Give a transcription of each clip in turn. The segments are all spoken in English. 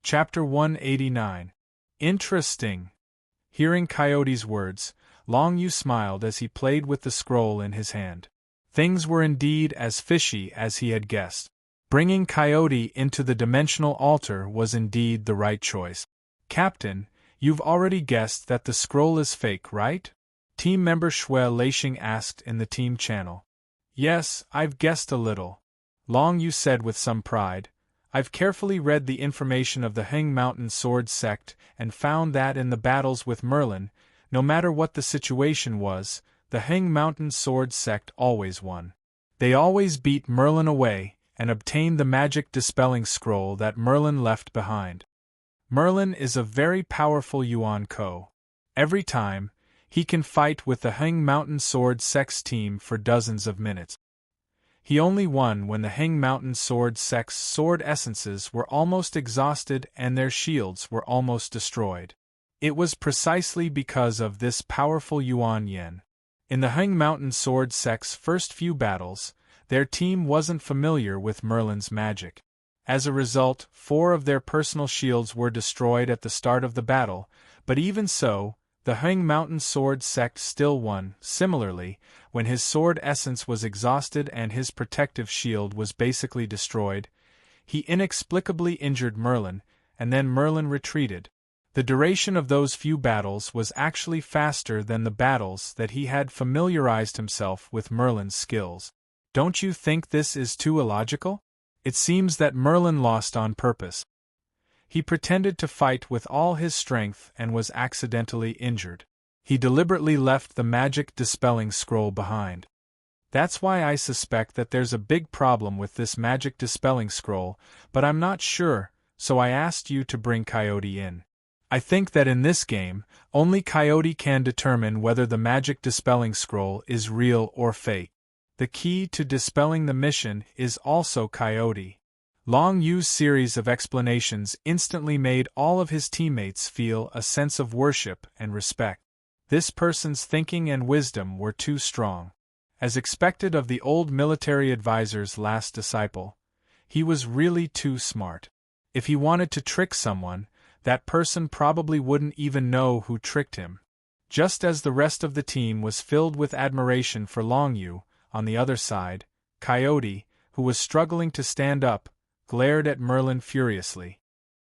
Chapter 189. Interesting. Hearing Coyote's words, Long Yu smiled as he played with the scroll in his hand. Things were indeed as fishy as he had guessed. Bringing Coyote into the dimensional altar was indeed the right choice. Captain, you've already guessed that the scroll is fake, right? Team member Shui Leishing asked in the team channel. Yes, I've guessed a little. Long Yu said with some pride. I've carefully read the information of the Heng Mountain Sword Sect and found that in the battles with Merlin, no matter what the situation was, the Heng Mountain Sword Sect always won. They always beat Merlin away and obtained the magic dispelling scroll that Merlin left behind. Merlin is a very powerful Yuan Ko. Every time, he can fight with the Heng Mountain Sword Sect's team for dozens of minutes. He only won when the Heng Mountain Sword Sect's sword essences were almost exhausted and their shields were almost destroyed. It was precisely because of this powerful Yuan Yen. In the Heng Mountain Sword Sect's first few battles, their team wasn't familiar with Merlin's magic. As a result, 4 of their personal shields were destroyed at the start of the battle, but even so, the Heng Mountain Sword Sect still won. Similarly, when his sword essence was exhausted and his protective shield was basically destroyed, he inexplicably injured Merlin, and then Merlin retreated. The duration of those few battles was actually faster than the battles that he had familiarized himself with Merlin's skills. Don't you think this is too illogical? It seems that Merlin lost on purpose. He pretended to fight with all his strength and was accidentally injured. He deliberately left the magic dispelling scroll behind. That's why I suspect that there's a big problem with this magic dispelling scroll, but I'm not sure, so I asked you to bring Coyote in. I think that in this game, only Coyote can determine whether the magic dispelling scroll is real or fake. The key to dispelling the mission is also Coyote. Long Yu's series of explanations instantly made all of his teammates feel a sense of worship and respect. This person's thinking and wisdom were too strong. As expected of the old military advisor's last disciple, he was really too smart. If he wanted to trick someone, that person probably wouldn't even know who tricked him. Just as the rest of the team was filled with admiration for Long Yu, on the other side, Coyote, who was struggling to stand up, glared at Merlin furiously.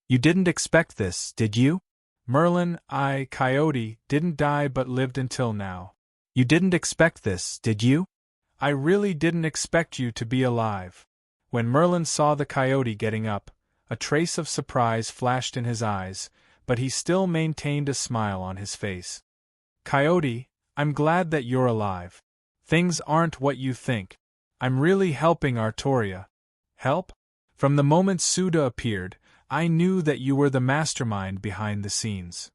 You didn't expect this, did you? Merlin, Coyote, didn't die but lived until now. You didn't expect this, did you? I really didn't expect you to be alive. When Merlin saw the Coyote getting up, a trace of surprise flashed in his eyes, but he still maintained a smile on his face. Coyote, I'm glad that you're alive. Things aren't what you think. I'm really helping Artoria. Help? From the moment Suda appeared, I knew that you were the mastermind behind the scenes.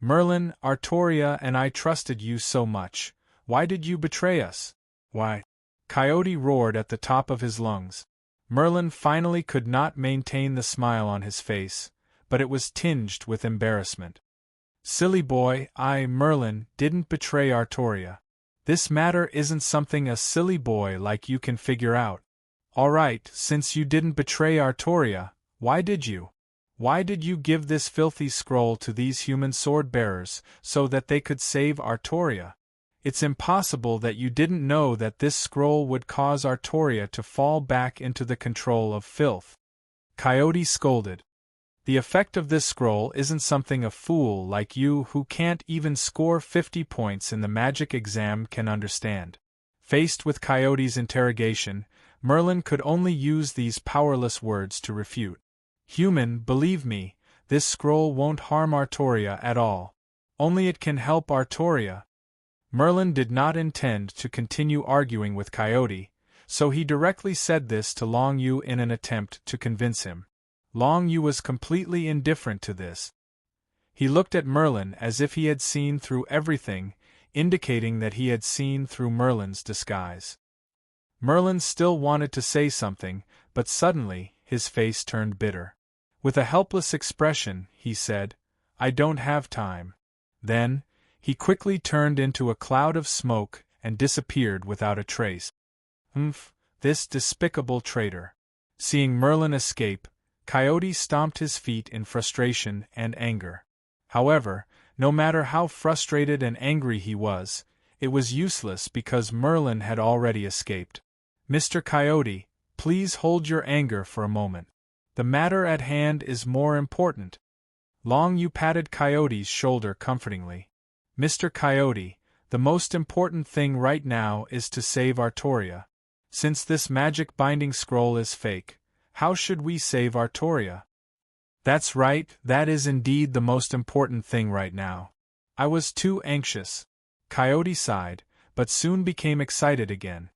Merlin, Artoria and I trusted you so much. Why did you betray us? Why? Coyote roared at the top of his lungs. Merlin finally could not maintain the smile on his face, but it was tinged with embarrassment. Silly boy, Merlin, didn't betray Artoria. This matter isn't something a silly boy like you can figure out. Alright, since you didn't betray Artoria, why did you? Why did you give this filthy scroll to these human sword-bearers so that they could save Artoria? It's impossible that you didn't know that this scroll would cause Artoria to fall back into the control of filth. Coyote scolded. The effect of this scroll isn't something a fool like you who can't even score 50 points in the magic exam can understand. Faced with Coyote's interrogation, Merlin could only use these powerless words to refute. Human, believe me, this scroll won't harm Artoria at all. Only it can help Artoria. Merlin did not intend to continue arguing with Coyote, so he directly said this to Long Yu in an attempt to convince him. Long Yu was completely indifferent to this. He looked at Merlin as if he had seen through everything, indicating that he had seen through Merlin's disguise. Merlin still wanted to say something, but suddenly, his face turned bitter. With a helpless expression, he said, I don't have time. Then, he quickly turned into a cloud of smoke and disappeared without a trace. This despicable traitor. Seeing Merlin escape, Coyote stomped his feet in frustration and anger. However, no matter how frustrated and angry he was, it was useless because Merlin had already escaped. "Mr. Coyote, please hold your anger for a moment. The matter at hand is more important." Long U patted Coyote's shoulder comfortingly. "Mr. Coyote, the most important thing right now is to save Artoria. Since this magic binding scroll is fake, how should we save Artoria?" "That's right, that is indeed the most important thing right now. I was too anxious." Coyote sighed, but soon became excited again.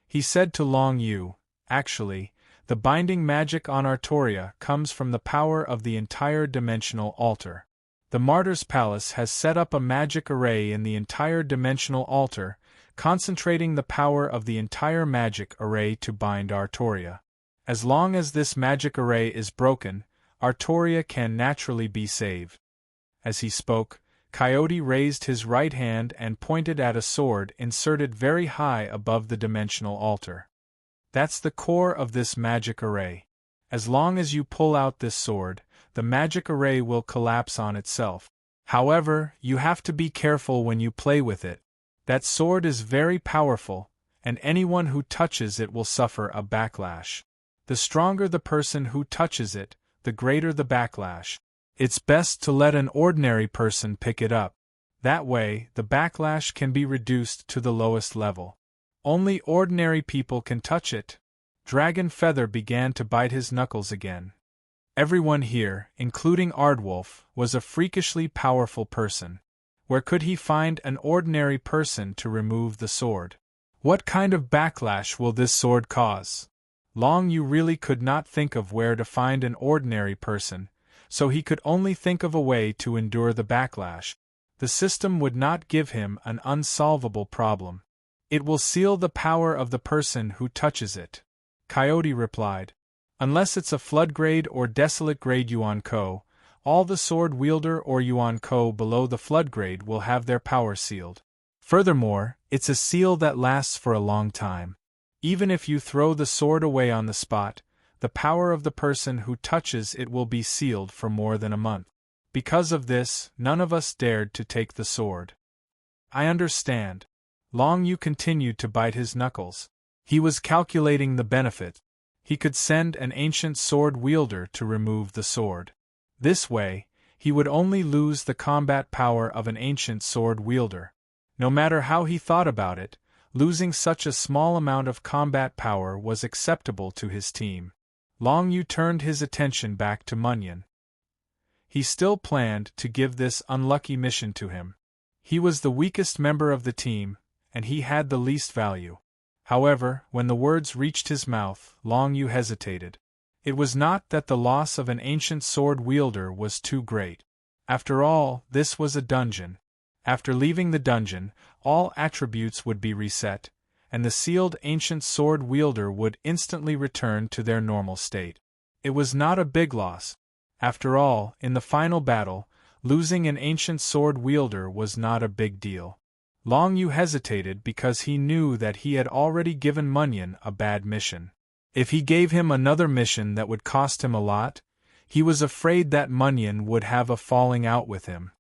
He said to Long U, "Actually, the binding magic on Artoria comes from the power of the entire dimensional altar. The Martyr's Palace has set up a magic array in the entire dimensional altar, concentrating the power of the entire magic array to bind Artoria. As long as this magic array is broken, Artoria can naturally be saved." As he spoke, Coyote raised his right hand and pointed at a sword inserted very high above the dimensional altar. "That's the core of this magic array. As long as you pull out this sword, the magic array will collapse on itself. However, you have to be careful when you play with it. That sword is very powerful, and anyone who touches it will suffer a backlash. The stronger the person who touches it, the greater the backlash. It's best to let an ordinary person pick it up. That way, the backlash can be reduced to the lowest level. Only ordinary people can touch it." Dragon Feather began to bite his knuckles again. Everyone here, including Ardwolf, was a freakishly powerful person. Where could he find an ordinary person to remove the sword? What kind of backlash will this sword cause? Long U really could not think of where to find an ordinary person, so he could only think of a way to endure the backlash. The system would not give him an unsolvable problem. "It will seal the power of the person who touches it," Coyote replied. "Unless it's a flood grade or desolate grade Yuan Ko, all the sword wielder or Yuan Ko below the flood grade will have their power sealed. Furthermore, it's a seal that lasts for a long time. Even if you throw the sword away on the spot, the power of the person who touches it will be sealed for more than a month. Because of this, none of us dared to take the sword." "I understand." Long U continued to bite his knuckles. He was calculating the benefit. He could send an ancient sword wielder to remove the sword. This way, he would only lose the combat power of an ancient sword wielder. No matter how he thought about it, losing such a small amount of combat power was acceptable to his team. Long U turned his attention back to Munyon. He still planned to give this unlucky mission to him. He was the weakest member of the team, and he had the least value. However, when the words reached his mouth, Long U hesitated. It was not that the loss of an ancient sword wielder was too great. After all, this was a dungeon. After leaving the dungeon, all attributes would be reset, and the sealed ancient sword wielder would instantly return to their normal state. It was not a big loss. After all, in the final battle, losing an ancient sword wielder was not a big deal. Long U hesitated because he knew that he had already given Munyon a bad mission. If he gave him another mission that would cost him a lot, he was afraid that Munyon would have a falling out with him.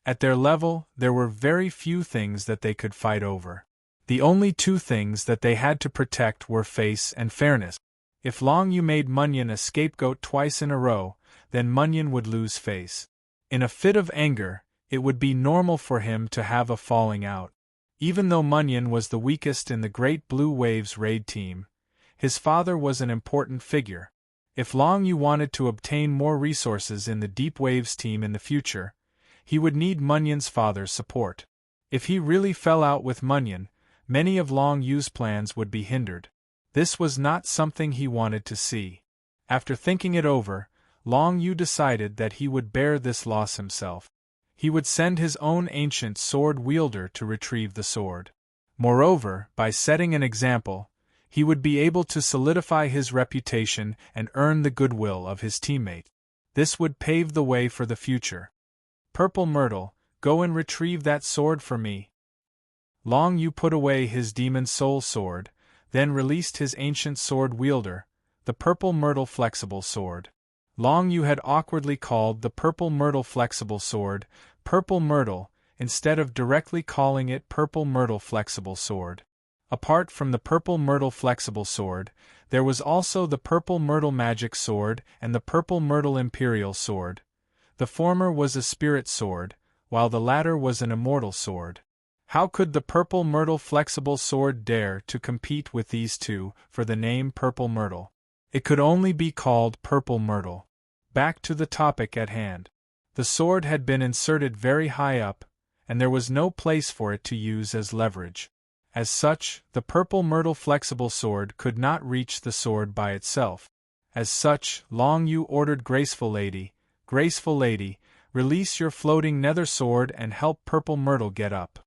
At their level, there were very few things that they could fight over. The only two things that they had to protect were face and fairness. If Long U made Munyon a scapegoat twice in a row, then Munyon would lose face. In a fit of anger, it would be normal for him to have a falling out. Even though Munyon was the weakest in the Great Blue Waves raid team, his father was an important figure. If Long U wanted to obtain more resources in the Deep Waves team in the future, he would need Munyon's father's support. If he really fell out with Munyon, many of Long U's plans would be hindered. This was not something he wanted to see. After thinking it over, Long U decided that he would bear this loss himself. He would send his own ancient sword wielder to retrieve the sword. Moreover, by setting an example, he would be able to solidify his reputation and earn the goodwill of his teammate. This would pave the way for the future. Purple Myrtle, go and retrieve that sword for me. Long U put away his demon soul sword, then released his ancient sword wielder, the Purple Myrtle flexible sword. Long Yu had awkwardly called the purple myrtle flexible sword purple myrtle, instead of directly calling it purple myrtle flexible sword. Apart from the purple myrtle flexible sword, there was also the purple myrtle magic sword and the purple myrtle imperial sword. The former was a spirit sword, while the latter was an immortal sword. How could the purple myrtle flexible sword dare to compete with these two for the name purple myrtle? It could only be called purple myrtle. Back to the topic at hand. The sword had been inserted very high up, and there was no place for it to use as leverage. As such, the purple myrtle flexible sword could not reach the sword by itself. As such, Long Yu ordered Graceful Lady, release your floating nether sword and help purple myrtle get up.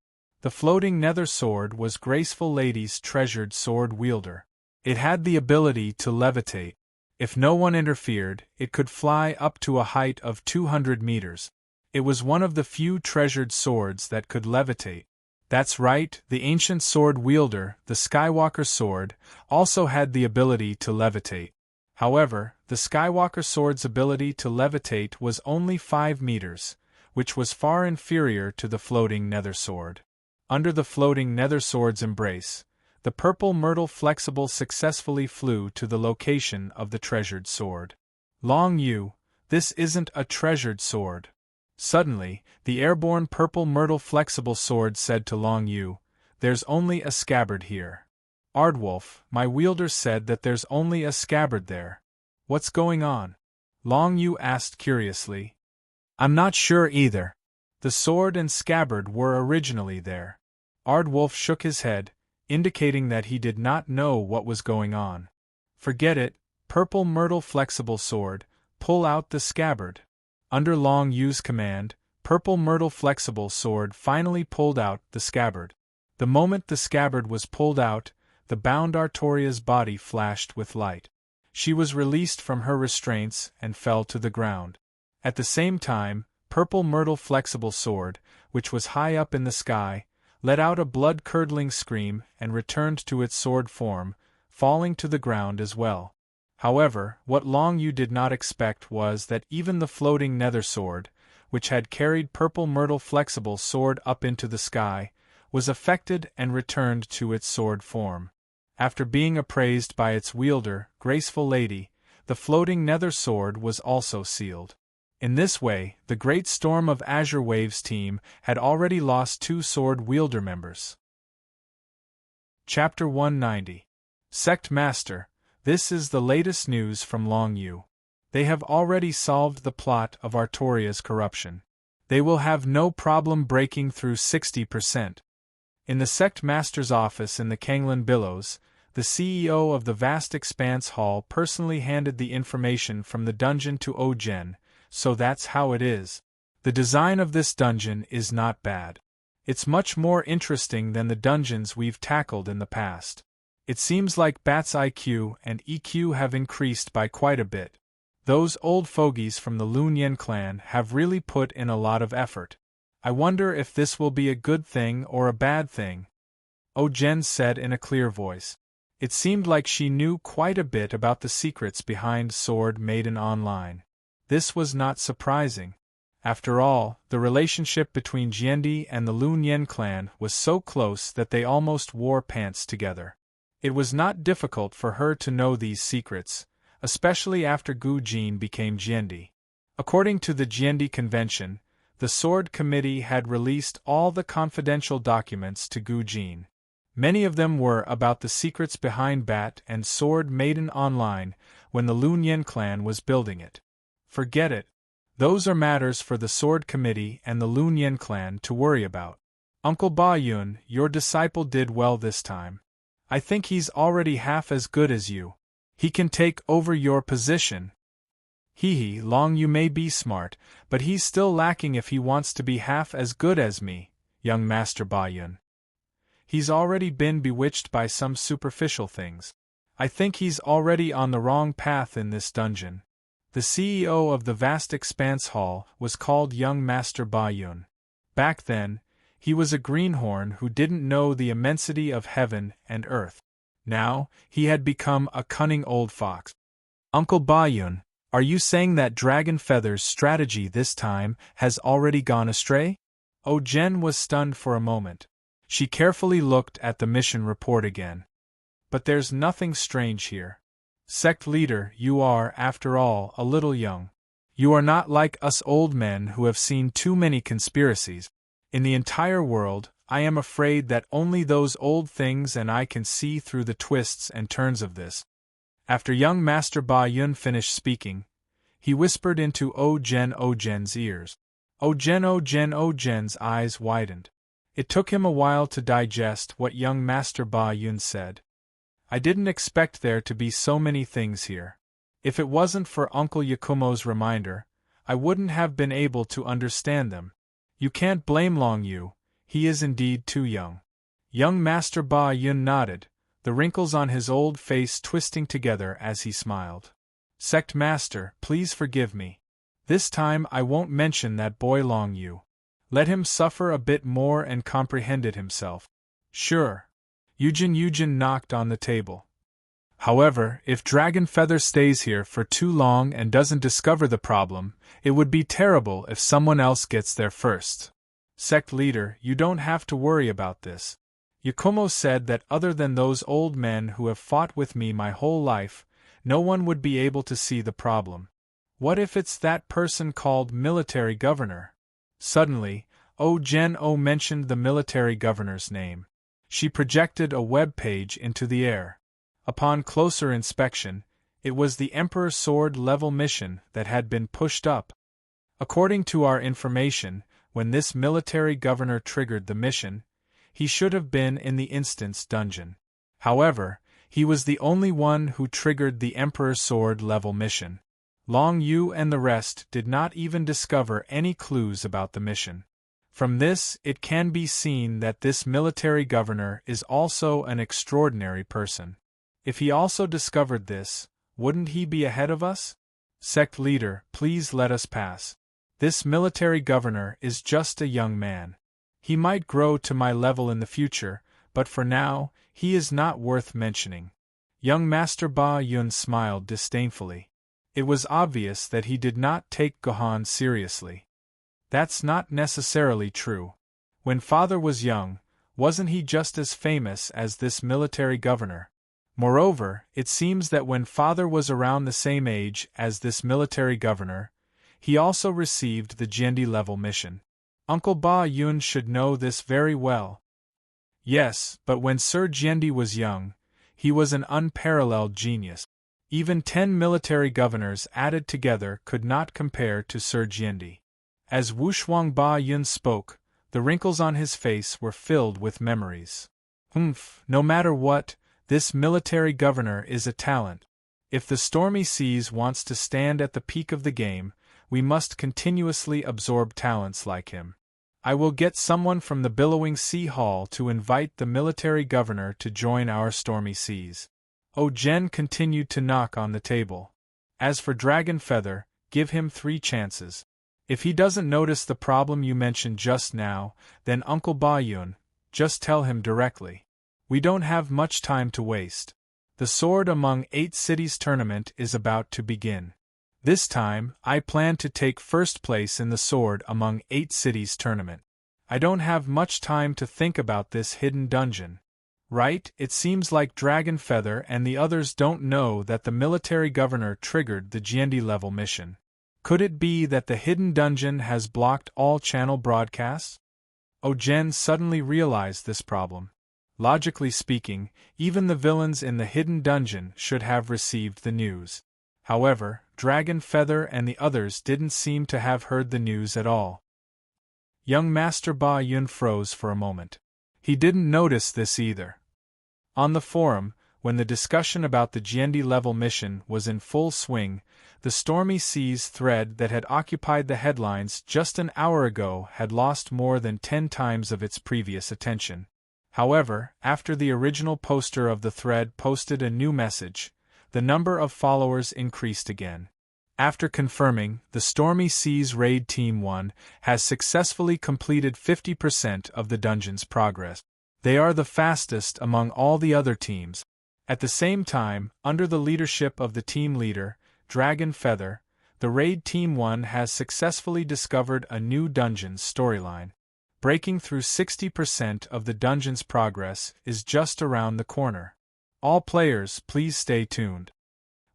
The floating nether sword was Graceful Lady's treasured sword wielder. It had the ability to levitate. If no one interfered, it could fly up to a height of 200 meters. It was one of the few treasured swords that could levitate. That's right, the ancient sword wielder, the Skywalker sword, also had the ability to levitate. However, the Skywalker sword's ability to levitate was only 5 meters, which was far inferior to the floating nether sword. Under the floating nether sword's embrace, the purple myrtle flexible successfully flew to the location of the treasured sword. Long Yu, this isn't a treasured sword. Suddenly, the airborne purple myrtle flexible sword said to Long Yu, there's only a scabbard here. Ardwolf, my wielder said that there's only a scabbard there. What's going on? Long Yu asked curiously. I'm not sure either. The sword and scabbard were originally there. Ardwolf shook his head, indicating that he did not know what was going on. Forget it, purple myrtle flexible sword, pull out the scabbard. Under Long Yu's command, purple myrtle flexible sword finally pulled out the scabbard. The moment the scabbard was pulled out, the bound Artoria's body flashed with light. She was released from her restraints and fell to the ground. At the same time, purple myrtle flexible sword, which was high up in the sky, let out a blood-curdling scream and returned to its sword form, falling to the ground as well. However, what Long Yu did not expect was that even the floating nether sword, which had carried purple myrtle flexible sword up into the sky, was affected and returned to its sword form. After being appraised by its wielder, Graceful Lady, the floating nether sword was also sealed. In this way, the Great Storm of Azure Waves team had already lost 2 sword wielder members. Chapter 190. Sect Master, this is the latest news from Long Yu. They have already solved the plot of Artoria's corruption. They will have no problem breaking through 60%. In the Sect Master's office in the Kanglan Billows, the CEO of the Vast Expanse Hall personally handed the information from the dungeon to Ogen, so that's how it is. The design of this dungeon is not bad. It's much more interesting than the dungeons we've tackled in the past. It seems like Bat's IQ and EQ have increased by quite a bit. Those old fogies from the Lunyan clan have really put in a lot of effort. I wonder if this will be a good thing or a bad thing. Ogen said in a clear voice. It seemed like she knew quite a bit about the secrets behind Sword Maiden Online. This was not surprising. After all, the relationship between Jiendi and the Lunyan clan was so close that they almost wore pants together. It was not difficult for her to know these secrets, especially after Gu Jin became Jiendi. According to the Jiendi convention, the Sword Committee had released all the confidential documents to Gu Jin. Many of them were about the secrets behind Bat and Sword Maiden Online when the Lunyan clan was building it. Forget it. Those are matters for the Sword Committee and the Lunyan clan to worry about. Uncle Ba Yun, your disciple did well this time. I think he's already half as good as you. He can take over your position. Hee Long Yu may be smart, but he's still lacking if he wants to be half as good as me, young Master Ba Yun. He's already been bewitched by some superficial things. I think he's already on the wrong path in this dungeon. The CEO of the Vast Expanse Hall was called young Master Ba Yun. Back then, he was a greenhorn who didn't know the immensity of heaven and earth. Now, he had become a cunning old fox. Uncle Ba Yun, Are you saying that Dragon Feather's strategy this time has already gone astray? Oh, Jen was stunned for a moment. She carefully looked at the mission report again. But there's nothing strange here. Sect leader, you are, after all, a little young. You are not like us old men who have seen too many conspiracies. In the entire world, I am afraid that only those old things and I can see through the twists and turns of this. After young Master Ba Yun finished speaking, he whispered into Ojen's ears. Ojen's eyes widened. It took him a while to digest what young Master Ba Yun said. I didn't expect there to be so many things here. If it wasn't for Uncle Yakumo's reminder, I wouldn't have been able to understand them. You can't blame Long Yu, he is indeed too young. Young Master Ba Yun nodded, the wrinkles on his old face twisting together as he smiled. Sect Master, please forgive me. This time I won't mention that boy Long Yu. Let him suffer a bit more and comprehend it himself. Sure. Eugen knocked on the table. However, if Dragon Feather stays here for too long and doesn't discover the problem, it would be terrible if someone else gets there first. Sect leader, you don't have to worry about this. Yakumo said that other than those old men who have fought with me my whole life, no one would be able to see the problem. What if it's that person called military governor? Suddenly, Jen mentioned the military governor's name. She projected a web page into the air. Upon closer inspection, it was the Emperor's Sword level mission that had been pushed up. According to our information, when this military governor triggered the mission, he should have been in the Instance dungeon. However, he was the only one who triggered the Emperor's Sword level mission. Long Yu and the rest did not even discover any clues about the mission. From this, it can be seen that this military governor is also an extraordinary person. If he also discovered this, wouldn't he be ahead of us? Sect leader, please let us pass. This military governor is just a young man. He might grow to my level in the future, but for now, he is not worth mentioning. Young Master Ba Yun smiled disdainfully. It was obvious that he did not take Gohan seriously. That's not necessarily true. When father was young, wasn't he just as famous as this military governor? Moreover, it seems that when father was around the same age as this military governor, he also received the Gyendi level mission. Uncle Ba Yun should know this very well. Yes, but when Sir Gyendi was young, he was an unparalleled genius. Even 10 military governors added together could not compare to Sir Gyendi. As Wushuang Ba Yun spoke, the wrinkles on his face were filled with memories. No matter what, this military governor is a talent. If the Stormy Seas wants to stand at the peak of the game, we must continuously absorb talents like him. I will get someone from the Billowing Sea Hall to invite the military governor to join our Stormy Seas. Jen continued to knock on the table. As for Dragon Feather, give him 3 chances. If he doesn't notice the problem you mentioned just now, then Uncle Ba Yun, just tell him directly. We don't have much time to waste. The Sword Among 8 Cities tournament is about to begin. This time, I plan to take first place in the Sword Among 8 Cities tournament. I don't have much time to think about this hidden dungeon. Right, it seems like Dragon Feather and the others don't know that the military governor triggered the Gyendi level mission. Could it be that the hidden dungeon has blocked all channel broadcasts? Jen suddenly realized this problem. Logically speaking, even the villains in the hidden dungeon should have received the news. However, Dragon Feather and the others didn't seem to have heard the news at all. Young Master Ba Yun froze for a moment. He didn't notice this either. On the forum, when the discussion about the Gyendi level mission was in full swing, the Stormy Seas thread that had occupied the headlines just an hour ago had lost more than 10 times of its previous attention. However, after the original poster of the thread posted a new message, the number of followers increased again. After confirming, the Stormy Seas Raid Team 1 has successfully completed 50% of the dungeon's progress. They are the fastest among all the other teams. At the same time, under the leadership of the team leader, Dragon Feather, the Raid Team 1 has successfully discovered a new dungeon's storyline. Breaking through 60% of the dungeon's progress is just around the corner. All players, please stay tuned.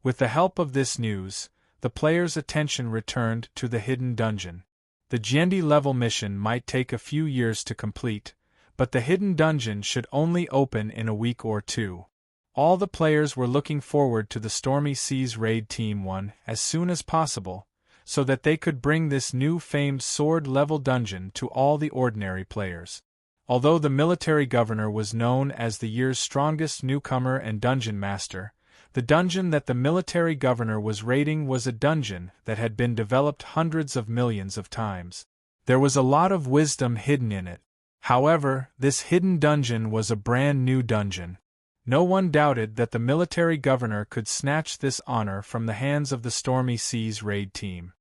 With the help of this news, the players' attention returned to the hidden dungeon. The Gyendi level mission might take a few years to complete, but the hidden dungeon should only open in a week or two. All the players were looking forward to the Stormy Seas Raid Team 1 as soon as possible, so that they could bring this new famed sword-level dungeon to all the ordinary players. Although the military governor was known as the year's strongest newcomer and dungeon master, the dungeon that the military governor was raiding was a dungeon that had been developed hundreds of millions of times. There was a lot of wisdom hidden in it. However, this hidden dungeon was a brand new dungeon. No one doubted that the military governor could snatch this honor from the hands of the Stormy Seas Raid Team.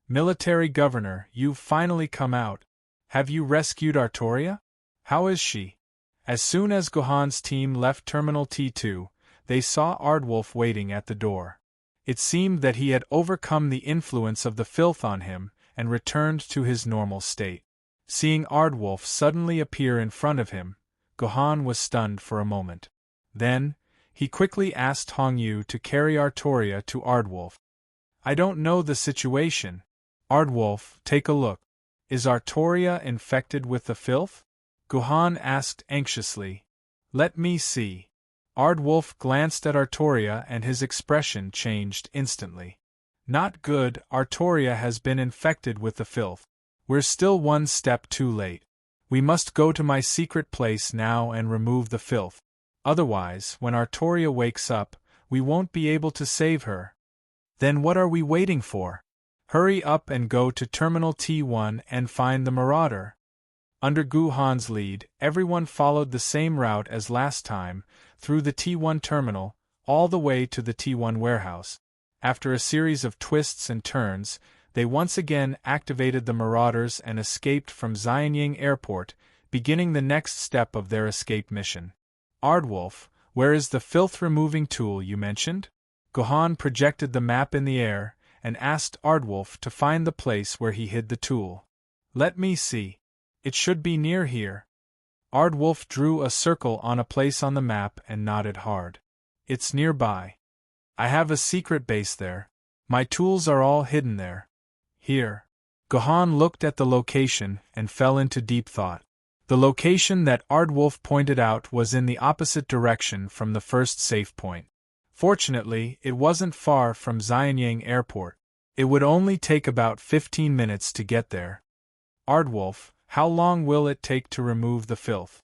Military Governor, you've finally come out. Have you rescued Artoria? How is she? As soon as Gohan's team left Terminal T2, they saw Ardwolf waiting at the door. It seemed that he had overcome the influence of the filth on him and returned to his normal state. Seeing Ardwolf suddenly appear in front of him, Gohan was stunned for a moment. Then, he quickly asked Hongyu to carry Artoria to Ardwolf. I don't know the situation. Ardwolf, take a look. Is Artoria infected with the filth? Gohan asked anxiously. Let me see. Ardwolf glanced at Artoria and his expression changed instantly. Not good, Artoria has been infected with the filth. We're still one step too late. We must go to my secret place now and remove the filth. Otherwise, when Artoria wakes up, we won't be able to save her. Then what are we waiting for? Hurry up and go to Terminal T1 and find the Marauder. Under Gohan's lead, everyone followed the same route as last time, through the T1 terminal, all the way to the T1 warehouse. After a series of twists and turns, they once again activated the Marauders and escaped from Xianying Airport, beginning the next step of their escape mission. Ardwolf, where is the filth-removing tool you mentioned? Gohan projected the map in the air, and asked Ardwolf to find the place where he hid the tool. Let me see. It should be near here. Ardwolf drew a circle on a place on the map and nodded hard. It's nearby. I have a secret base there. My tools are all hidden there. Here. Gohan looked at the location and fell into deep thought. The location that Ardwolf pointed out was in the opposite direction from the first safe point. Fortunately, it wasn't far from Xianying Airport. It would only take about 15 minutes to get there. Ardwolf, how long will it take to remove the filth?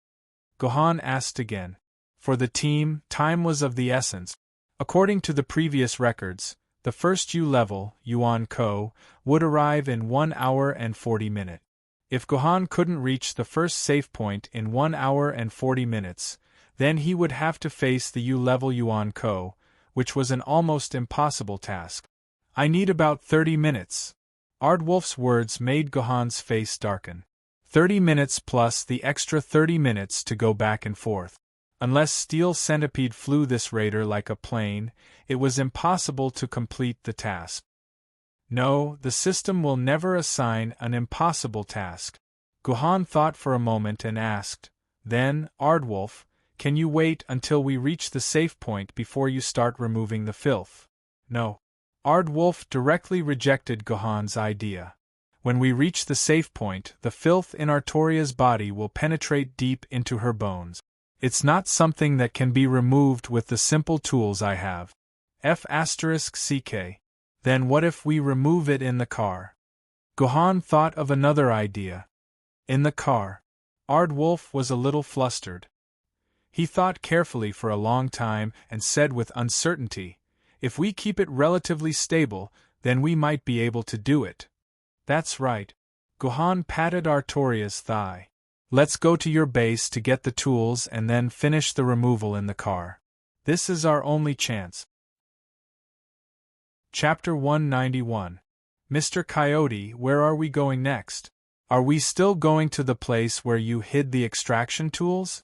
Gohan asked again. For the team, time was of the essence. According to the previous records, the first U-level, Yuan Ko, would arrive in 1 hour and 40 minutes. If Gohan couldn't reach the first safe point in 1 hour and 40 minutes, then he would have to face the U-level Yuan Ko, which was an almost impossible task. I need about 30 minutes. Ardwolf's words made Gohan's face darken. 30 minutes plus the extra 30 minutes to go back and forth. Unless Steel Centipede flew this raider like a plane, it was impossible to complete the task. No, the system will never assign an impossible task. Gohan thought for a moment and asked, then, Ardwolf, can you wait until we reach the safe point before you start removing the filth? No. Ardwolf directly rejected Gohan's idea. When we reach the safe point, the filth in Artoria's body will penetrate deep into her bones. It's not something that can be removed with the simple tools I have. F***CK. Then what if we remove it in the car? Gohan thought of another idea. In the car. Ardwolf was a little flustered. He thought carefully for a long time and said with uncertainty, if we keep it relatively stable, then we might be able to do it. That's right. Gohan patted Artoria's thigh. Let's go to your base to get the tools and then finish the removal in the car. This is our only chance. Chapter 191. Mr. Coyote, where are we going next? Are we still going to the place where you hid the extraction tools?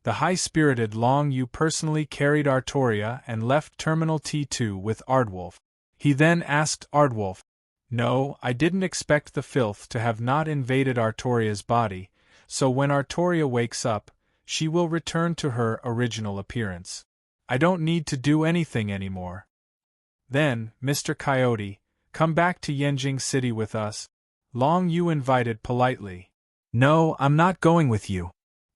The high-spirited Long Yu personally carried Artoria and left Terminal T2 with Ardwolf. He then asked Ardwolf. No, I didn't expect the filth to have not invaded Artoria's body, so when Artoria wakes up, she will return to her original appearance. I don't need to do anything anymore. Then, Mr. Coyote, come back to Yenjing City with us. Long Yu invited politely. No, I'm not going with you.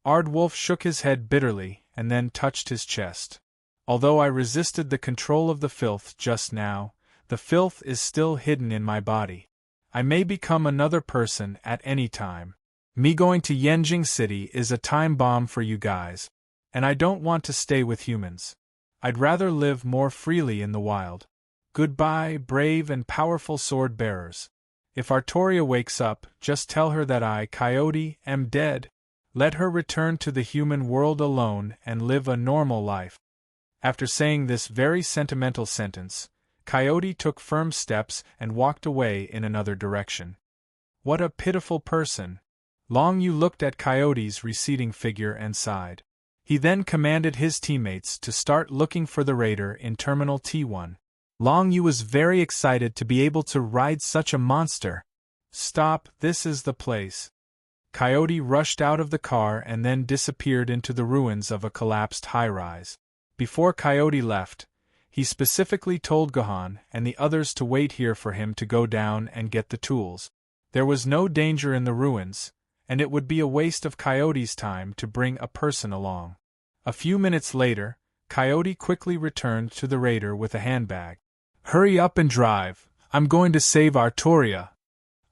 Ardwolf shook his head bitterly and then touched his chest. Although I resisted the control of the filth just now, the filth is still hidden in my body. I may become another person at any time. Me going to Yenjing City is a time bomb for you guys. And I don't want to stay with humans. I'd rather live more freely in the wild. Goodbye, brave and powerful sword bearers. If Artoria wakes up, just tell her that I, Coyote, am dead. Let her return to the human world alone and live a normal life. After saying this very sentimental sentence, Coyote took firm steps and walked away in another direction. What a pitiful person! Long Yu looked at Coyote's receding figure and sighed. He then commanded his teammates to start looking for the raider in Terminal T1. Long Yu was very excited to be able to ride such a monster. Stop, this is the place. Coyote rushed out of the car and then disappeared into the ruins of a collapsed high-rise. Before Coyote left, he specifically told Gohan and the others to wait here for him to go down and get the tools. There was no danger in the ruins, and it would be a waste of Coyote's time to bring a person along. A few minutes later, Coyote quickly returned to the raider with a handbag. Hurry up and drive, I'm going to save Artoria.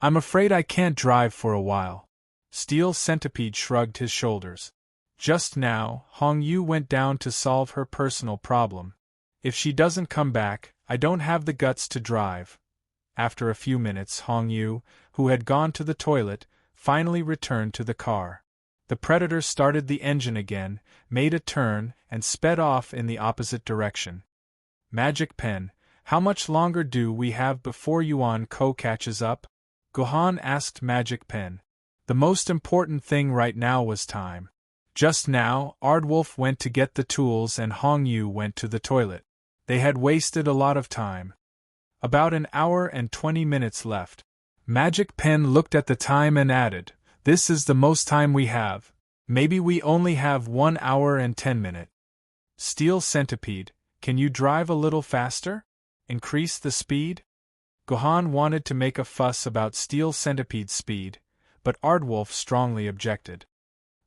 I'm afraid I can't drive for a while. Steel Centipede shrugged his shoulders. Just now, Hong Yu went down to solve her personal problem. If she doesn't come back, I don't have the guts to drive. After a few minutes, Hong Yu, who had gone to the toilet, finally returned to the car. The Predator started the engine again, made a turn, and sped off in the opposite direction. Magic Pen, how much longer do we have before Yuan Ko catches up? Gohan asked Magic Pen. The most important thing right now was time. Just now, Ardwolf went to get the tools and Hong Yu went to the toilet. They had wasted a lot of time. About an hour and 20 minutes left. Magic Pen looked at the time and added, this is the most time we have. Maybe we only have 1 hour and 10 minutes. Steel Centipede, can you drive a little faster? Increase the speed? Gohan wanted to make a fuss about Steel Centipede's speed, but Ardwolf strongly objected.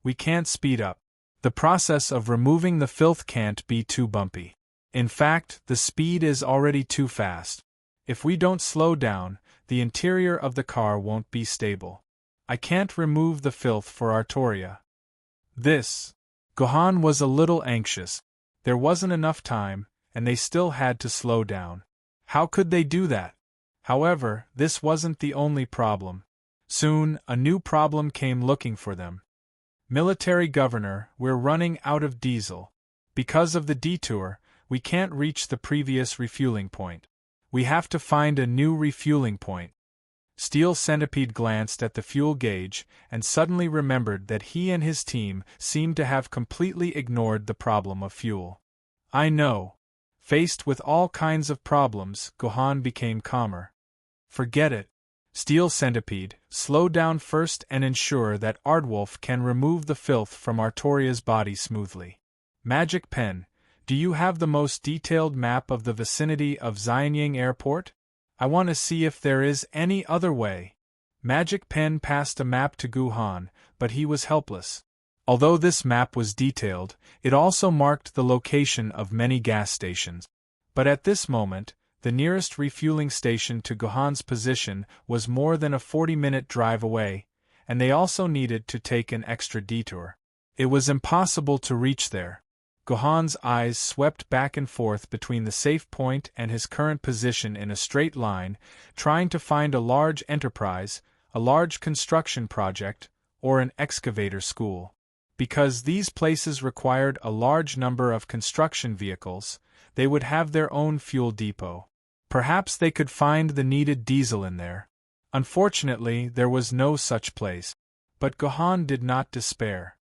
We can't speed up. The process of removing the filth can't be too bumpy. In fact, the speed is already too fast. If we don't slow down, the interior of the car won't be stable. I can't remove the filth for Artoria. Gohan was a little anxious. There wasn't enough time, and they still had to slow down. How could they do that? However, this wasn't the only problem. Soon, a new problem came looking for them. Military Governor, we're running out of diesel. Because of the detour, we can't reach the previous refueling point. We have to find a new refueling point. Steel Centipede glanced at the fuel gauge and suddenly remembered that he and his team seemed to have completely ignored the problem of fuel. I know. Faced with all kinds of problems, Gohan became calmer. Forget it. Steel Centipede, slow down first and ensure that Ardwolf can remove the filth from Artoria's body smoothly. Magic Pen, do you have the most detailed map of the vicinity of Xianying Airport? I want to see if there is any other way. Magic Pen passed a map to Gohan, but he was helpless. Although this map was detailed, it also marked the location of many gas stations. But at this moment, the nearest refueling station to Gohan's position was more than a 40-minute drive away, and they also needed to take an extra detour. It was impossible to reach there. Gohan's eyes swept back and forth between the safe point and his current position in a straight line, trying to find a large enterprise, a large construction project, or an excavator school. Because these places required a large number of construction vehicles, they would have their own fuel depot. Perhaps they could find the needed diesel in there. Unfortunately, there was no such place. But Gohan did not despair.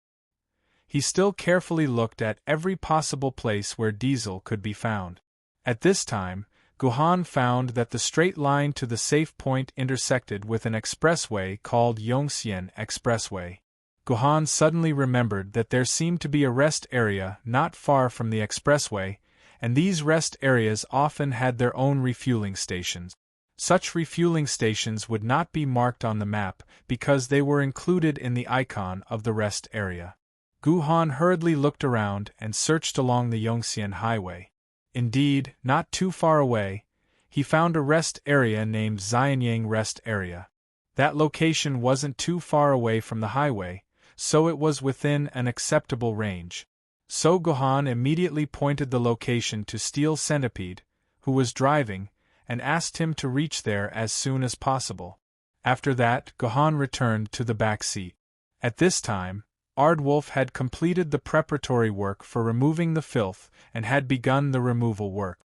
He still carefully looked at every possible place where diesel could be found. At this time, Guhan found that the straight line to the safe point intersected with an expressway called Yongxian Expressway. Guhan suddenly remembered that there seemed to be a rest area not far from the expressway, and these rest areas often had their own refueling stations. Such refueling stations would not be marked on the map because they were included in the icon of the rest area. Guhan hurriedly looked around and searched along the Yongxian Highway. Indeed, not too far away, he found a rest area named Xianyang Rest Area. That location wasn't too far away from the highway, so it was within an acceptable range. So Guhan immediately pointed the location to Steel Centipede, who was driving, and asked him to reach there as soon as possible. After that, Guhan returned to the back seat. At this time, Aardwolf had completed the preparatory work for removing the filth and had begun the removal work.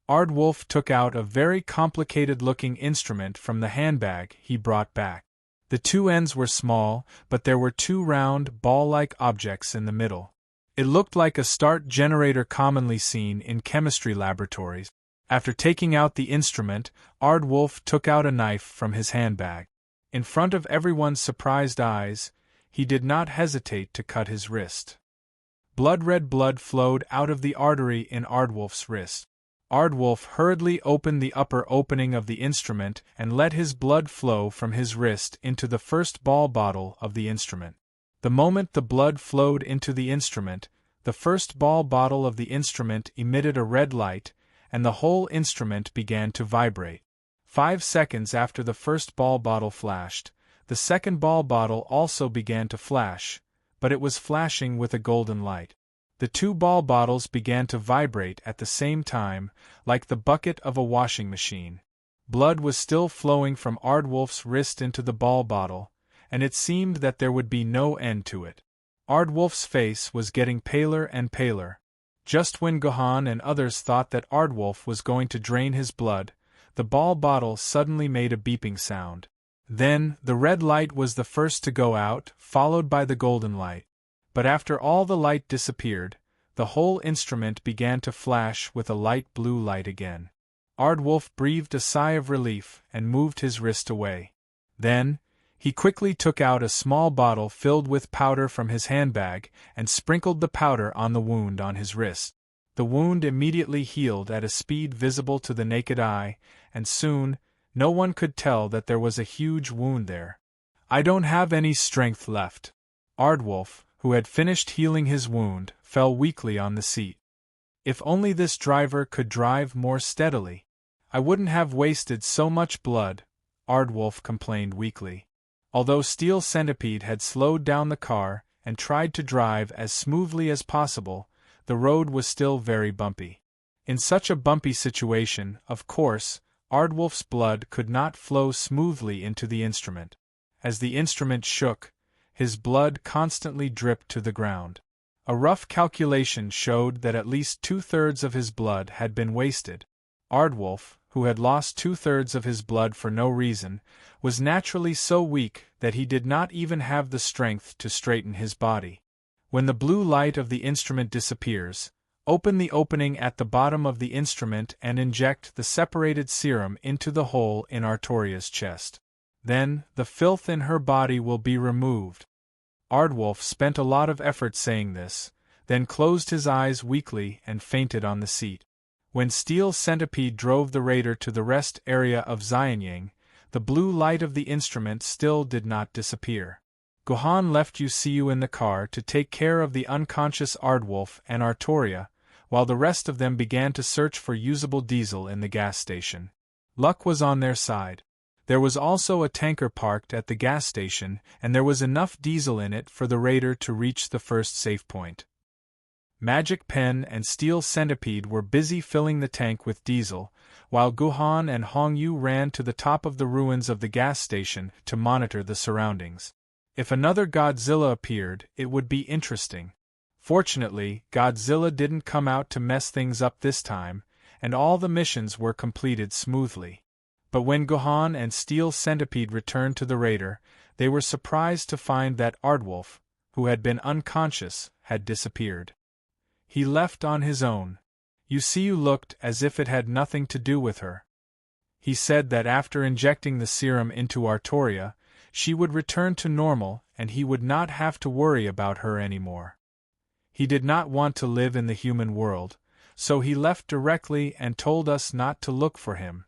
Aardwolf took out a very complicated-looking instrument from the handbag he brought back. The two ends were small, but there were two round, ball-like objects in the middle. It looked like a start generator commonly seen in chemistry laboratories. After taking out the instrument, Aardwolf took out a knife from his handbag. In front of everyone's surprised eyes, he did not hesitate to cut his wrist. Blood-red blood flowed out of the artery in Aardwolf's wrist. Aardwolf hurriedly opened the upper opening of the instrument and let his blood flow from his wrist into the first ball bottle of the instrument. The moment the blood flowed into the instrument, the first ball bottle of the instrument emitted a red light, and the whole instrument began to vibrate. 5 seconds after the first ball bottle flashed, the second ball bottle also began to flash, but it was flashing with a golden light. The two ball bottles began to vibrate at the same time, like the bucket of a washing machine. Blood was still flowing from Aardwolf's wrist into the ball bottle, and it seemed that there would be no end to it. Aardwolf's face was getting paler and paler. Just when Guhan and others thought that Aardwolf was going to drain his blood, the ball bottle suddenly made a beeping sound. Then, the red light was the first to go out, followed by the golden light. But after all the light disappeared, the whole instrument began to flash with a light blue light again. Aardwolf breathed a sigh of relief and moved his wrist away. Then, he quickly took out a small bottle filled with powder from his handbag and sprinkled the powder on the wound on his wrist. The wound immediately healed at a speed visible to the naked eye, and soon, no one could tell that there was a huge wound there. "I don't have any strength left." Aardwolf, who had finished healing his wound, fell weakly on the seat. "If only this driver could drive more steadily, I wouldn't have wasted so much blood," Aardwolf complained weakly. Although Steel Centipede had slowed down the car and tried to drive as smoothly as possible, the road was still very bumpy. In such a bumpy situation, of course, Aardwolf's blood could not flow smoothly into the instrument. As the instrument shook, his blood constantly dripped to the ground. A rough calculation showed that at least 2/3 of his blood had been wasted. Aardwolf, who had lost 2/3 of his blood for no reason, was naturally so weak that he did not even have the strength to straighten his body. When the blue light of the instrument disappears, open the opening at the bottom of the instrument and inject the separated serum into the hole in Artoria's chest. Then, the filth in her body will be removed. Aardwolf spent a lot of effort saying this, then closed his eyes weakly and fainted on the seat. When Steel Centipede drove the raider to the rest area of Xianyang, the blue light of the instrument still did not disappear. Guhan left Yusiu in the car to take care of the unconscious Aardwolf and Artoria, while the rest of them began to search for usable diesel in the gas station. Luck was on their side. There was also a tanker parked at the gas station, and there was enough diesel in it for the raider to reach the first safe point. Magic Pen and Steel Centipede were busy filling the tank with diesel, while Guhan and Hongyu ran to the top of the ruins of the gas station to monitor the surroundings. If another Godzilla appeared, it would be interesting. Fortunately, Godzilla didn't come out to mess things up this time, and all the missions were completed smoothly. But when Guhan and Steel Centipede returned to the raider, they were surprised to find that Aardwolf, who had been unconscious, had disappeared. He left on his own. You looked as if it had nothing to do with her. He said that after injecting the serum into Artoria, she would return to normal and he would not have to worry about her anymore. He did not want to live in the human world, so he left directly and told us not to look for him.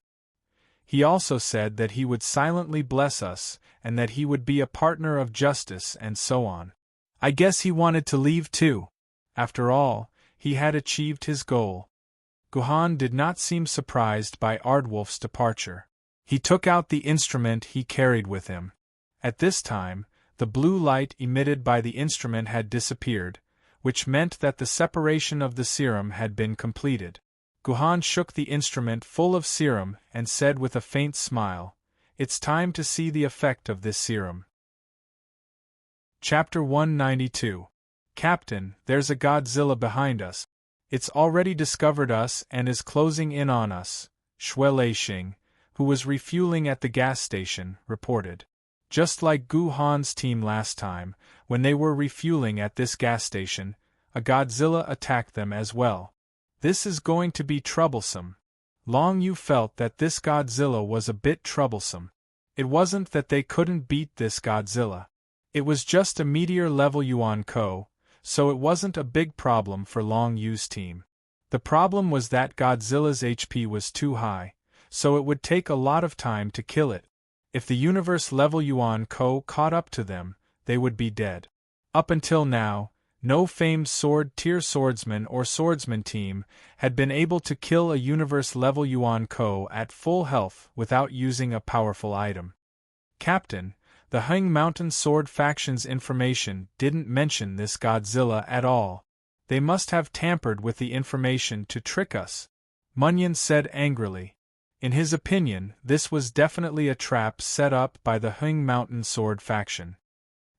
He also said that he would silently bless us and that he would be a partner of justice and so on. I guess he wanted to leave too. After all, he had achieved his goal. Guhan did not seem surprised by Ardwulf's departure. He took out the instrument he carried with him. At this time, the blue light emitted by the instrument had disappeared, which meant that the separation of the serum had been completed. Guhan shook the instrument full of serum and said with a faint smile, "It's time to see the effect of this serum." Chapter 192. Captain, there's a Godzilla behind us. It's already discovered us and is closing in on us, Shui Leixing, who was refueling at the gas station, reported. Just like Gu Han's team last time, when they were refueling at this gas station, a Godzilla attacked them as well. This is going to be troublesome. Long Yu felt that this Godzilla was a bit troublesome. It wasn't that they couldn't beat this Godzilla. It was just a meteor-level Yuan Ko, so it wasn't a big problem for Long Yu's team. The problem was that Godzilla's HP was too high, so it would take a lot of time to kill it. If the universe-level Yuan Ko caught up to them, they would be dead. Up until now, no famed sword-tier swordsman or swordsman team had been able to kill a universe-level Yuan Ko at full health without using a powerful item. Captain, the Heng Mountain Sword Faction's information didn't mention this Godzilla at all. They must have tampered with the information to trick us, Munyan said angrily. In his opinion, this was definitely a trap set up by the Heng Mountain Sword Faction.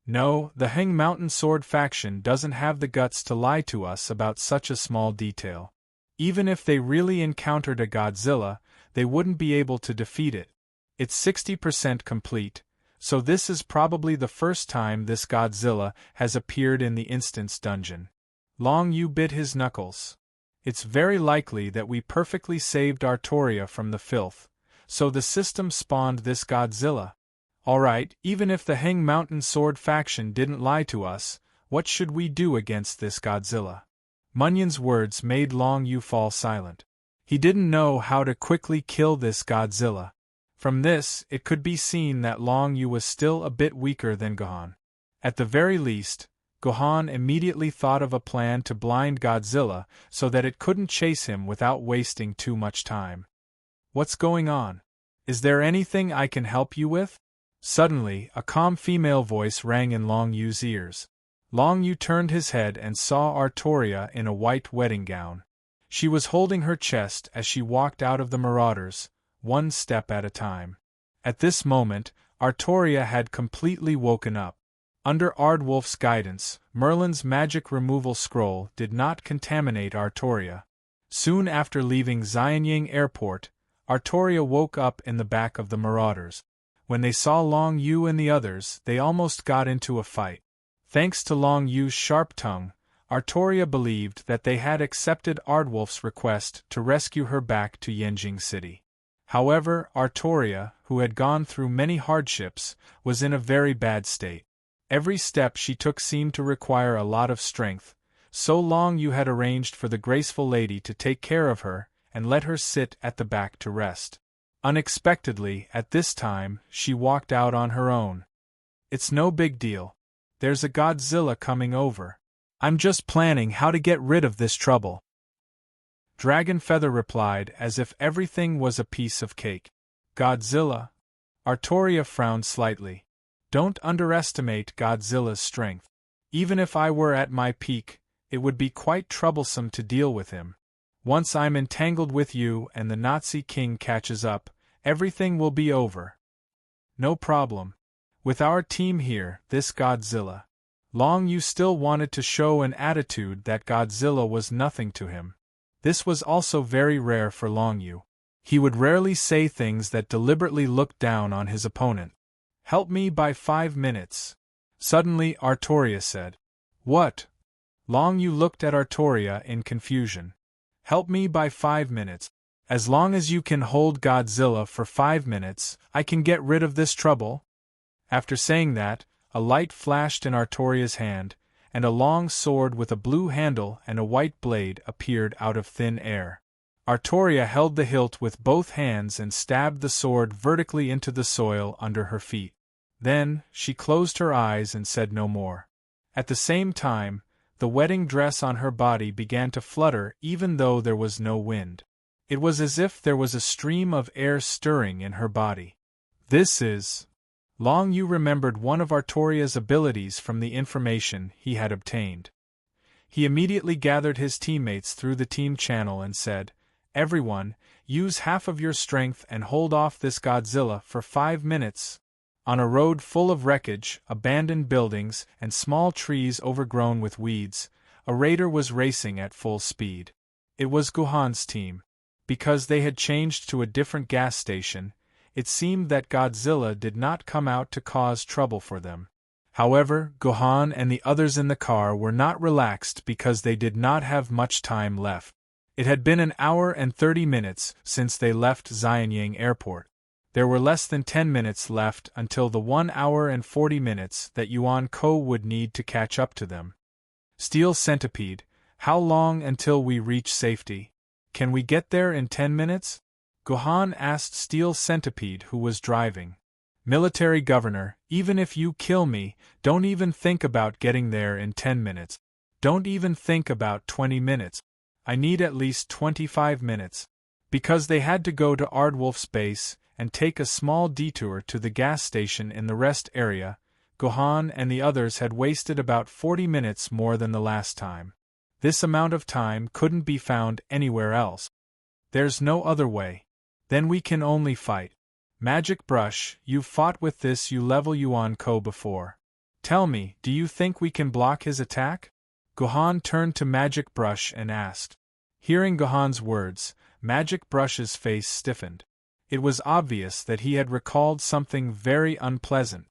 No, the Heng Mountain Sword Faction doesn't have the guts to lie to us about such a small detail. Even if they really encountered a Godzilla, they wouldn't be able to defeat it. It's 60% complete, so this is probably the first time this Godzilla has appeared in the instance dungeon. Long Yu bit his knuckles. It's very likely that we perfectly saved Artoria from the filth, so the system spawned this Godzilla. Alright, even if the Heng Mountain Sword Faction didn't lie to us, what should we do against this Godzilla? Munyan's words made Long Yu fall silent. He didn't know how to quickly kill this Godzilla. From this, it could be seen that Long Yu was still a bit weaker than Guhan. At the very least, Guhan immediately thought of a plan to blind Godzilla so that it couldn't chase him without wasting too much time. What's going on? Is there anything I can help you with? Suddenly, a calm female voice rang in Long Yu's ears. Long Yu turned his head and saw Artoria in a white wedding gown. She was holding her chest as she walked out of the Marauders, one step at a time. At this moment, Artoria had completely woken up. Under Ardwulf's guidance, Merlin's magic removal scroll did not contaminate Artoria. Soon after leaving Xianying Airport, Artoria woke up in the back of the Marauders. When they saw Long Yu and the others, they almost got into a fight. Thanks to Long Yu's sharp tongue, Artoria believed that they had accepted Ardwulf's request to rescue her back to Yanjing City. However, Artoria, who had gone through many hardships, was in a very bad state. Every step she took seemed to require a lot of strength, so Long Yu had arranged for the graceful lady to take care of her and let her sit at the back to rest. Unexpectedly, at this time, she walked out on her own. It's no big deal. There's a Godzilla coming over. I'm just planning how to get rid of this trouble. Dragon Feather replied as if everything was a piece of cake. Godzilla? Artoria frowned slightly. Don't underestimate Godzilla's strength. Even if I were at my peak, it would be quite troublesome to deal with him. Once I'm entangled with you and the Nazi king catches up, everything will be over. No problem. With our team here, this Godzilla. Long Yu still wanted to show an attitude that Godzilla was nothing to him. This was also very rare for Long Yu. He would rarely say things that deliberately looked down on his opponent. Help me by 5 minutes. Suddenly Artoria said. What? Long Yu looked at Artoria in confusion. Help me by 5 minutes. As long as you can hold Godzilla for 5 minutes, I can get rid of this trouble." After saying that, a light flashed in Artoria's hand, and a long sword with a blue handle and a white blade appeared out of thin air. Artoria held the hilt with both hands and stabbed the sword vertically into the soil under her feet. Then, she closed her eyes and said no more. At the same time, the wedding dress on her body began to flutter even though there was no wind. It was as if there was a stream of air stirring in her body. "This is..." Long Yu remembered one of Artoria's abilities from the information he had obtained. He immediately gathered his teammates through the team channel and said, "Everyone, use half of your strength and hold off this Godzilla for 5 minutes." On a road full of wreckage, abandoned buildings, and small trees overgrown with weeds, a raider was racing at full speed. It was Gohan's team. Because they had changed to a different gas station, it seemed that Godzilla did not come out to cause trouble for them. However, Gohan and the others in the car were not relaxed because they did not have much time left. It had been an hour and 30 minutes since they left Xianyang Airport. There were less than 10 minutes left until the 1 hour and 40 minutes that Yuan Ko would need to catch up to them. "Steel Centipede, how long until we reach safety? Can we get there in 10 minutes? Gohan asked Steel Centipede, who was driving. "Military Governor, even if you kill me, don't even think about getting there in 10 minutes. Don't even think about 20 minutes. I need at least 25 minutes. Because they had to go to Ardwolf's base and take a small detour to the gas station in the rest area, Gohan and the others had wasted about 40 minutes more than the last time. This amount of time couldn't be found anywhere else. There's no other way. Then we can only fight. Magic Brush, you've fought with this level Yuan Ko before. Tell me, do you think we can block his attack?" Gohan turned to Magic Brush and asked. Hearing Gohan's words, Magic Brush's face stiffened. It was obvious that he had recalled something very unpleasant.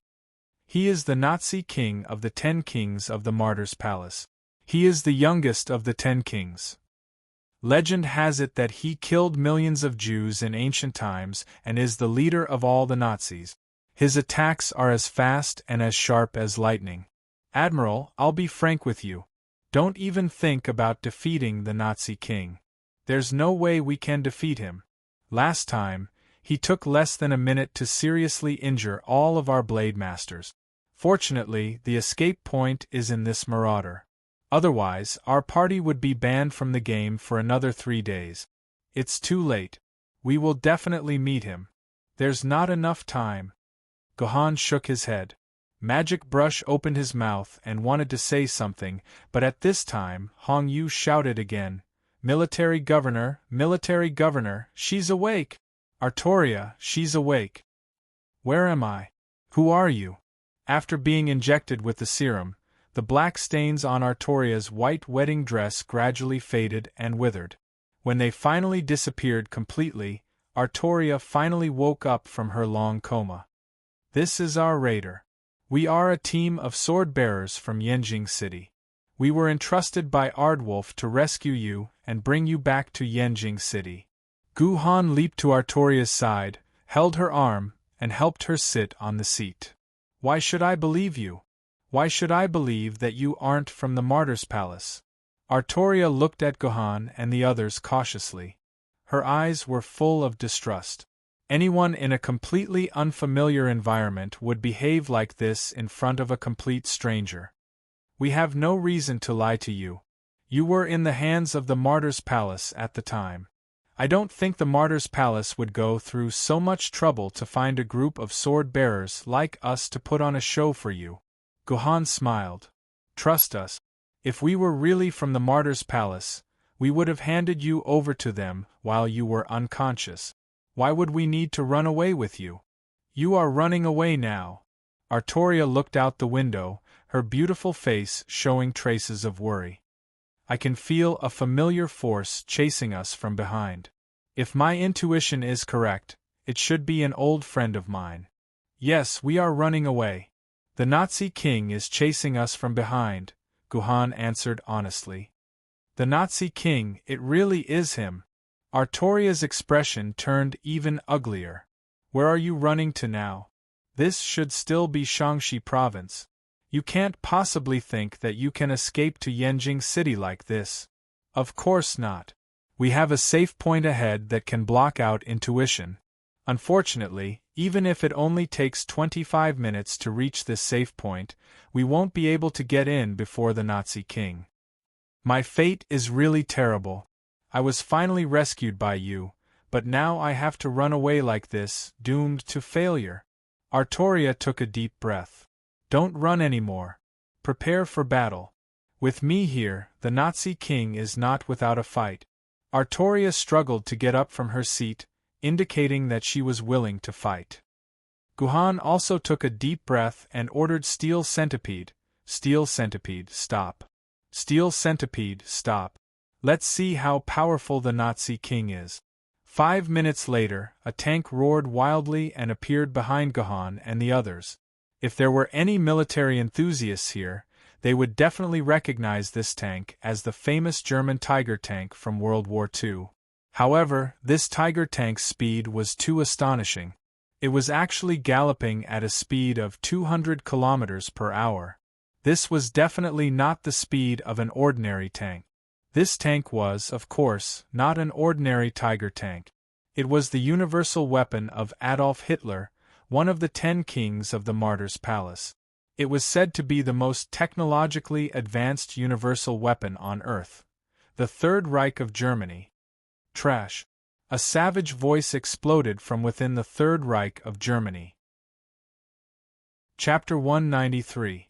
He is the Nazi king of the 10 kings of the Martyr's Palace. He is the youngest of the 10 kings. Legend has it that he killed millions of Jews in ancient times and is the leader of all the Nazis. His attacks are as fast and as sharp as lightning. Admiral, I'll be frank with you. Don't even think about defeating the Nazi king. There's no way we can defeat him. Last time, he took less than a minute to seriously injure all of our Blade Masters. Fortunately, the escape point is in this Marauder. Otherwise, our party would be banned from the game for another 3 days. It's too late. We will definitely meet him. There's not enough time. Gohan shook his head. Magic Brush opened his mouth and wanted to say something, but at this time, Hong Yu shouted again, Military Governor, she's awake! Artoria, she's awake! Where am I? Who are you? After being injected with the serum, the black stains on Artoria's white wedding dress gradually faded and withered. When they finally disappeared completely, Artoria finally woke up from her long coma. This is our raider. We are a team of sword-bearers from Yenjing City. We were entrusted by Ardwolf to rescue you and bring you back to Yenjing City. Gohan leaped to Artoria's side, held her arm, and helped her sit on the seat. Why should I believe you? Why should I believe that you aren't from the Martyr's Palace? Artoria looked at Gohan and the others cautiously. Her eyes were full of distrust. Anyone in a completely unfamiliar environment would behave like this in front of a complete stranger. We have no reason to lie to you. You were in the hands of the Martyr's Palace at the time. I don't think the Martyr's Palace would go through so much trouble to find a group of sword-bearers like us to put on a show for you. Gohan smiled. Trust us. If we were really from the Martyr's Palace, we would have handed you over to them while you were unconscious. Why would we need to run away with you? You are running away now. Artoria looked out the window, her beautiful face showing traces of worry. I can feel a familiar force chasing us from behind. If my intuition is correct, it should be an old friend of mine. Yes, we are running away. The Nazi king is chasing us from behind, Gohan answered honestly. The Nazi king, it really is him. Artoria's expression turned even uglier. Where are you running to now? This should still be Shaanxi province. You can't possibly think that you can escape to Yanjing City like this. Of course not. We have a safe point ahead that can block out intuition. Unfortunately, even if it only takes 25 minutes to reach this safe point, we won't be able to get in before the Nazi king. My fate is really terrible. I was finally rescued by you, but now I have to run away like this, doomed to failure. Artoria took a deep breath. Don't run anymore. Prepare for battle. With me here, the Nazi king is not without a fight. Artoria struggled to get up from her seat, indicating that she was willing to fight. Guhan also took a deep breath and ordered Steel Centipede, stop. Steel Centipede, stop. Let's see how powerful the Nazi king is. 5 minutes later, a tank roared wildly and appeared behind Guhan and the others. If there were any military enthusiasts here, they would definitely recognize this tank as the famous German Tiger tank from World War II. However, this Tiger tank's speed was too astonishing. It was actually galloping at a speed of 200 kilometers per hour. This was definitely not the speed of an ordinary tank. This tank was, of course, not an ordinary Tiger tank. It was the universal weapon of Adolf Hitler, one of the 10 kings of the Martyrs' Palace. It was said to be the most technologically advanced universal weapon on Earth. The Third Reich of Germany. Trash. A savage voice exploded from within the Third Reich of Germany. Chapter 193.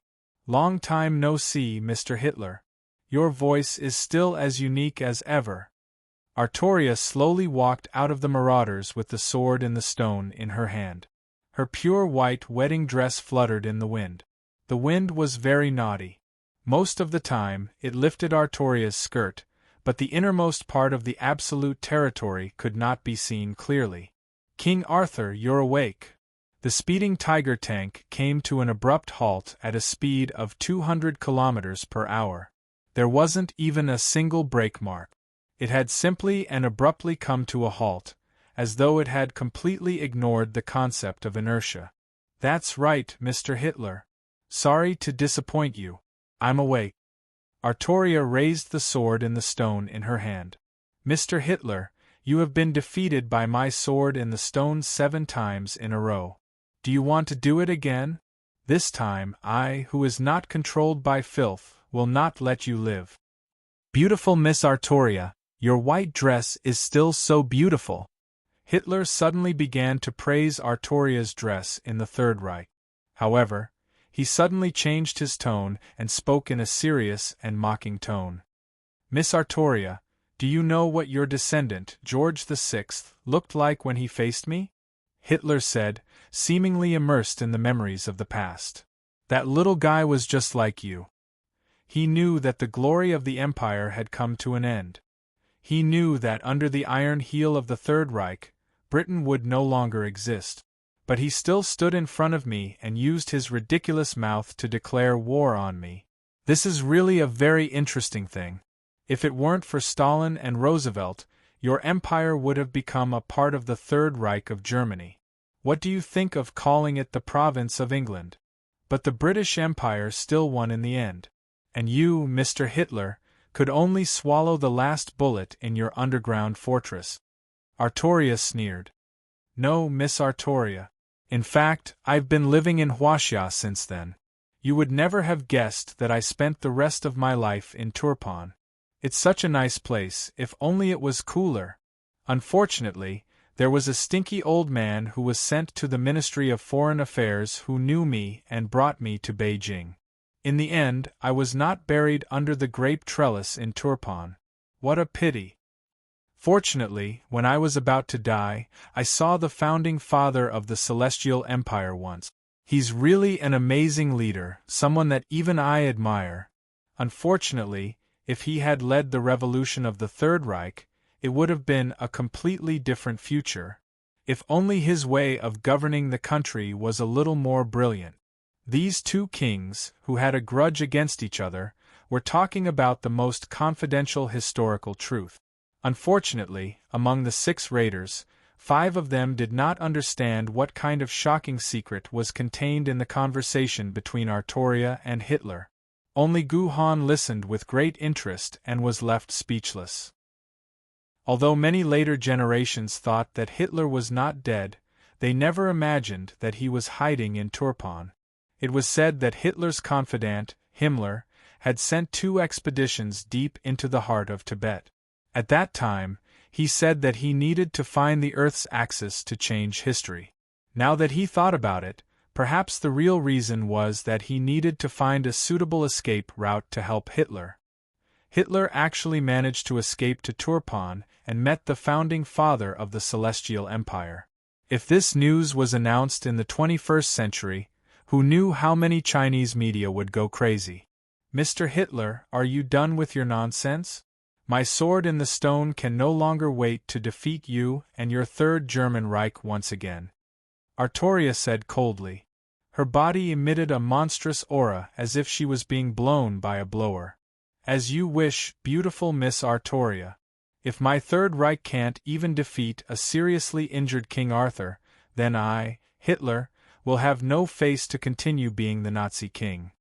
Long time no see, Mr. Hitler. Your voice is still as unique as ever. Artoria slowly walked out of the marauders with the sword in the stone in her hand. Her pure white wedding dress fluttered in the wind. The wind was very naughty. Most of the time, it lifted Artoria's skirt, but the innermost part of the absolute territory could not be seen clearly. King Arthur, you're awake. The speeding Tiger tank came to an abrupt halt at a speed of 200 kilometers per hour. There wasn't even a single brake mark. It had simply and abruptly come to a halt, as though it had completely ignored the concept of inertia. That's right, Mr. Hitler. Sorry to disappoint you. I'm awake. Artoria raised the sword in the stone in her hand. Mr. Hitler, you have been defeated by my sword in the stone 7 times in a row. Do you want to do it again? This time, I, who is not controlled by filth, will not let you live. Beautiful Miss Artoria, your white dress is still so beautiful. Hitler suddenly began to praise Artoria's dress in the Third Reich. However, he suddenly changed his tone and spoke in a serious and mocking tone. Miss Artoria, do you know what your descendant, George VI, looked like when he faced me? Hitler said, seemingly immersed in the memories of the past. That little guy was just like you. He knew that the glory of the empire had come to an end. He knew that under the iron heel of the Third Reich, Britain would no longer exist. But he still stood in front of me and used his ridiculous mouth to declare war on me. This is really a very interesting thing. If it weren't for Stalin and Roosevelt, your empire would have become a part of the Third Reich of Germany. What do you think of calling it the province of England? But the British Empire still won in the end. And you, Mr. Hitler, could only swallow the last bullet in your underground fortress. Artoria sneered. No, Miss Artoria. In fact, I've been living in Huaxia since then. You would never have guessed that I spent the rest of my life in Turpan. It's such a nice place, if only it was cooler. Unfortunately, there was a stinky old man who was sent to the Ministry of Foreign Affairs who knew me and brought me to Beijing. In the end, I was not buried under the grape trellis in Turpan. What a pity. Fortunately, when I was about to die, I saw the founding father of the Celestial Empire once. He's really an amazing leader, someone that even I admire. Unfortunately, if he had led the revolution of the Third Reich, it would have been a completely different future. If only his way of governing the country was a little more brilliant. These two kings, who had a grudge against each other, were talking about the most confidential historical truth. Unfortunately, among the 6 raiders, 5 of them did not understand what kind of shocking secret was contained in the conversation between Artoria and Hitler. Only Guhan listened with great interest and was left speechless. Although many later generations thought that Hitler was not dead, they never imagined that he was hiding in Turpan. It was said that Hitler's confidant, Himmler, had sent 2 expeditions deep into the heart of Tibet. At that time, he said that he needed to find the Earth's axis to change history. Now that he thought about it, perhaps the real reason was that he needed to find a suitable escape route to help Hitler. Hitler actually managed to escape to Turpan and met the founding father of the Celestial Empire. If this news was announced in the 21st century, who knew how many Chinese media would go crazy? Mr. Hitler, are you done with your nonsense? My sword in the stone can no longer wait to defeat you and your Third German Reich once again. Artoria said coldly. Her body emitted a monstrous aura as if she was being blown by a blower. As you wish, beautiful Miss Artoria. If my Third Reich can't even defeat a seriously injured King Arthur, then I, Hitler, will have no face to continue being the Nazi king.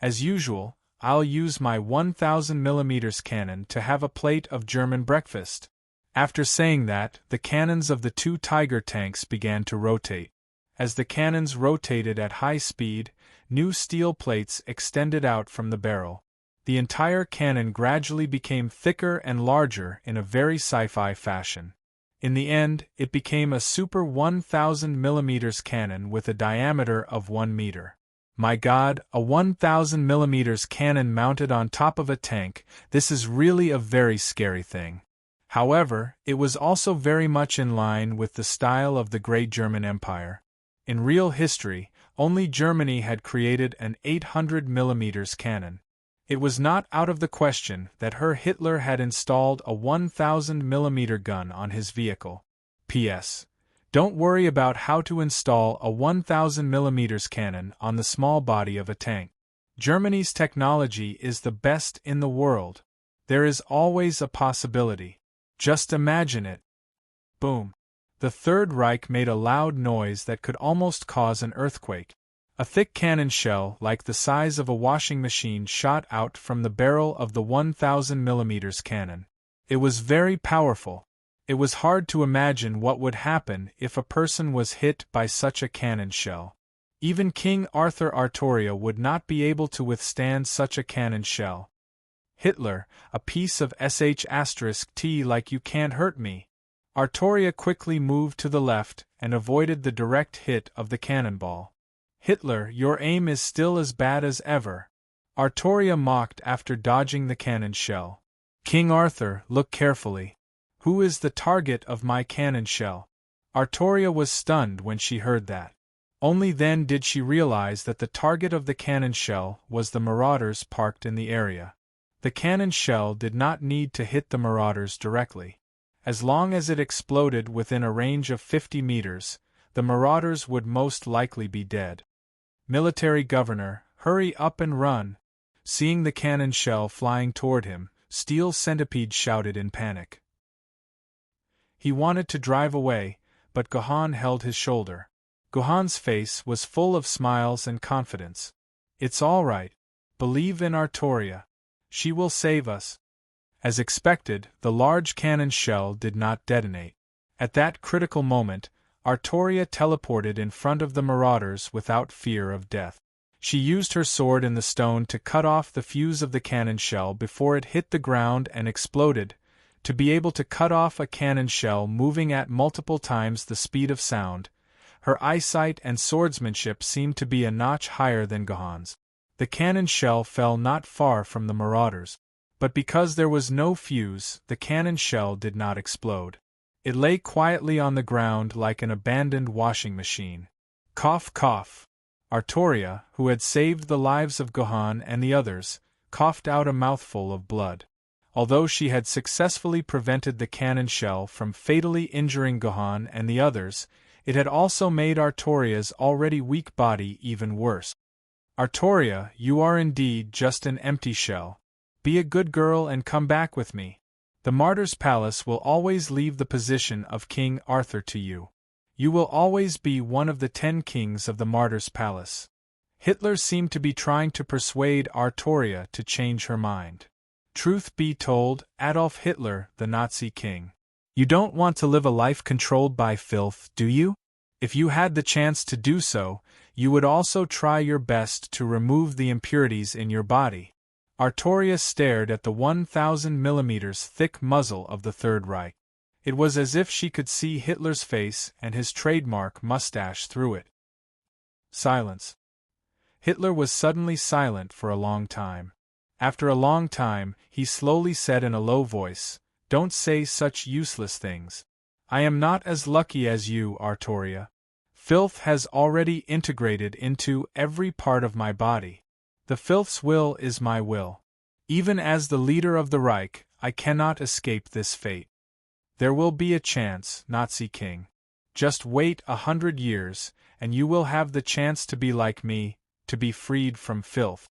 As usual, I'll use my 1000mm cannon to have a plate of German breakfast. After saying that, the cannons of the 2 Tiger tanks began to rotate. As the cannons rotated at high speed, new steel plates extended out from the barrel. The entire cannon gradually became thicker and larger in a very sci-fi fashion. In the end, it became a super 1000mm cannon with a diameter of 1 meter. My God, a 1000mm cannon mounted on top of a tank, this is really a very scary thing. However, it was also very much in line with the style of the Great German Empire. In real history, only Germany had created an 800mm cannon. It was not out of the question that Herr Hitler had installed a 1000mm gun on his vehicle. P.S. Don't worry about how to install a 1000mm cannon on the small body of a tank. Germany's technology is the best in the world. There is always a possibility. Just imagine it. Boom. The Third Reich made a loud noise that could almost cause an earthquake. A thick cannon shell like the size of a washing machine shot out from the barrel of the 1000mm cannon. It was very powerful. It was hard to imagine what would happen if a person was hit by such a cannon shell. Even King Arthur Artoria would not be able to withstand such a cannon shell. Hitler, a piece of sh*t like you can't hurt me. Artoria quickly moved to the left and avoided the direct hit of the cannonball. Hitler, your aim is still as bad as ever. Artoria mocked after dodging the cannon shell. King Arthur, look carefully. Who is the target of my cannon shell? Artoria was stunned when she heard that. Only then did she realize that the target of the cannon shell was the marauders parked in the area. The cannon shell did not need to hit the marauders directly. As long as it exploded within a range of 50 meters, the marauders would most likely be dead. Military Governor, hurry up and run. Seeing the cannon shell flying toward him, Steel Centipede shouted in panic. He wanted to drive away, but Gohan held his shoulder. Gohan's face was full of smiles and confidence. It's all right. Believe in Artoria. She will save us. As expected, the large cannon shell did not detonate. At that critical moment, Artoria teleported in front of the marauders without fear of death. She used her sword in the stone to cut off the fuse of the cannon shell before it hit the ground and exploded. To be able to cut off a cannon shell moving at multiple times the speed of sound, her eyesight and swordsmanship seemed to be a notch higher than Gohan's. The cannon shell fell not far from the marauders. But because there was no fuse, the cannon shell did not explode. It lay quietly on the ground like an abandoned washing machine. Cough, cough. Artoria, who had saved the lives of Gohan and the others, coughed out a mouthful of blood. Although she had successfully prevented the cannon shell from fatally injuring Gohan and the others, it had also made Artoria's already weak body even worse. Artoria, you are indeed just an empty shell. Be a good girl and come back with me. The Martyr's Palace will always leave the position of King Arthur to you. You will always be one of the 10 kings of the Martyr's Palace. Hitler seemed to be trying to persuade Artoria to change her mind. Truth be told, Adolf Hitler, the Nazi king. You don't want to live a life controlled by filth, do you? If you had the chance to do so, you would also try your best to remove the impurities in your body. Artoria stared at the 1,000 millimeters thick muzzle of the Third Reich. It was as if she could see Hitler's face and his trademark mustache through it. Silence. Hitler was suddenly silent for a long time. After a long time, he slowly said in a low voice, "Don't say such useless things. I am not as lucky as you, Artoria. Filth has already integrated into every part of my body. The filth's will is my will. Even as the leader of the Reich, I cannot escape this fate. There will be a chance, Nazi king. Just wait 100 years, and you will have the chance to be like me, to be freed from filth.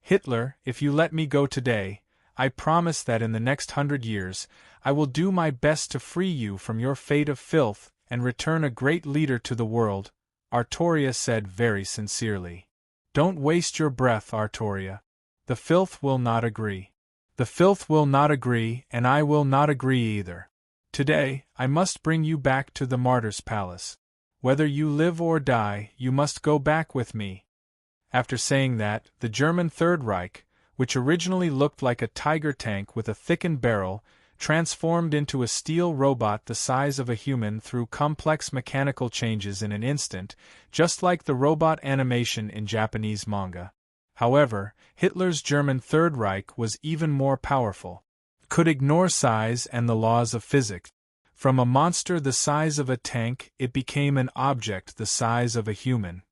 Hitler, if you let me go today, I promise that in the next 100 years, I will do my best to free you from your fate of filth and return a great leader to the world," Artoria said very sincerely. "Don't waste your breath, Artoria. The filth will not agree. The filth will not agree, and I will not agree either. Today, I must bring you back to the Martyr's Palace. Whether you live or die, you must go back with me." After saying that, the German Third Reich, which originally looked like a Tiger tank with a thickened barrel, transformed into a steel robot the size of a human through complex mechanical changes in an instant, just like the robot animation in Japanese manga. However, Hitler's German Third Reich was even more powerful. Could ignore size and the laws of physics. From a monster the size of a tank, it became an object the size of a human.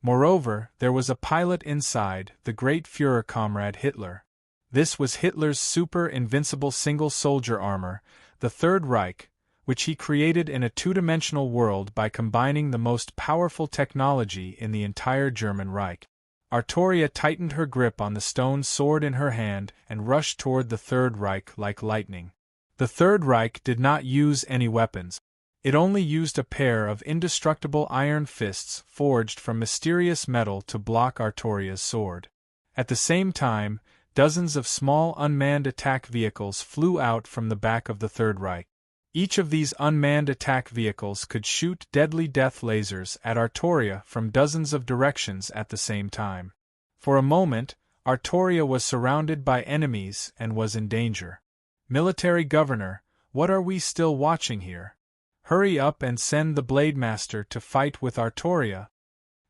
Moreover, there was a pilot inside, the great Führer comrade Hitler. This was Hitler's super-invincible single-soldier armor, the Third Reich, which he created in a two-dimensional world by combining the most powerful technology in the entire German Reich. Artoria tightened her grip on the stone sword in her hand and rushed toward the Third Reich like lightning. The Third Reich did not use any weapons. It only used a pair of indestructible iron fists forged from mysterious metal to block Artoria's sword. At the same time, dozens of small unmanned attack vehicles flew out from the back of the Third Reich. Each of these unmanned attack vehicles could shoot deadly death lasers at Artoria from dozens of directions at the same time. For a moment, Artoria was surrounded by enemies and was in danger. "Military Governor, what are we still watching here? Hurry up and send the Blade Master to fight with Artoria."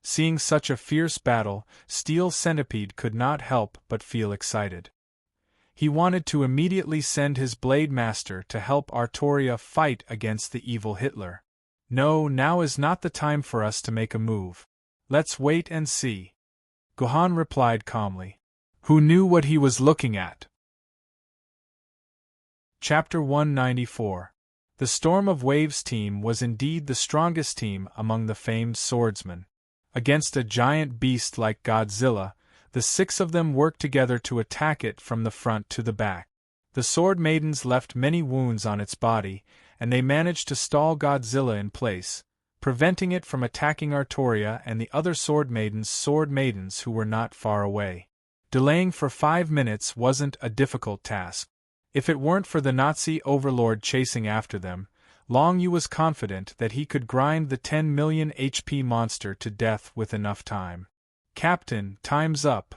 Seeing such a fierce battle, Steel Centipede could not help but feel excited. He wanted to immediately send his Blade Master to help Artoria fight against the evil Hitler. "No, now is not the time for us to make a move. Let's wait and see," Gohan replied calmly. Who knew what he was looking at? Chapter 194. The Storm of Waves team was indeed the strongest team among the famed swordsmen. Against a giant beast like Godzilla, the 6 of them worked together to attack it from the front to the back. The Sword Maidens left many wounds on its body, and they managed to stall Godzilla in place, preventing it from attacking Artoria and the other Sword Maidens who were not far away. Delaying for 5 minutes wasn't a difficult task. If it weren't for the Nazi overlord chasing after them, Long Yu was confident that he could grind the 10 million HP monster to death with enough time. "Captain, time's up,"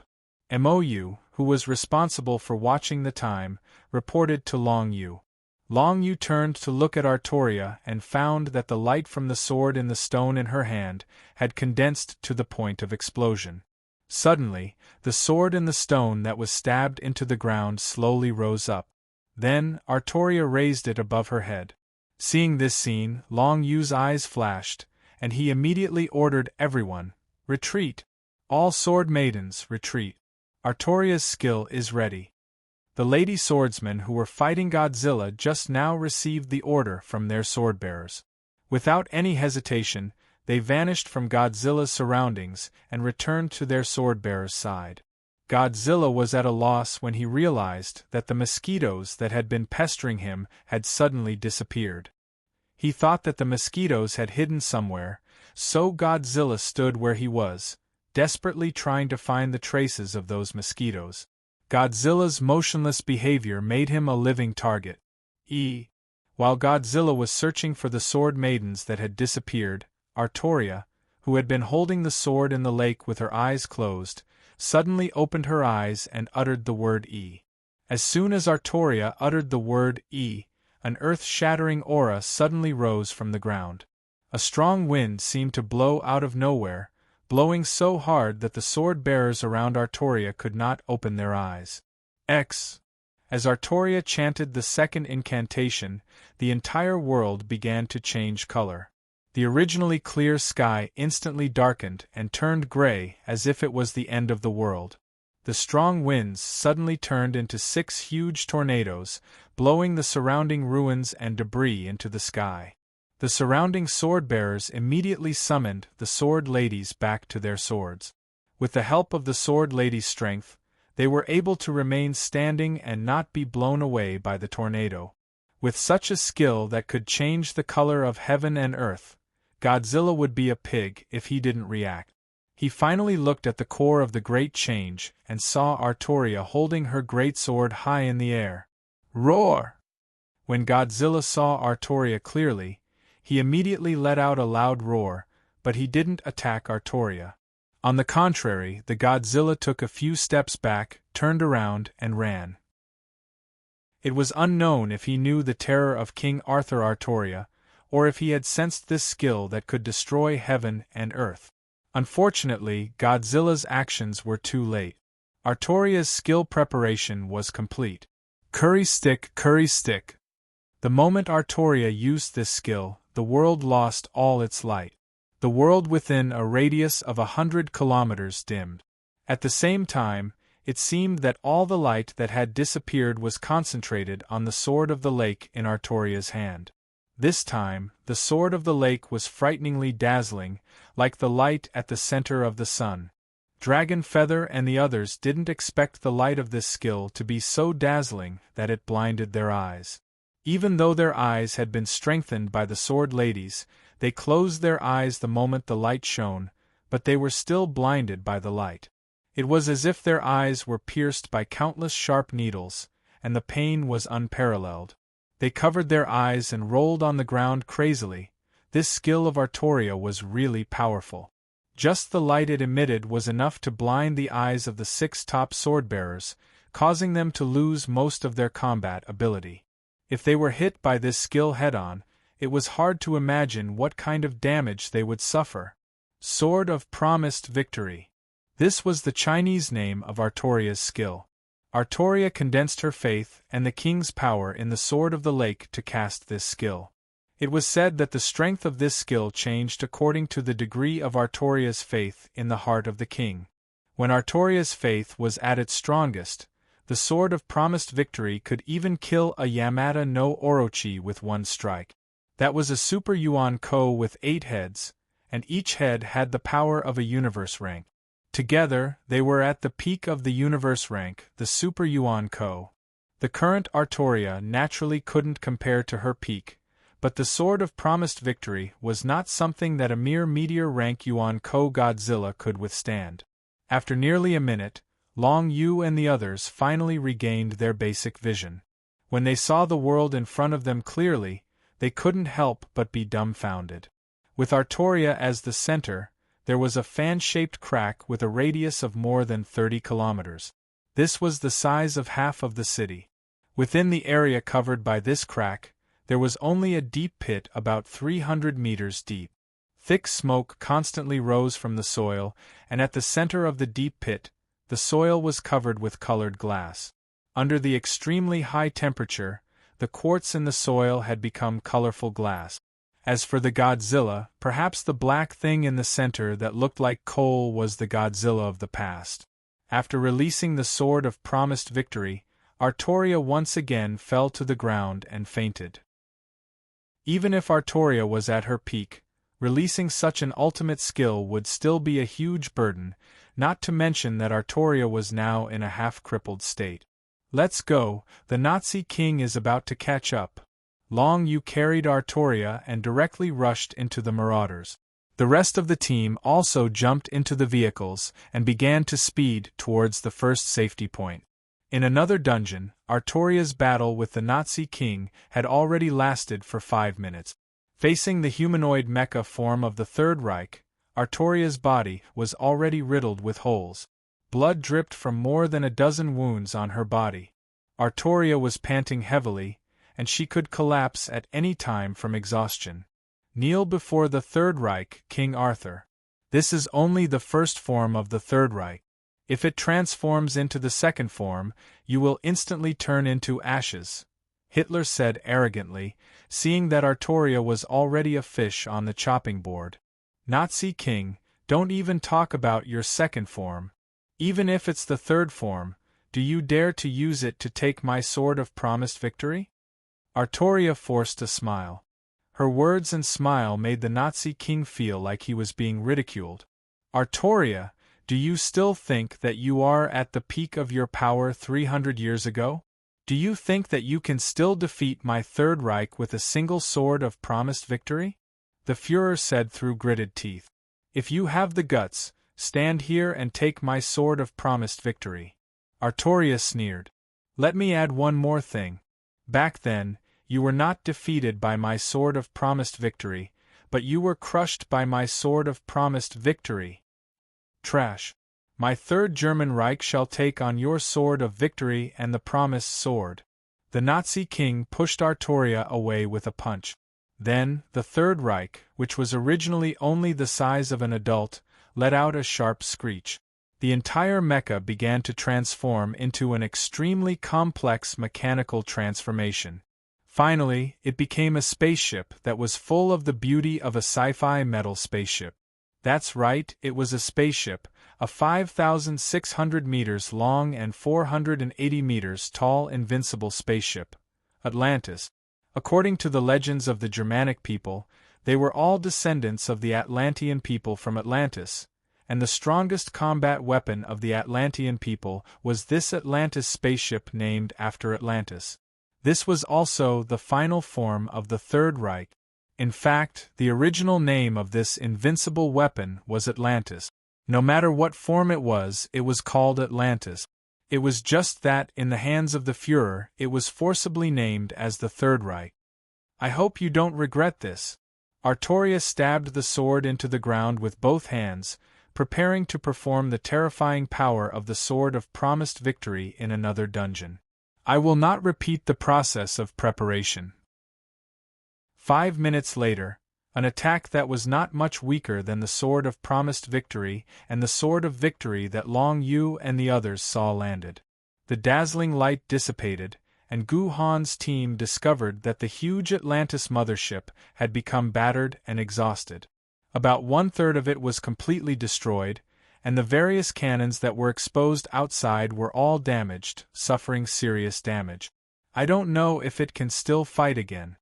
Mou, who was responsible for watching the time, reported to Long Yu. Long Yu turned to look at Artoria and found that the light from the sword in the stone in her hand had condensed to the point of explosion. Suddenly, the sword in the stone that was stabbed into the ground slowly rose up. Then, Artoria raised it above her head. Seeing this scene, Long Yu's eyes flashed, and he immediately ordered everyone, "Retreat! All Sword Maidens, retreat! Artoria's skill is ready." The lady swordsmen who were fighting Godzilla just now received the order from their sword-bearers. Without any hesitation, they vanished from Godzilla's surroundings and returned to their sword-bearer's side. Godzilla was at a loss when he realized that the mosquitoes that had been pestering him had suddenly disappeared. He thought that the mosquitoes had hidden somewhere, so Godzilla stood where he was, desperately trying to find the traces of those mosquitoes. Godzilla's motionless behavior made him a living target. While Godzilla was searching for the sword maidens that had disappeared, Artoria, who had been holding the sword in the lake with her eyes closed, suddenly opened her eyes and uttered the word E. As soon as Artoria uttered the word E, an earth-shattering aura suddenly rose from the ground. A strong wind seemed to blow out of nowhere, blowing so hard that the sword-bearers around Artoria could not open their eyes. As Artoria chanted the second incantation, the entire world began to change color. The originally clear sky instantly darkened and turned gray as if it was the end of the world. The strong winds suddenly turned into 6 huge tornadoes, blowing the surrounding ruins and debris into the sky. The surrounding sword-bearers immediately summoned the sword ladies back to their swords. With the help of the sword ladies' strength, they were able to remain standing and not be blown away by the tornado. With such a skill that could change the color of heaven and earth, Godzilla would be a pig if he didn't react. He finally looked at the core of the great change and saw Artoria holding her great sword high in the air. Roar! When Godzilla saw Artoria clearly, he immediately let out a loud roar, but he didn't attack Artoria. On the contrary, the Godzilla took a few steps back, turned around, and ran. It was unknown if he knew the terror of King Arthur Artoria, or if he had sensed this skill that could destroy heaven and earth. Unfortunately, Godzilla's actions were too late. Artoria's skill preparation was complete. Curry stick, curry stick. The moment Artoria used this skill, the world lost all its light. The world within a radius of 100 kilometers dimmed. At the same time, it seemed that all the light that had disappeared was concentrated on the sword of the lake in Artoria's hand. This time, the sword of the lake was frighteningly dazzling, like the light at the center of the sun. Dragon Feather and the others didn't expect the light of this skill to be so dazzling that it blinded their eyes. Even though their eyes had been strengthened by the sword ladies, they closed their eyes the moment the light shone, but they were still blinded by the light. It was as if their eyes were pierced by countless sharp needles, and the pain was unparalleled. They covered their eyes and rolled on the ground crazily. This skill of Artoria was really powerful. Just the light it emitted was enough to blind the eyes of the 6 top sword-bearers, causing them to lose most of their combat ability. If they were hit by this skill head-on, it was hard to imagine what kind of damage they would suffer. Sword of Promised Victory. This was the Chinese name of Artoria's skill. Artoria condensed her faith and the king's power in the Sword of the Lake to cast this skill. It was said that the strength of this skill changed according to the degree of Artoria's faith in the heart of the king. When Artoria's faith was at its strongest, the Sword of Promised Victory could even kill a Yamata no Orochi with one strike. That was a Super Yuan Ko with 8 heads, and each head had the power of a universe rank. Together, they were at the peak of the universe rank, the Super Yuan Ko. The current Artoria naturally couldn't compare to her peak, but the Sword of Promised Victory was not something that a mere meteor rank Yuan Ko Godzilla could withstand. After nearly a minute, Long Yu and the others finally regained their basic vision. When they saw the world in front of them clearly, they couldn't help but be dumbfounded. With Artoria as the center, there was a fan-shaped crack with a radius of more than 30 kilometers. This was the size of half of the city. Within the area covered by this crack, there was only a deep pit about 300 meters deep. Thick smoke constantly rose from the soil, and at the center of the deep pit, the soil was covered with colored glass. Under the extremely high temperature, the quartz in the soil had become colorful glass. As for the Godzilla, perhaps the black thing in the center that looked like coal was the Godzilla of the past. After releasing the Sword of Promised Victory, Artoria once again fell to the ground and fainted. Even if Artoria was at her peak, Releasing such an ultimate skill would still be a huge burden, not to mention that Artoria was now in a half-crippled state. Let's go, the Nazi king is about to catch up. Long Yu carried Artoria and directly rushed into the marauders. The rest of the team also jumped into the vehicles and began to speed towards the first safety point. In another dungeon, Artoria's battle with the Nazi king had already lasted for 5 minutes. Facing the humanoid mecha form of the Third Reich, Artoria's body was already riddled with holes. Blood dripped from more than a dozen wounds on her body. Artoria was panting heavily, and she could collapse at any time from exhaustion. Kneel before the Third Reich, King Arthur. This is only the first form of the Third Reich. If it transforms into the second form, you will instantly turn into ashes, Hitler said arrogantly, seeing that Artoria was already a fish on the chopping board. Nazi king, don't even talk about your second form. Even if it's the third form, do you dare to use it to take my sword of promised victory? Artoria forced a smile. Her words and smile made the Nazi king feel like he was being ridiculed. Artoria, do you still think that you are at the peak of your power 300 years ago? Do you think that you can still defeat my Third Reich with a single sword of promised victory? The Führer said through gritted teeth. If you have the guts, stand here and take my sword of promised victory. Artoria sneered. Let me add one more thing. Back then, you were not defeated by my sword of promised victory, but you were crushed by my sword of promised victory. Trash. My Third German Reich shall take on your sword of victory and the promised sword. The Nazi king pushed Artoria away with a punch. Then, the Third Reich, which was originally only the size of an adult, let out a sharp screech. The entire mecha began to transform into an extremely complex mechanical transformation. Finally, it became a spaceship that was full of the beauty of a sci-fi metal spaceship. That's right, it was a spaceship, a 5,600 meters long and 480 meters tall invincible spaceship. Atlantis. According to the legends of the Germanic people, they were all descendants of the Atlantean people from Atlantis, and the strongest combat weapon of the Atlantean people was this Atlantis spaceship named after Atlantis. This was also the final form of the Third Reich. In fact, the original name of this invincible weapon was Atlantis. No matter what form it was called Atlantis. It was just that in the hands of the Führer, it was forcibly named as the Third Reich. I hope you don't regret this. Artoria stabbed the sword into the ground with both hands, preparing to perform the terrifying power of the sword of promised victory in another dungeon. I will not repeat the process of preparation. 5 minutes later, an attack that was not much weaker than the sword of promised victory and the sword of victory that Long Yu and the others saw landed. The dazzling light dissipated, and Gu Han's team discovered that the huge Atlantis mothership had become battered and exhausted. About 1/3 of it was completely destroyed, and the various cannons that were exposed outside were all damaged, suffering serious damage. I don't know if it can still fight again.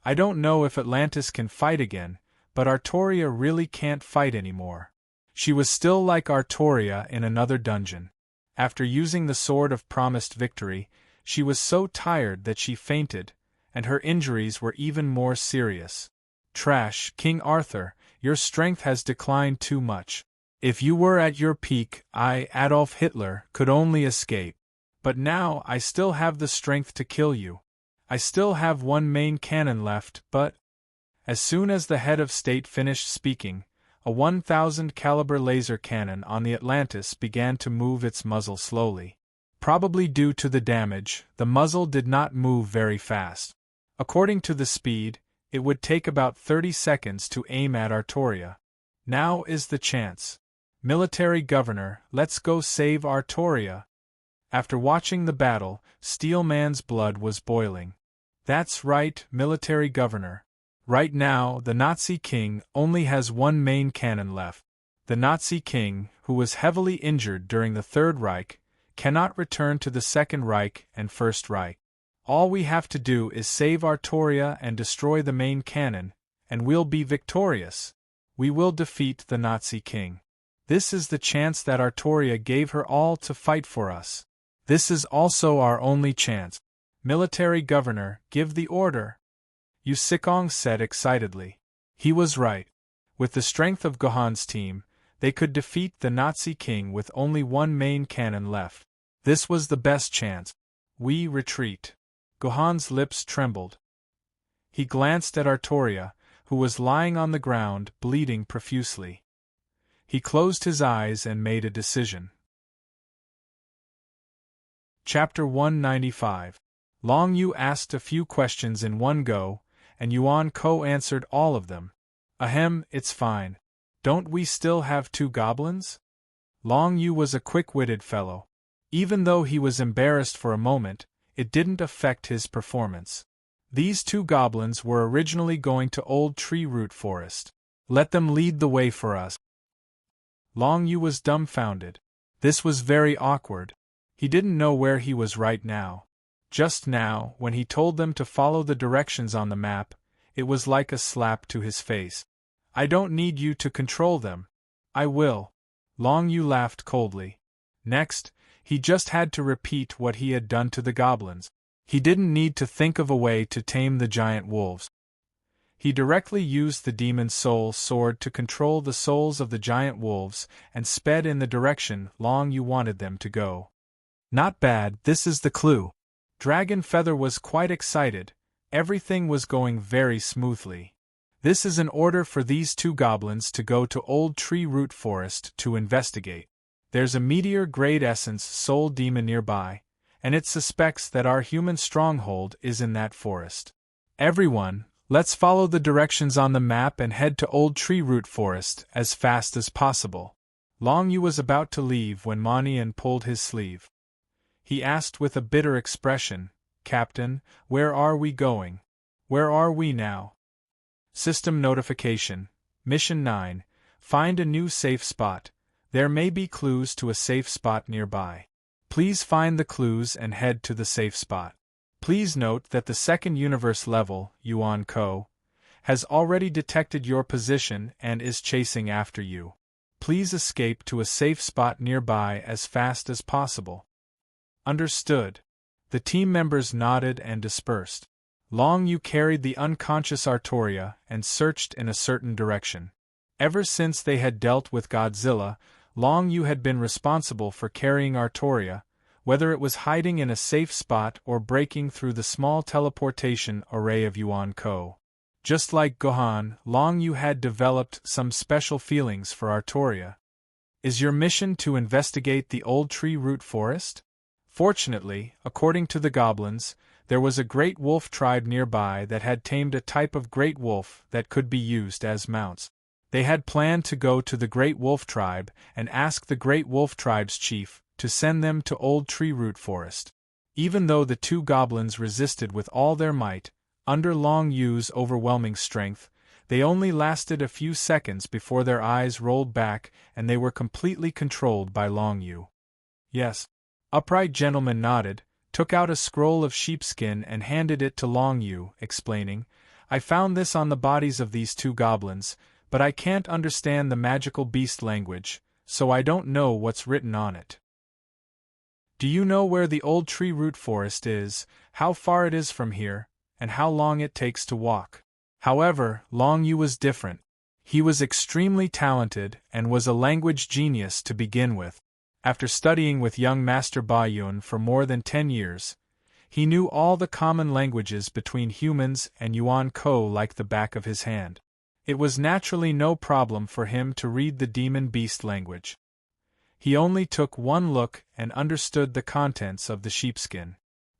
I don't know if Atlantis can fight again, but Artoria really can't fight anymore. She was still like Artoria in another dungeon. After using the sword of promised victory, she was so tired that she fainted, and her injuries were even more serious. Trash, King Arthur, your strength has declined too much. If you were at your peak, I, Adolf Hitler, could only escape. But now I still have the strength to kill you. I still have one main cannon left, but... As soon as the head of state finished speaking, a 1,000 caliber laser cannon on the Atlantis began to move its muzzle slowly. Probably due to the damage, the muzzle did not move very fast. According to the speed, it would take about 30 seconds to aim at Artoria. Now is the chance. Military Governor, let's go save Artoria. After watching the battle, Steelman's blood was boiling. That's right, Military Governor. Right now, the Nazi king only has one main cannon left. The Nazi king, who was heavily injured during the Third Reich, cannot return to the Second Reich and First Reich. All we have to do is save Artoria and destroy the main cannon, and we'll be victorious. We will defeat the Nazi king. This is the chance that Artoria gave her all to fight for us. This is also our only chance. Military governor, give the order. Yu Sikong said excitedly. He was right. With the strength of Gohan's team, they could defeat the Nazi king with only one main cannon left. This was the best chance. We retreat. Gohan's lips trembled. He glanced at Artoria, who was lying on the ground, bleeding profusely. He closed his eyes and made a decision. Chapter 195. Long Yu asked a few questions in one go, and Yuan Ko answered all of them. Ahem, it's fine. Don't we still have 2 goblins? Long Yu was a quick-witted fellow. Even though he was embarrassed for a moment, it didn't affect his performance. These 2 goblins were originally going to Old Tree Root Forest. Let them lead the way for us. Long Yu was dumbfounded. This was very awkward. He didn't know where he was right now. Just now, when he told them to follow the directions on the map, it was like a slap to his face. I don't need you to control them. I will. Long Yu laughed coldly. Next, he just had to repeat what he had done to the goblins. He didn't need to think of a way to tame the giant wolves. He directly used the Demon Soul Sword to control the souls of the giant wolves and sped in the direction Long Yu wanted them to go. Not bad, this is the clue. Dragon Feather was quite excited. Everything was going very smoothly. This is an order for these 2 goblins to go to Old Tree Root Forest to investigate. There's a meteor-grade essence soul demon nearby, and it suspects that our human stronghold is in that forest. Everyone, let's follow the directions on the map and head to Old Tree Root Forest as fast as possible. Long Yu was about to leave when Monian pulled his sleeve. He asked with a bitter expression, Captain, where are we going? Where are we now? System notification. Mission 9. Find a new safe spot. There may be clues to a safe spot nearby. Please find the clues and head to the safe spot. Please note that the second universe level, Yuan Ko, has already detected your position and is chasing after you. Please escape to a safe spot nearby as fast as possible. Understood. The team members nodded and dispersed. Long Yu carried the unconscious Artoria and searched in a certain direction. Ever since they had dealt with Godzilla, Long Yu had been responsible for carrying Artoria, whether it was hiding in a safe spot or breaking through the small teleportation array of Yuan Ko. Just like Gohan, Long Yu had developed some special feelings for Artoria. Is your mission to investigate the Old Tree Root Forest? Fortunately, according to the goblins, there was a great wolf tribe nearby that had tamed a type of great wolf that could be used as mounts. They had planned to go to the great wolf tribe and ask the great wolf tribe's chief to send them to Old Tree Root Forest. Even though the 2 goblins resisted with all their might, under Long Yu's overwhelming strength, they only lasted a few seconds before their eyes rolled back and they were completely controlled by Long Yu. Yes. Upright Gentleman nodded, took out a scroll of sheepskin and handed it to Long Yu, explaining, I found this on the bodies of these 2 goblins, but I can't understand the magical beast language, so I don't know what's written on it. Do you know where the Old Tree Root Forest is, how far it is from here, and how long it takes to walk? However, Long Yu was different. He was extremely talented and was a language genius to begin with. After studying with young Master Ba Yun for more than 10 years, he knew all the common languages between humans and Yuan Ko like the back of his hand. It was naturally no problem for him to read the demon beast language. He only took one look and understood the contents of the sheepskin.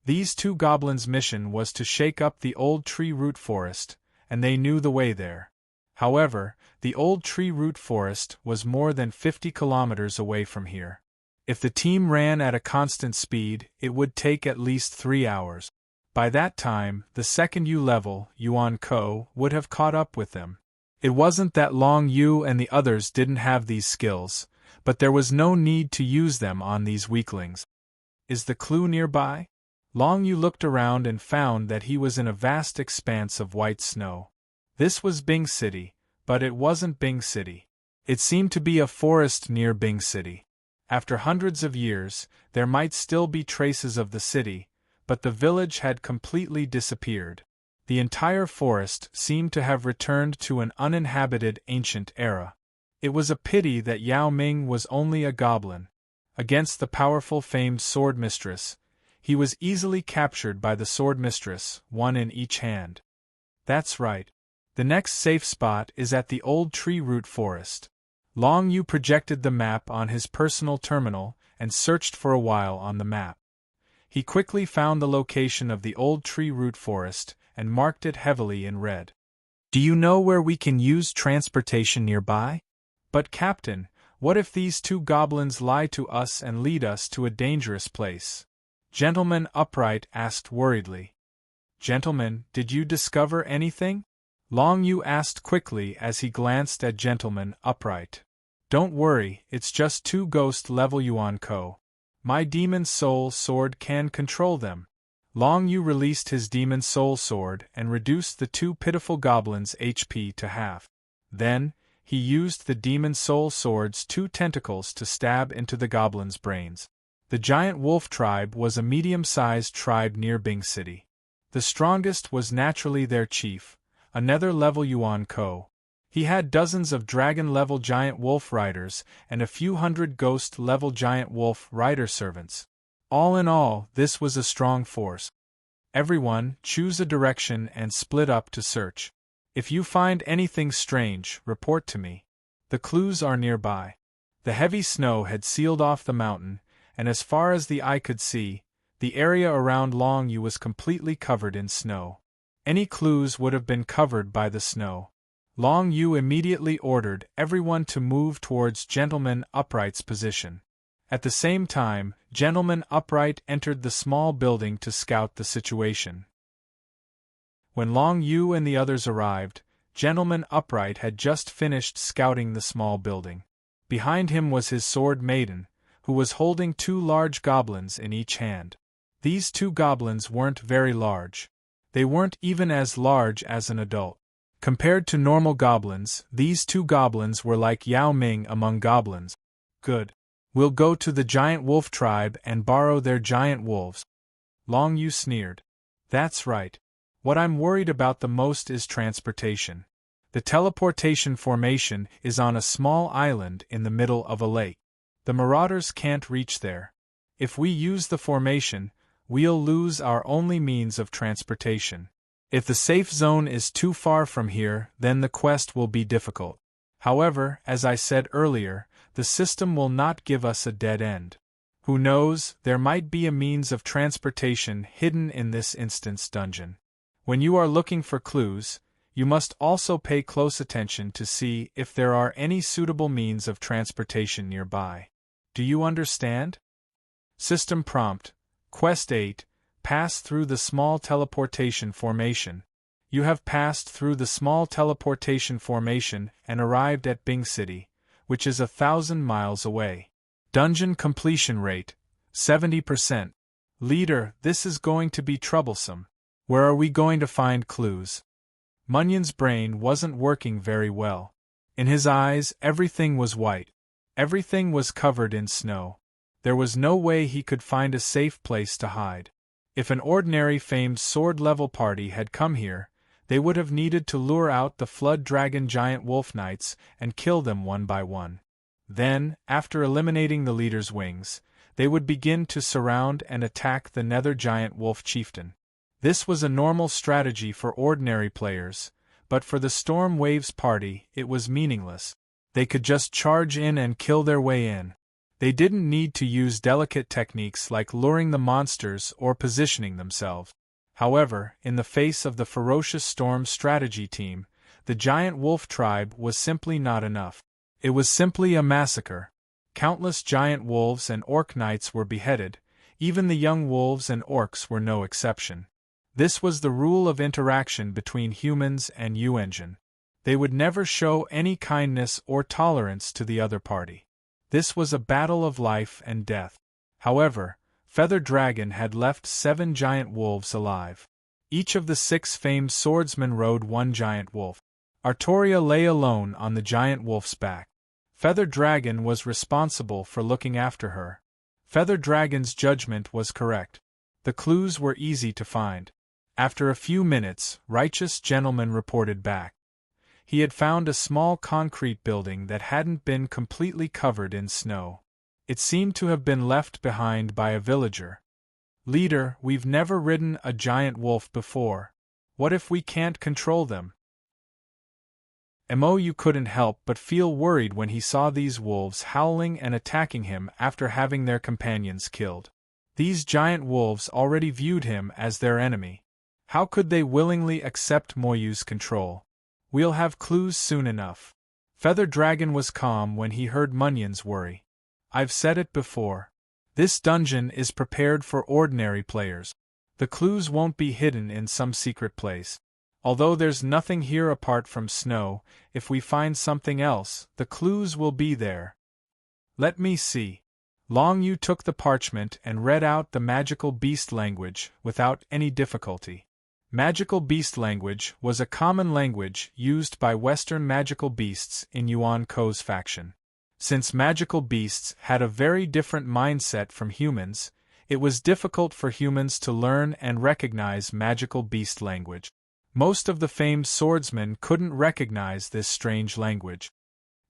These 2 goblins' mission was to shake up the Old Tree Root Forest, and they knew the way there. However, the Old Tree Root Forest was more than 50 kilometers away from here. If the team ran at a constant speed, it would take at least 3 hours. By that time, the second U level, Yuan Ko, would have caught up with them. It wasn't that Long Yu and the others didn't have these skills, but there was no need to use them on these weaklings. Is the clue nearby? Long Yu looked around and found that he was in a vast expanse of white snow. This was Bing City, But it wasn't Bing City. It seemed to be a forest near Bing City. After hundreds of years, there might still be traces of the city, but the village had completely disappeared. The entire forest seemed to have returned to an uninhabited ancient era. It was a pity that Yao Ming was only a goblin. Against the powerful famed sword mistress, he was easily captured by the sword mistress, one in each hand. That's right. The next safe spot is at the old tree root forest. Long Yu projected the map on his personal terminal and searched for a while on the map. He quickly found the location of the old tree root forest and marked it heavily in red. Do you know where we can use transportation nearby? But Captain, what if these two goblins lie to us and lead us to a dangerous place? Gentleman Upright asked worriedly. Gentleman, did you discover anything? Long Yu asked quickly as he glanced at Gentleman Upright. Don't worry, it's just two ghost-level Yuan Ko. My demon soul sword can control them. Long Yu released his demon soul sword and reduced the two pitiful goblins' HP to half. Then, he used the demon soul sword's two tentacles to stab into the goblins' brains. The giant wolf tribe was a medium-sized tribe near Bing City. The strongest was naturally their chief, a nether-level Yuan Ko. He had dozens of dragon-level giant wolf riders and a few hundred ghost-level giant wolf rider servants. All in all, this was a strong force. Everyone, choose a direction and split up to search. If you find anything strange, report to me. The clues are nearby. The heavy snow had sealed off the mountain, and as far as the eye could see, the area around Long Yu was completely covered in snow. Any clues would have been covered by the snow. Long Yu immediately ordered everyone to move towards Gentleman Upright's position. At the same time, Gentleman Upright entered the small building to scout the situation. When Long Yu and the others arrived, Gentleman Upright had just finished scouting the small building. Behind him was his sword Maiden, who was holding two large goblins in each hand. These two goblins weren't very large. They weren't even as large as an adult. Compared to normal goblins, these two goblins were like Yao Ming among goblins. Good. We'll go to the giant wolf tribe and borrow their giant wolves. Long Yu sneered. That's right. What I'm worried about the most is transportation. The teleportation formation is on a small island in the middle of a lake. The marauders can't reach there. If we use the formation, we'll lose our only means of transportation. If the safe zone is too far from here, then the quest will be difficult. However, as I said earlier, the system will not give us a dead end. Who knows, there might be a means of transportation hidden in this instant's dungeon. When you are looking for clues, you must also pay close attention to see if there are any suitable means of transportation nearby. Do you understand? System prompt, Quest 8, pass through the small teleportation formation. You have passed through the small teleportation formation and arrived at Bing City, which is 1,000 miles away. Dungeon completion rate, 70%. Leader, this is going to be troublesome. Where are we going to find clues? Munyon's brain wasn't working very well. In his eyes, everything was white. Everything was covered in snow. There was no way he could find a safe place to hide. If an ordinary famed sword-level party had come here, they would have needed to lure out the Flood Dragon Giant Wolf Knights and kill them one by one. Then, after eliminating the leader's wings, they would begin to surround and attack the Nether Giant Wolf Chieftain. This was a normal strategy for ordinary players, but for the Storm Waves party, it was meaningless. They could just charge in and kill their way in. They didn't need to use delicate techniques like luring the monsters or positioning themselves. However, in the face of the ferocious Storm strategy team, the giant wolf tribe was simply not enough. It was simply a massacre. Countless giant wolves and orc knights were beheaded, even the young wolves and orcs were no exception. This was the rule of interaction between humans and U-Engine. They would never show any kindness or tolerance to the other party. This was a battle of life and death. However, Feather Dragon had left 7 giant wolves alive. Each of the 6 famed swordsmen rode one giant wolf. Artoria lay alone on the giant wolf's back. Feather Dragon was responsible for looking after her. Feather Dragon's judgment was correct. The clues were easy to find. After a few minutes, Righteous Gentleman reported back. He had found a small concrete building that hadn't been completely covered in snow. It seemed to have been left behind by a villager. Leader, we've never ridden a giant wolf before. What if we can't control them? Mo couldn't help but feel worried when he saw these wolves howling and attacking him after having their companions killed. These giant wolves already viewed him as their enemy. How could they willingly accept Moyu's control? We'll have clues soon enough. Feather Dragon was calm when he heard Munyon's worry. I've said it before. This dungeon is prepared for ordinary players. The clues won't be hidden in some secret place. Although there's nothing here apart from snow, if we find something else, the clues will be there. Let me see. Long Yu took the parchment and read out the magical beast language without any difficulty. Magical beast language was a common language used by Western magical beasts in Yuan Ko's faction. Since magical beasts had a very different mindset from humans, it was difficult for humans to learn and recognize magical beast language. Most of the famed swordsmen couldn't recognize this strange language.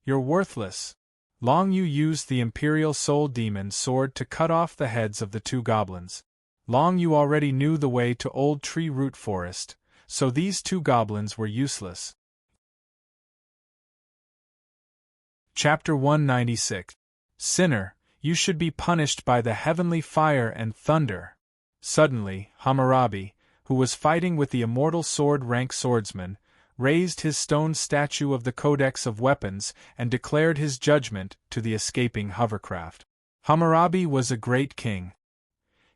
You're worthless. Long Yu used the Imperial Soul Demon sword to cut off the heads of the two goblins. Long Yu already knew the way to Old Tree Root Forest, so these two goblins were useless. Chapter 196. Sinner, you should be punished by the heavenly fire and thunder. Suddenly, Hammurabi, who was fighting with the immortal sword-rank swordsman, raised his stone statue of the Codex of Weapons and declared his judgment to the escaping hovercraft. Hammurabi was a great king.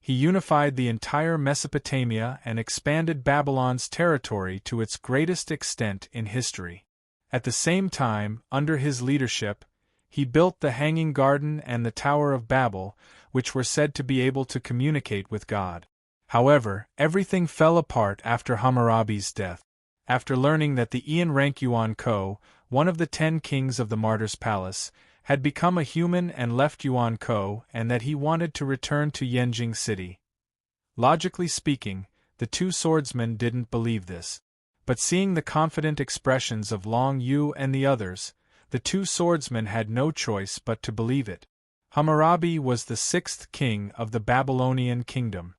He unified the entire Mesopotamia and expanded Babylon's territory to its greatest extent in history. At the same time, under his leadership, he built the Hanging Garden and the Tower of Babel, which were said to be able to communicate with God. However, everything fell apart after Hammurabi's death. After learning that the Ian-rank Yuan Ko, one of the 10 kings of the Martyr's Palace, had become a human and left Yuan Ko and that he wanted to return to Yanjing City. Logically speaking, the two swordsmen didn't believe this. But seeing the confident expressions of Long Yu and the others, the two swordsmen had no choice but to believe it. Hammurabi was the 6th king of the Babylonian kingdom.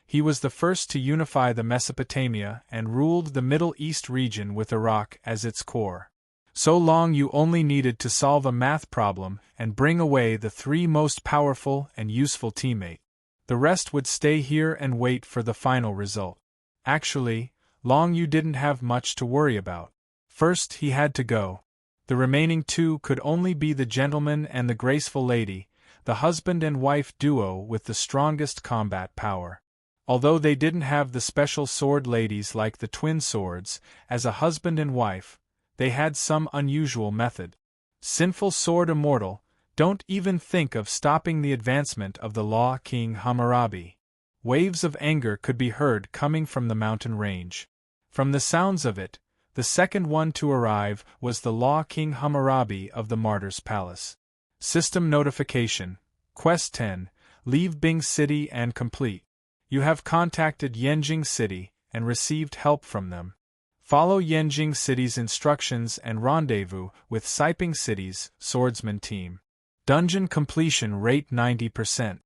He was the first to unify the Mesopotamia and ruled the Middle East region with Iraq as its core. So Long Yu only needed to solve a math problem and bring away the 3 most powerful and useful teammates. The rest would stay here and wait for the final result. Actually, Long Yu didn't have much to worry about. First, he had to go. The remaining 2 could only be the gentleman and the graceful lady, the husband and wife duo with the strongest combat power. Although they didn't have the special sword ladies like the twin swords, as a husband and wife, they had some unusual method. Sinful sword immortal, don't even think of stopping the advancement of the Law King Hammurabi. Waves of anger could be heard coming from the mountain range. From the sounds of it, the second one to arrive was the Law King Hammurabi of the Martyr's Palace. System notification. Quest 10. Leave Bing City and complete. You have contacted Yanjing City and received help from them. Follow Yanjing City's instructions and rendezvous with Siping City's swordsman team. Dungeon completion rate 90%.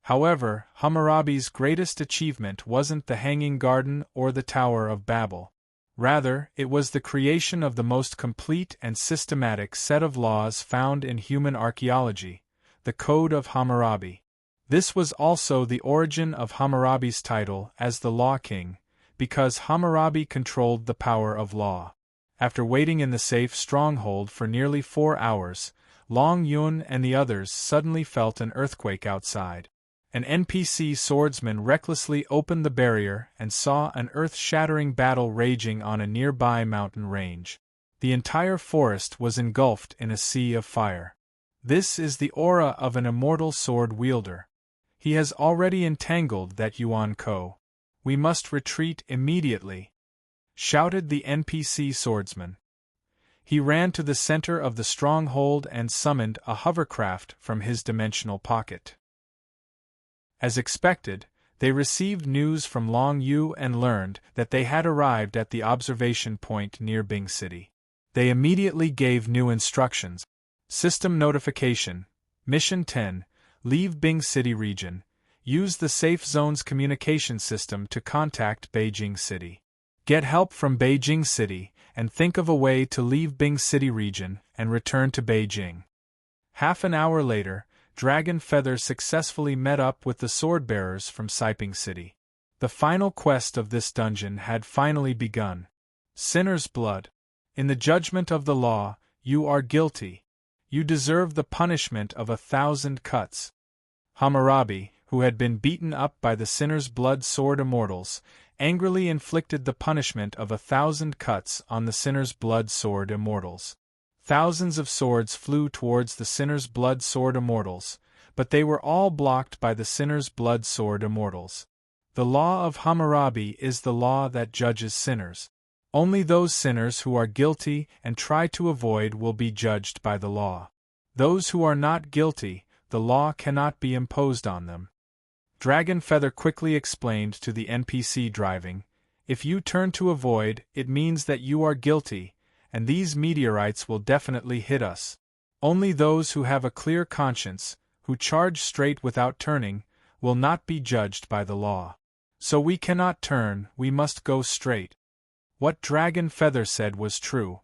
However, Hammurabi's greatest achievement wasn't the Hanging Garden or the Tower of Babel. Rather, it was the creation of the most complete and systematic set of laws found in human archaeology, the Code of Hammurabi. This was also the origin of Hammurabi's title as the Law King, because Hammurabi controlled the power of law. After waiting in the safe stronghold for nearly 4 hours, Long Yun and the others suddenly felt an earthquake outside. An NPC swordsman recklessly opened the barrier and saw an earth-shattering battle raging on a nearby mountain range. The entire forest was engulfed in a sea of fire. This is the aura of an immortal sword wielder. He has already entangled that Yuan Ko. We must retreat immediately, shouted the NPC swordsman. He ran to the center of the stronghold and summoned a hovercraft from his dimensional pocket. As expected, they received news from Long Yu and learned that they had arrived at the observation point near Bing City. They immediately gave new instructions. System notification. Mission 10. Leave Bing City region. Use the Safe Zone's communication system to contact Beijing City. Get help from Beijing City, and think of a way to leave Bing City region and return to Beijing. Half an hour later, Dragon Feather successfully met up with the sword-bearers from Siping City. The final quest of this dungeon had finally begun. Sinner's blood. In the judgment of the law, you are guilty. You deserve the punishment of 1,000 cuts. Hammurabi, who had been beaten up by the Sinner's Blood Sword Immortals, angrily inflicted the punishment of 1,000 cuts on the Sinner's Blood Sword Immortals. Thousands of swords flew towards the Sinner's Blood Sword Immortals, but they were all blocked by the Sinner's Blood Sword Immortals. The law of Hammurabi is the law that judges sinners. Only those sinners who are guilty and try to avoid will be judged by the law. Those who are not guilty, the law cannot be imposed on them. Dragon Feather quickly explained to the NPC driving, if you turn to avoid, it means that you are guilty, and these meteorites will definitely hit us. Only those who have a clear conscience, who charge straight without turning, will not be judged by the law. So we cannot turn, we must go straight. What Dragon Feather said was true.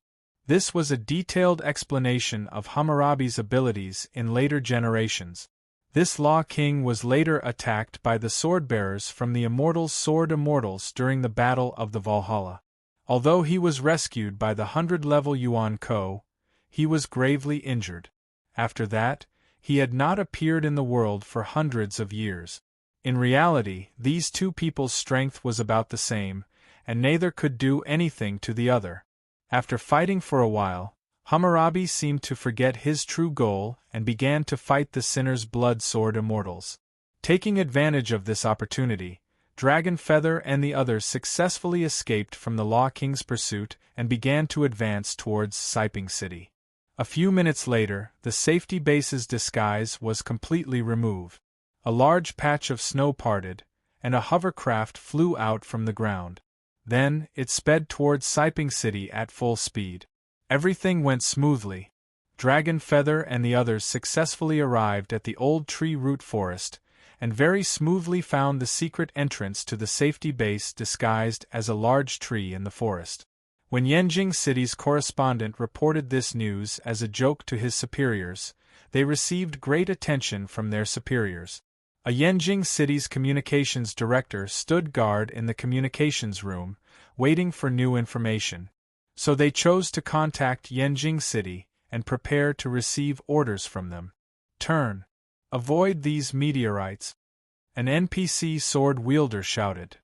This was a detailed explanation of Hammurabi's abilities in later generations. This Law King was later attacked by the sword-bearers from the Immortals' Sword Immortals during the Battle of the Valhalla. Although he was rescued by the 100-level Yuan Ko, he was gravely injured. After that, he had not appeared in the world for hundreds of years. In reality, these two people's strength was about the same, and neither could do anything to the other. After fighting for a while, Hammurabi seemed to forget his true goal and began to fight the Sinner's Blood Sword Immortals. Taking advantage of this opportunity, Dragon Feather and the others successfully escaped from the Law King's pursuit and began to advance towards Siping City. A few minutes later, the safety base's disguise was completely removed. A large patch of snow parted, and a hovercraft flew out from the ground. Then, it sped towards Siping City at full speed. Everything went smoothly. Dragon Feather and the others successfully arrived at the old tree root forest, and very smoothly found the secret entrance to the safety base disguised as a large tree in the forest. When Yanjing City's correspondent reported this news as a joke to his superiors, they received great attention from their superiors. A Yanjing City's communications director stood guard in the communications room, waiting for new information. So they chose to contact Yanjing City and prepare to receive orders from them. Turn. Avoid these meteorites. An NPC sword wielder shouted.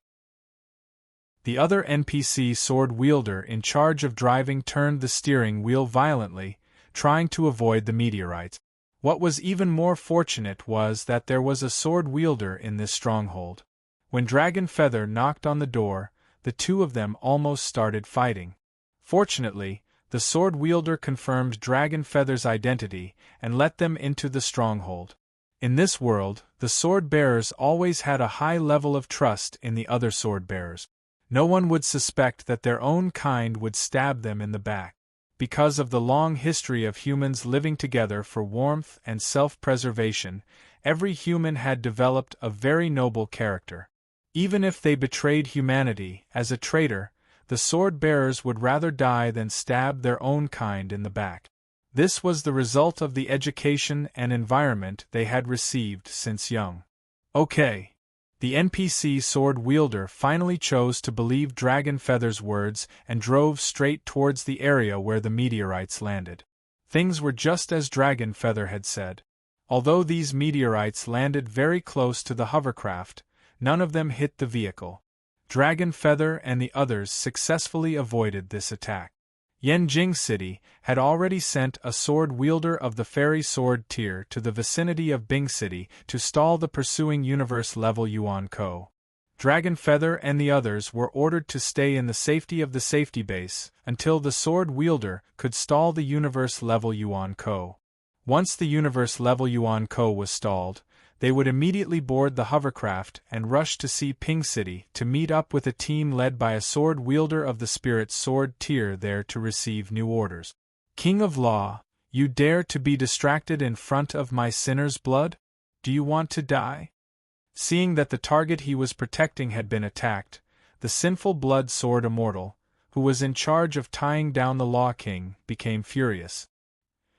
The other NPC sword wielder in charge of driving turned the steering wheel violently, trying to avoid the meteorites. What was even more fortunate was that there was a sword wielder in this stronghold. When Dragon Feather knocked on the door, the two of them almost started fighting. Fortunately, the sword wielder confirmed Dragon Feather's identity and let them into the stronghold. In this world, the sword-bearers always had a high level of trust in the other sword-bearers. No one would suspect that their own kind would stab them in the back. Because of the long history of humans living together for warmth and self-preservation, every human had developed a very noble character. Even if they betrayed humanity as a traitor, the sword-bearers would rather die than stab their own kind in the back. This was the result of the education and environment they had received since young. Okay. The NPC sword wielder finally chose to believe Dragon Feather's words and drove straight towards the area where the meteorites landed. Things were just as Dragon Feather had said. Although these meteorites landed very close to the hovercraft, none of them hit the vehicle. Dragon Feather and the others successfully avoided this attack. Yanjing City had already sent a sword wielder of the fairy sword tier to the vicinity of Bing City to stall the pursuing universe-level Yuan Ko. Dragonfeather and the others were ordered to stay in the safety of the safety base until the sword wielder could stall the universe-level Yuan Ko. Once the universe-level Yuan Ko was stalled, they would immediately board the hovercraft and rush to Si Ping City to meet up with a team led by a sword wielder of the spirit sword tier there to receive new orders. King of Law, you dare to be distracted in front of my sinner's blood? Do you want to die? Seeing that the target he was protecting had been attacked, the sinful blood sword immortal, who was in charge of tying down the Law King, became furious.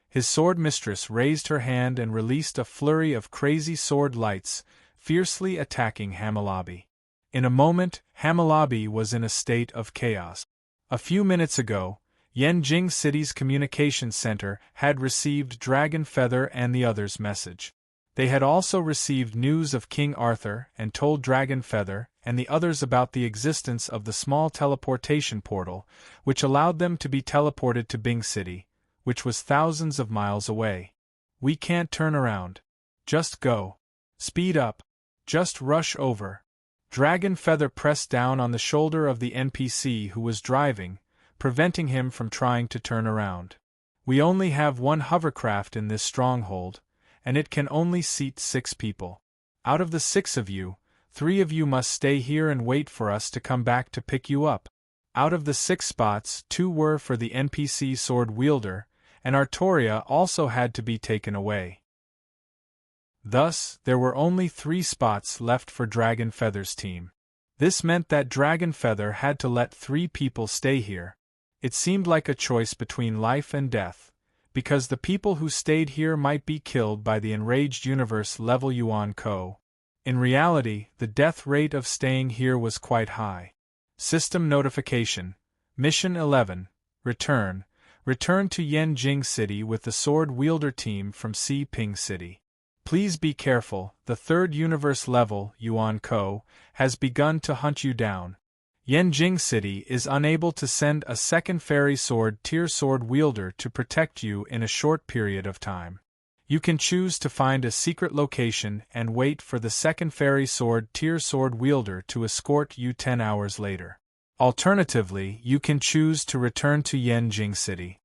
His sword mistress raised her hand and released a flurry of crazy sword lights, fiercely attacking Hammurabi. In a moment, Hammurabi was in a state of chaos. A few minutes ago, Yanjing City's communications center had received Dragonfeather and the others' message. They had also received news of King Arthur and told Dragonfeather and the others about the existence of the small teleportation portal, which allowed them to be teleported to Bing City, which was thousands of miles away. We can't turn around. Just go. Speed up. Just rush over. Dragonfeather pressed down on the shoulder of the NPC who was driving, preventing him from trying to turn around. We only have one hovercraft in this stronghold, and it can only seat 6 people. Out of the 6 of you, 3 of you must stay here and wait for us to come back to pick you up. Out of the 6 spots, 2 were for the NPC sword wielder, and Artoria also had to be taken away. Thus, there were only 3 spots left for Dragonfeather's team. This meant that Dragonfeather had to let 3 people stay here. It seemed like a choice between life and death, because the people who stayed here might be killed by the enraged universe-level Yuan Ko. In reality, the death rate of staying here was quite high. System notification. Mission 11. Return. Return to Yanjing City with the sword wielder team from Si Ping City. Please be careful, the 3rd universe-level, Yuan Ko, has begun to hunt you down. Yanjing City is unable to send a second fairy sword tier sword wielder to protect you in a short period of time. You can choose to find a secret location and wait for the second fairy sword tier sword wielder to escort you 10 hours later. Alternatively, you can choose to return to Yanjing City.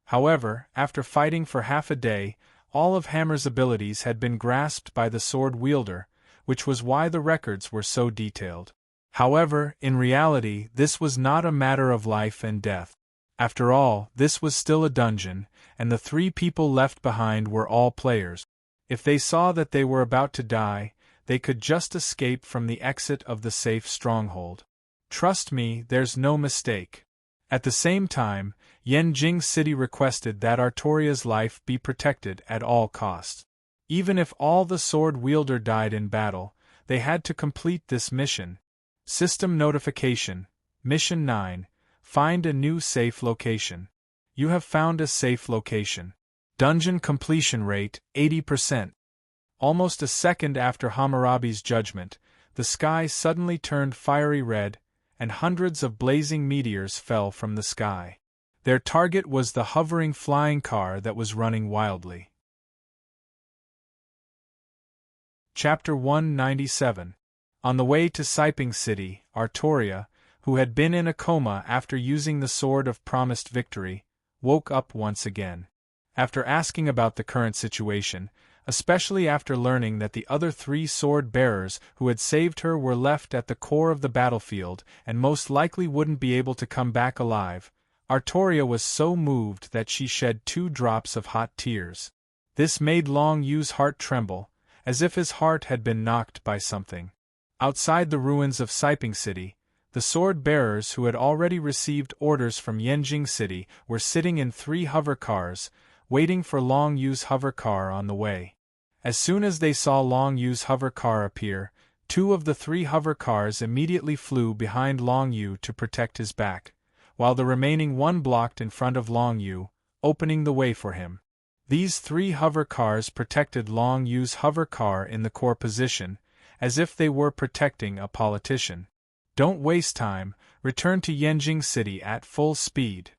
However, after fighting for half a day, all of Hammer's abilities had been grasped by the sword wielder, which was why the records were so detailed. However, in reality, this was not a matter of life and death. After all, this was still a dungeon, and the 3 people left behind were all players. If they saw that they were about to die, they could just escape from the exit of the safe stronghold. Trust me, there's no mistake. At the same time, Yanjing City requested that Artoria's life be protected at all costs. Even if all the sword wielder died in battle, they had to complete this mission. System notification. Mission 9. Find a new safe location. You have found a safe location. Dungeon completion rate, 80%. Almost a second after Hammurabi's judgment, the sky suddenly turned fiery red, and hundreds of blazing meteors fell from the sky. Their target was the hovering flying car that was running wildly. Chapter 197. On the way to Siping City, Artoria, who had been in a coma after using the Sword of Promised Victory, woke up once again. After asking about the current situation, especially after learning that the other 3 sword-bearers who had saved her were left at the core of the battlefield and most likely wouldn't be able to come back alive, Artoria was so moved that she shed 2 drops of hot tears. This made Long Yu's heart tremble, as if his heart had been knocked by something. Outside the ruins of Siping City, the sword-bearers who had already received orders from Yanjing City were sitting in 3 hover cars, waiting for Long Yu's hover car on the way. As soon as they saw Long Yu's hover car appear, 2 of the 3 hover cars immediately flew behind Long Yu to protect his back, while the remaining 1 blocked in front of Long Yu, opening the way for him. These 3 hover cars protected Long Yu's hover car in the core position, as if they were protecting a politician. Don't waste time, return to Yanjing City at full speed.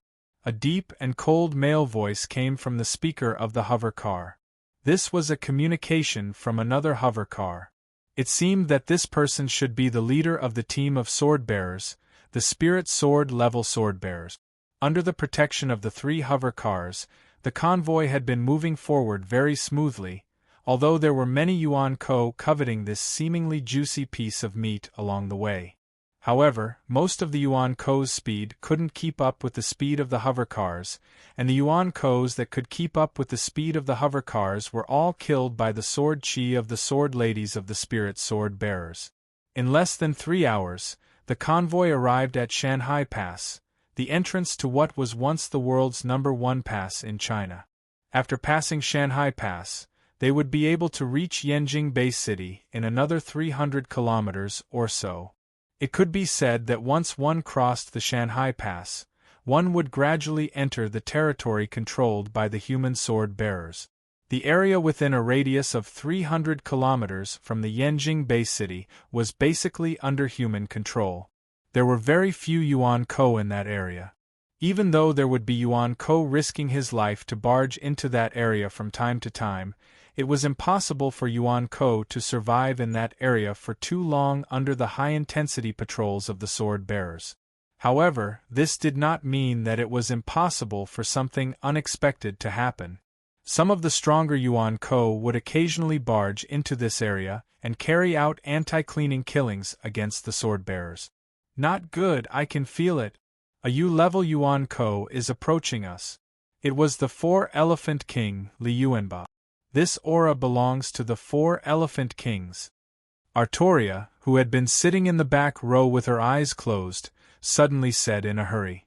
A deep and cold male voice came from the speaker of the hover car. This was a communication from another hover car. It seemed that this person should be the leader of the team of sword-bearers, the spirit sword-level sword-bearers. Under the protection of the 3 hover cars, the convoy had been moving forward very smoothly, although there were many Yuan Ko coveting this seemingly juicy piece of meat along the way. However, most of the Yuan Ko's speed couldn't keep up with the speed of the hover cars, and the Yuan Ko's that could keep up with the speed of the hover cars were all killed by the sword chi of the sword ladies of the spirit sword bearers. In less than 3 hours, the convoy arrived at Shanghai Pass, the entrance to what was once the world's #1 pass in China. After passing Shanghai Pass, they would be able to reach Yanjing Bay City in another 300 kilometers or so. It could be said that once one crossed the Shanghai Pass, one would gradually enter the territory controlled by the human sword-bearers. The area within a radius of 300 kilometers from the Yanjing Bay City was basically under human control. There were very few Yuan Ko in that area. Even though there would be Yuan Ko risking his life to barge into that area from time to time, it was impossible for Yuan Ko to survive in that area for too long under the high-intensity patrols of the sword-bearers. However, this did not mean that it was impossible for something unexpected to happen. Some of the stronger Yuan Ko would occasionally barge into this area and carry out anti-cleaning killings against the sword-bearers. Not good, I can feel it. A U-level Yuan Ko is approaching us. It was the 4-Elephant King, Li Yuanba. This aura belongs to the 4 Elephant Kings. Artoria, who had been sitting in the back row with her eyes closed, suddenly said in a hurry.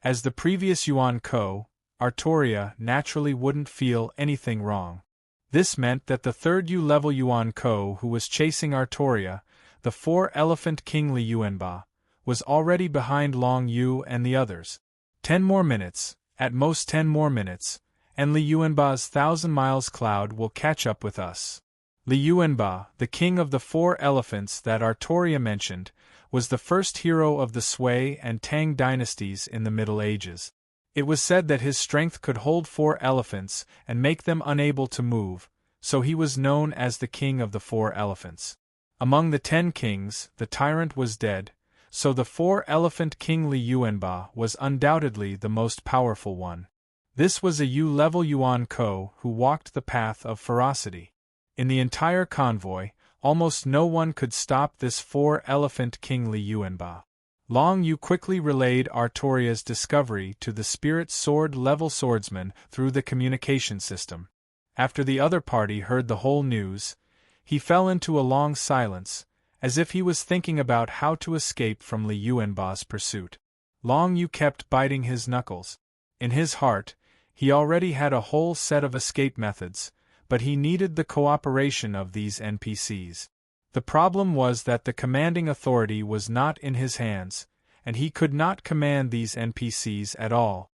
As the previous Yuan Ko, Artoria naturally wouldn't feel anything wrong. This meant that the 3rd U-level Yuan Ko who was chasing Artoria, the 4-Elephant King Li Yuanba, was already behind Long Yu and the others. 10 more minutes, at most 10 more minutes, and Li Yuanba's 1,000 miles cloud will catch up with us. Li Yuanba, the king of the 4 elephants that Artoria mentioned, was the first hero of the Sui and Tang dynasties in the Middle Ages. It was said that his strength could hold 4 elephants and make them unable to move, so he was known as the king of the 4 elephants. Among the 10 kings, the tyrant was dead, so the 4-Elephant King Li Yuanba was undoubtedly the most powerful one. This was a U-level Yuan Ko who walked the path of ferocity. In the entire convoy, almost no one could stop this 4-Elephant King Li Yuanba. Long Yu quickly relayed Artoria's discovery to the spirit sword-level swordsman through the communication system. After the other party heard the whole news, he fell into a long silence, as if he was thinking about how to escape from Li Yuanba's pursuit. Long Yu kept biting his knuckles. In his heart, he already had a whole set of escape methods, but he needed the cooperation of these NPCs. The problem was that the commanding authority was not in his hands, and he could not command these NPCs at all.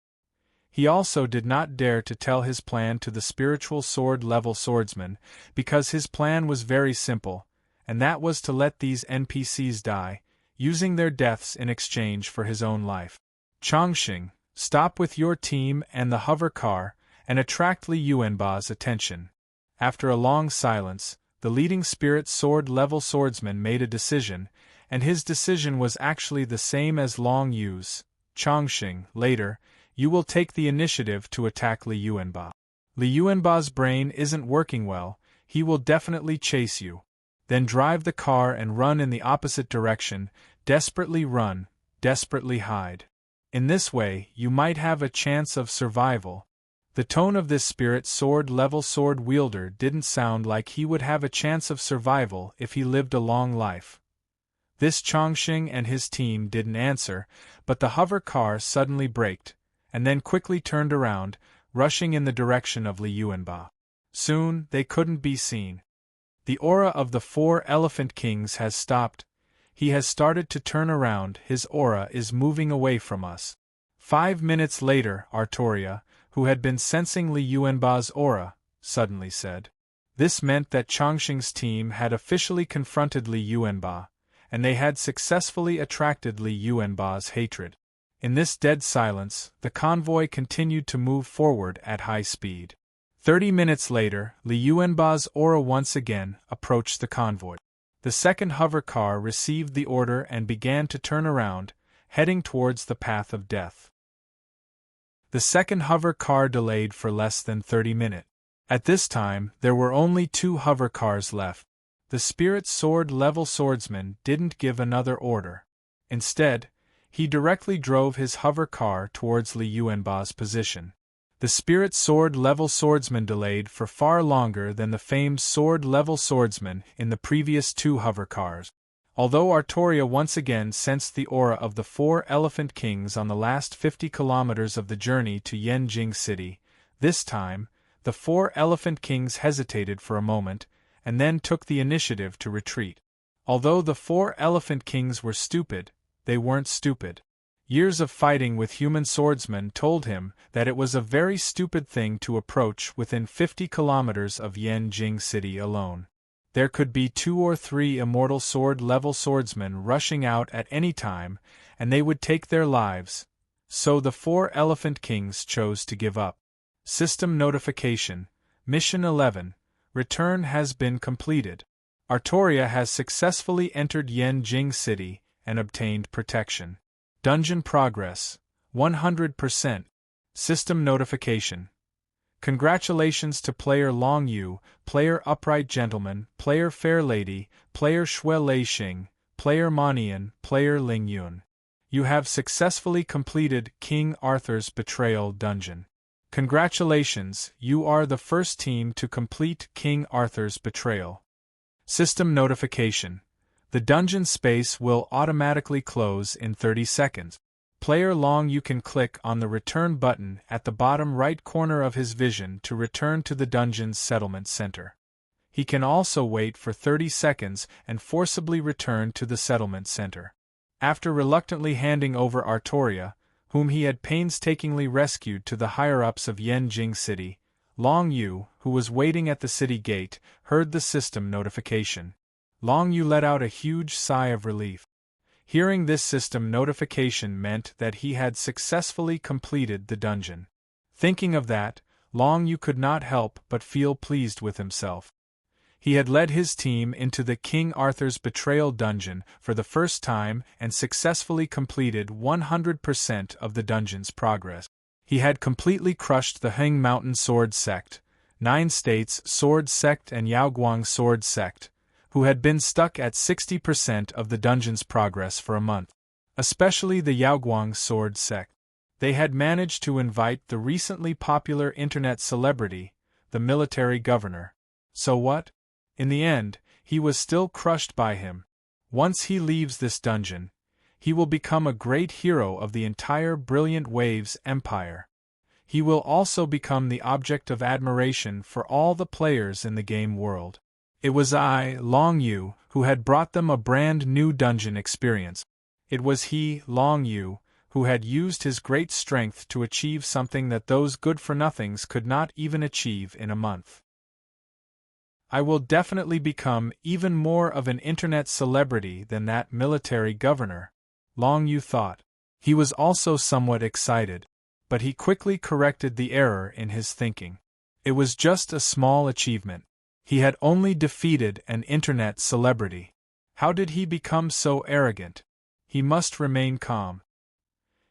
He also did not dare to tell his plan to the spiritual sword-level swordsman, because his plan was very simple, and that was to let these NPCs die, using their deaths in exchange for his own life. Chongqing, stop with your team and the hover car, and attract Li Yuanba's attention. After a long silence, the leading spirit sword-level swordsman made a decision, and his decision was actually the same as Long Yu's. Chongqing, later, you will take the initiative to attack Li Yuanba. Li Yuanba's brain isn't working well, he will definitely chase you. Then drive the car and run in the opposite direction, desperately run, desperately hide. In this way, you might have a chance of survival. The tone of this spirit sword-level sword wielder didn't sound like he would have a chance of survival if he lived a long life. This Chongqing and his team didn't answer, but the hover car suddenly braked, and then quickly turned around, rushing in the direction of Li Yuanba. Soon, they couldn't be seen. The aura of the 4 Elephant Kings has stopped. He has started to turn around, his aura is moving away from us. 5 minutes later, Artoria, who had been sensing Li Yuanba's aura, suddenly said. This meant that Chongqing's team had officially confronted Li Yuanba, and they had successfully attracted Li Yuanba's hatred. In this dead silence, the convoy continued to move forward at high speed. 30 minutes later, Li Yuanba's aura once again approached the convoy. The second hover car received the order and began to turn around, heading towards the path of death. The second hover car delayed for less than 30 minutes. At this time, there were only 2 hover cars left. The spirit sword level swordsman didn't give another order. Instead, he directly drove his hover car towards Li Yuanba's position. The spirit sword level swordsman delayed for far longer than the famed sword level swordsman in the previous 2 hover cars. Although Artoria once again sensed the aura of the 4 elephant kings on the last 50 kilometers of the journey to Yanjing City, this time, the 4 elephant kings hesitated for a moment, and then took the initiative to retreat. Although the 4 elephant kings were stupid, they weren't stupid. Years of fighting with human swordsmen told him that it was a very stupid thing to approach within 50 kilometers of Yanjing City alone. There could be 2 or 3 immortal sword-level swordsmen rushing out at any time, and they would take their lives. So the 4 elephant kings chose to give up. System notification. Mission 11. Return has been completed. Artoria has successfully entered Yanjing City and obtained protection. Dungeon progress. 100%. System notification. Congratulations to player Long Yu, player Upright Gentleman, player Fair Lady, player Shui Lei Xing, player Monian, player Ling Yun. You have successfully completed King Arthur's Betrayal Dungeon. Congratulations, you are the first team to complete King Arthur's Betrayal. System notification. The dungeon space will automatically close in 30 seconds. Player Long Yu can click on the return button at the bottom right corner of his vision to return to the dungeon's settlement center. He can also wait for 30 seconds and forcibly return to the settlement center. After reluctantly handing over Artoria, whom he had painstakingly rescued to the higher-ups of Yanjing City, Long Yu, who was waiting at the city gate, heard the system notification. Long Yu let out a huge sigh of relief. Hearing this system notification meant that he had successfully completed the dungeon. Thinking of that, Long Yu could not help but feel pleased with himself. He had led his team into the King Arthur's Betrayal dungeon for the first time and successfully completed 100% of the dungeon's progress. He had completely crushed the Heng Mountain Sword Sect, 9 States Sword Sect and Yaoguang Sword Sect, who had been stuck at 60% of the dungeon's progress for a month. Especially the Yaoguang Sword Sect. They had managed to invite the recently popular internet celebrity, the military governor. So what? In the end, he was still crushed by him. Once he leaves this dungeon, he will become a great hero of the entire Brilliant Waves Empire. He will also become the object of admiration for all the players in the game world. It was I, Long Yu, who had brought them a brand new dungeon experience. It was he, Long Yu, who had used his great strength to achieve something that those good-for-nothings could not even achieve in a month. I will definitely become even more of an internet celebrity than that military governor, Long Yu thought. He was also somewhat excited, but he quickly corrected the error in his thinking. It was just a small achievement. He had only defeated an internet celebrity. How did he become so arrogant? He must remain calm.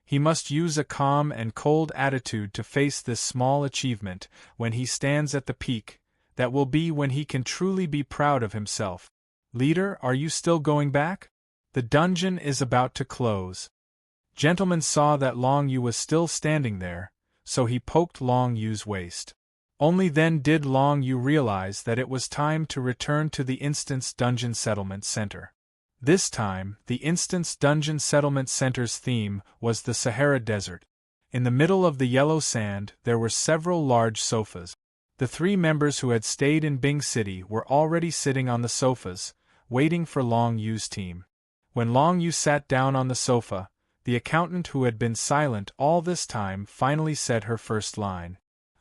He must use a calm and cold attitude to face this small achievement when he stands at the peak. That will be when he can truly be proud of himself. Leader, are you still going back? The dungeon is about to close. Gentleman saw that Long Yu was still standing there, so he poked Long Yu's waist. Only then did Long Yu realize that it was time to return to the Instance Dungeon Settlement Center. This time, the Instance Dungeon Settlement Center's theme was the Sahara Desert. In the middle of the yellow sand, there were several large sofas. The 3 members who had stayed in Bing City were already sitting on the sofas, waiting for Long Yu's team. When Long Yu sat down on the sofa, the accountant who had been silent all this time finally said her first line.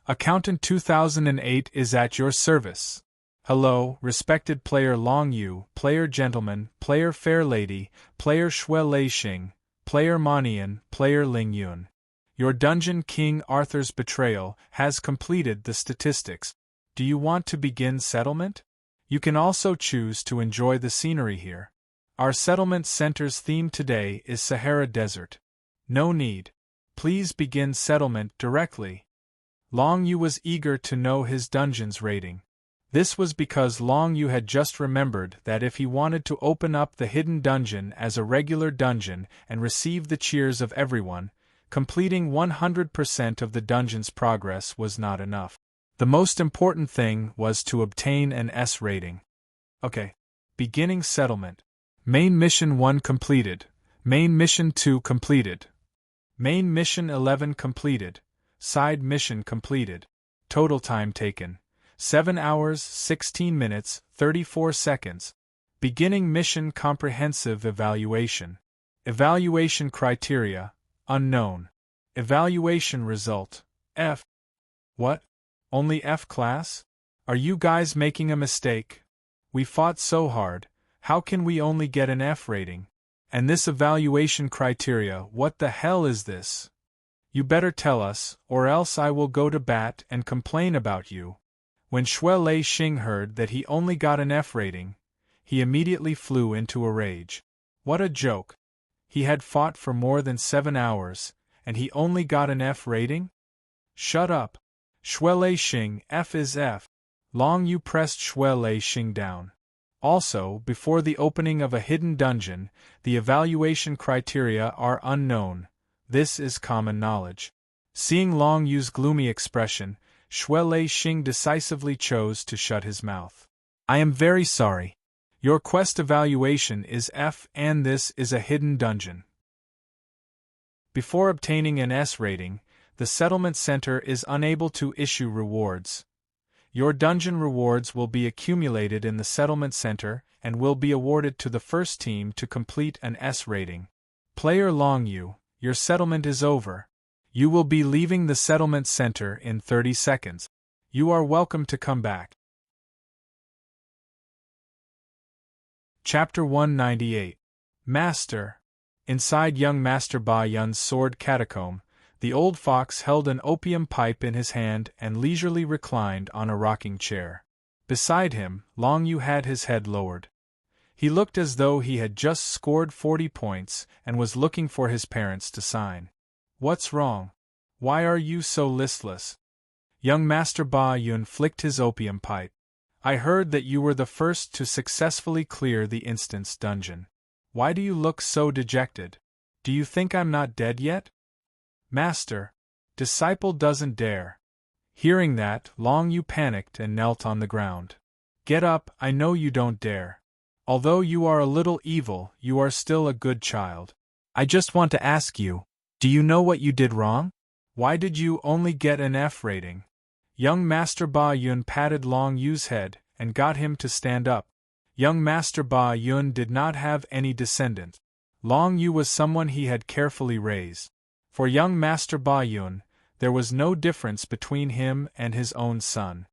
Accountant 2008 is at your service. Hello, respected player Long Yu, player Gentleman, player Fair Lady, player Shui Lei Xing, player Monian, player Ling Yun. Your dungeon King Arthur's Betrayal has completed the statistics. Do you want to begin settlement? You can also choose to enjoy the scenery here. Our settlement center's theme today is Sahara Desert. No need. Please begin settlement directly. Long Yu was eager to know his dungeon's rating. This was because Long Yu had just remembered that if he wanted to open up the hidden dungeon as a regular dungeon and receive the cheers of everyone, completing 100% of the dungeon's progress was not enough. The most important thing was to obtain an S rating. Okay. Beginning settlement. Main Mission 1 completed. Main Mission 2 completed. Main Mission 11 completed. Side Mission completed. Total time taken: 7 hours, 16 minutes, 34 seconds. Beginning Mission Comprehensive Evaluation. Evaluation Criteria: unknown. Evaluation Result: F. What? Only F class? Are you guys making a mistake? We fought so hard, how can we only get an F rating? And this evaluation criteria, what the hell is this? You better tell us, or else I will go to bat and complain about you. When Xue Lei Xing heard that he only got an F rating, he immediately flew into a rage. What a joke! He had fought for more than 7 hours, and he only got an F rating? Shut up! Xue Lei Xing, F is F. Long Yu pressed Xue Lei Xing down. Also, before the opening of a hidden dungeon, the evaluation criteria are unknown. This is common knowledge. Seeing Long Yu's gloomy expression, Xue Lei Xing decisively chose to shut his mouth. I am very sorry. Your quest evaluation is F and this is a hidden dungeon. Before obtaining an S rating, the settlement center is unable to issue rewards. Your dungeon rewards will be accumulated in the settlement center and will be awarded to the first team to complete an S rating. Player Long Yu, your settlement is over. You will be leaving the settlement center in 30 seconds. You are welcome to come back. Chapter 198. Master. Inside young Master Ba Yun's sword catacomb, the old fox held an opium pipe in his hand and leisurely reclined on a rocking chair. Beside him, Long Yu had his head lowered. He looked as though he had just scored 40 points and was looking for his parents to sign. What's wrong? Why are you so listless? Young Master Ba Yun flicked his opium pipe. I heard that you were the first to successfully clear the instance dungeon. Why do you look so dejected? Do you think I'm not dead yet? Master, disciple doesn't dare. Hearing that, Long Yu panicked and knelt on the ground. Get up, I know you don't dare. Although you are a little evil, you are still a good child. I just want to ask you, do you know what you did wrong? Why did you only get an F rating? Young Master Ba Yun patted Long Yu's head and got him to stand up. Young Master Ba Yun did not have any descendant. Long Yu was someone he had carefully raised. For young Master Ba Yun, there was no difference between him and his own son.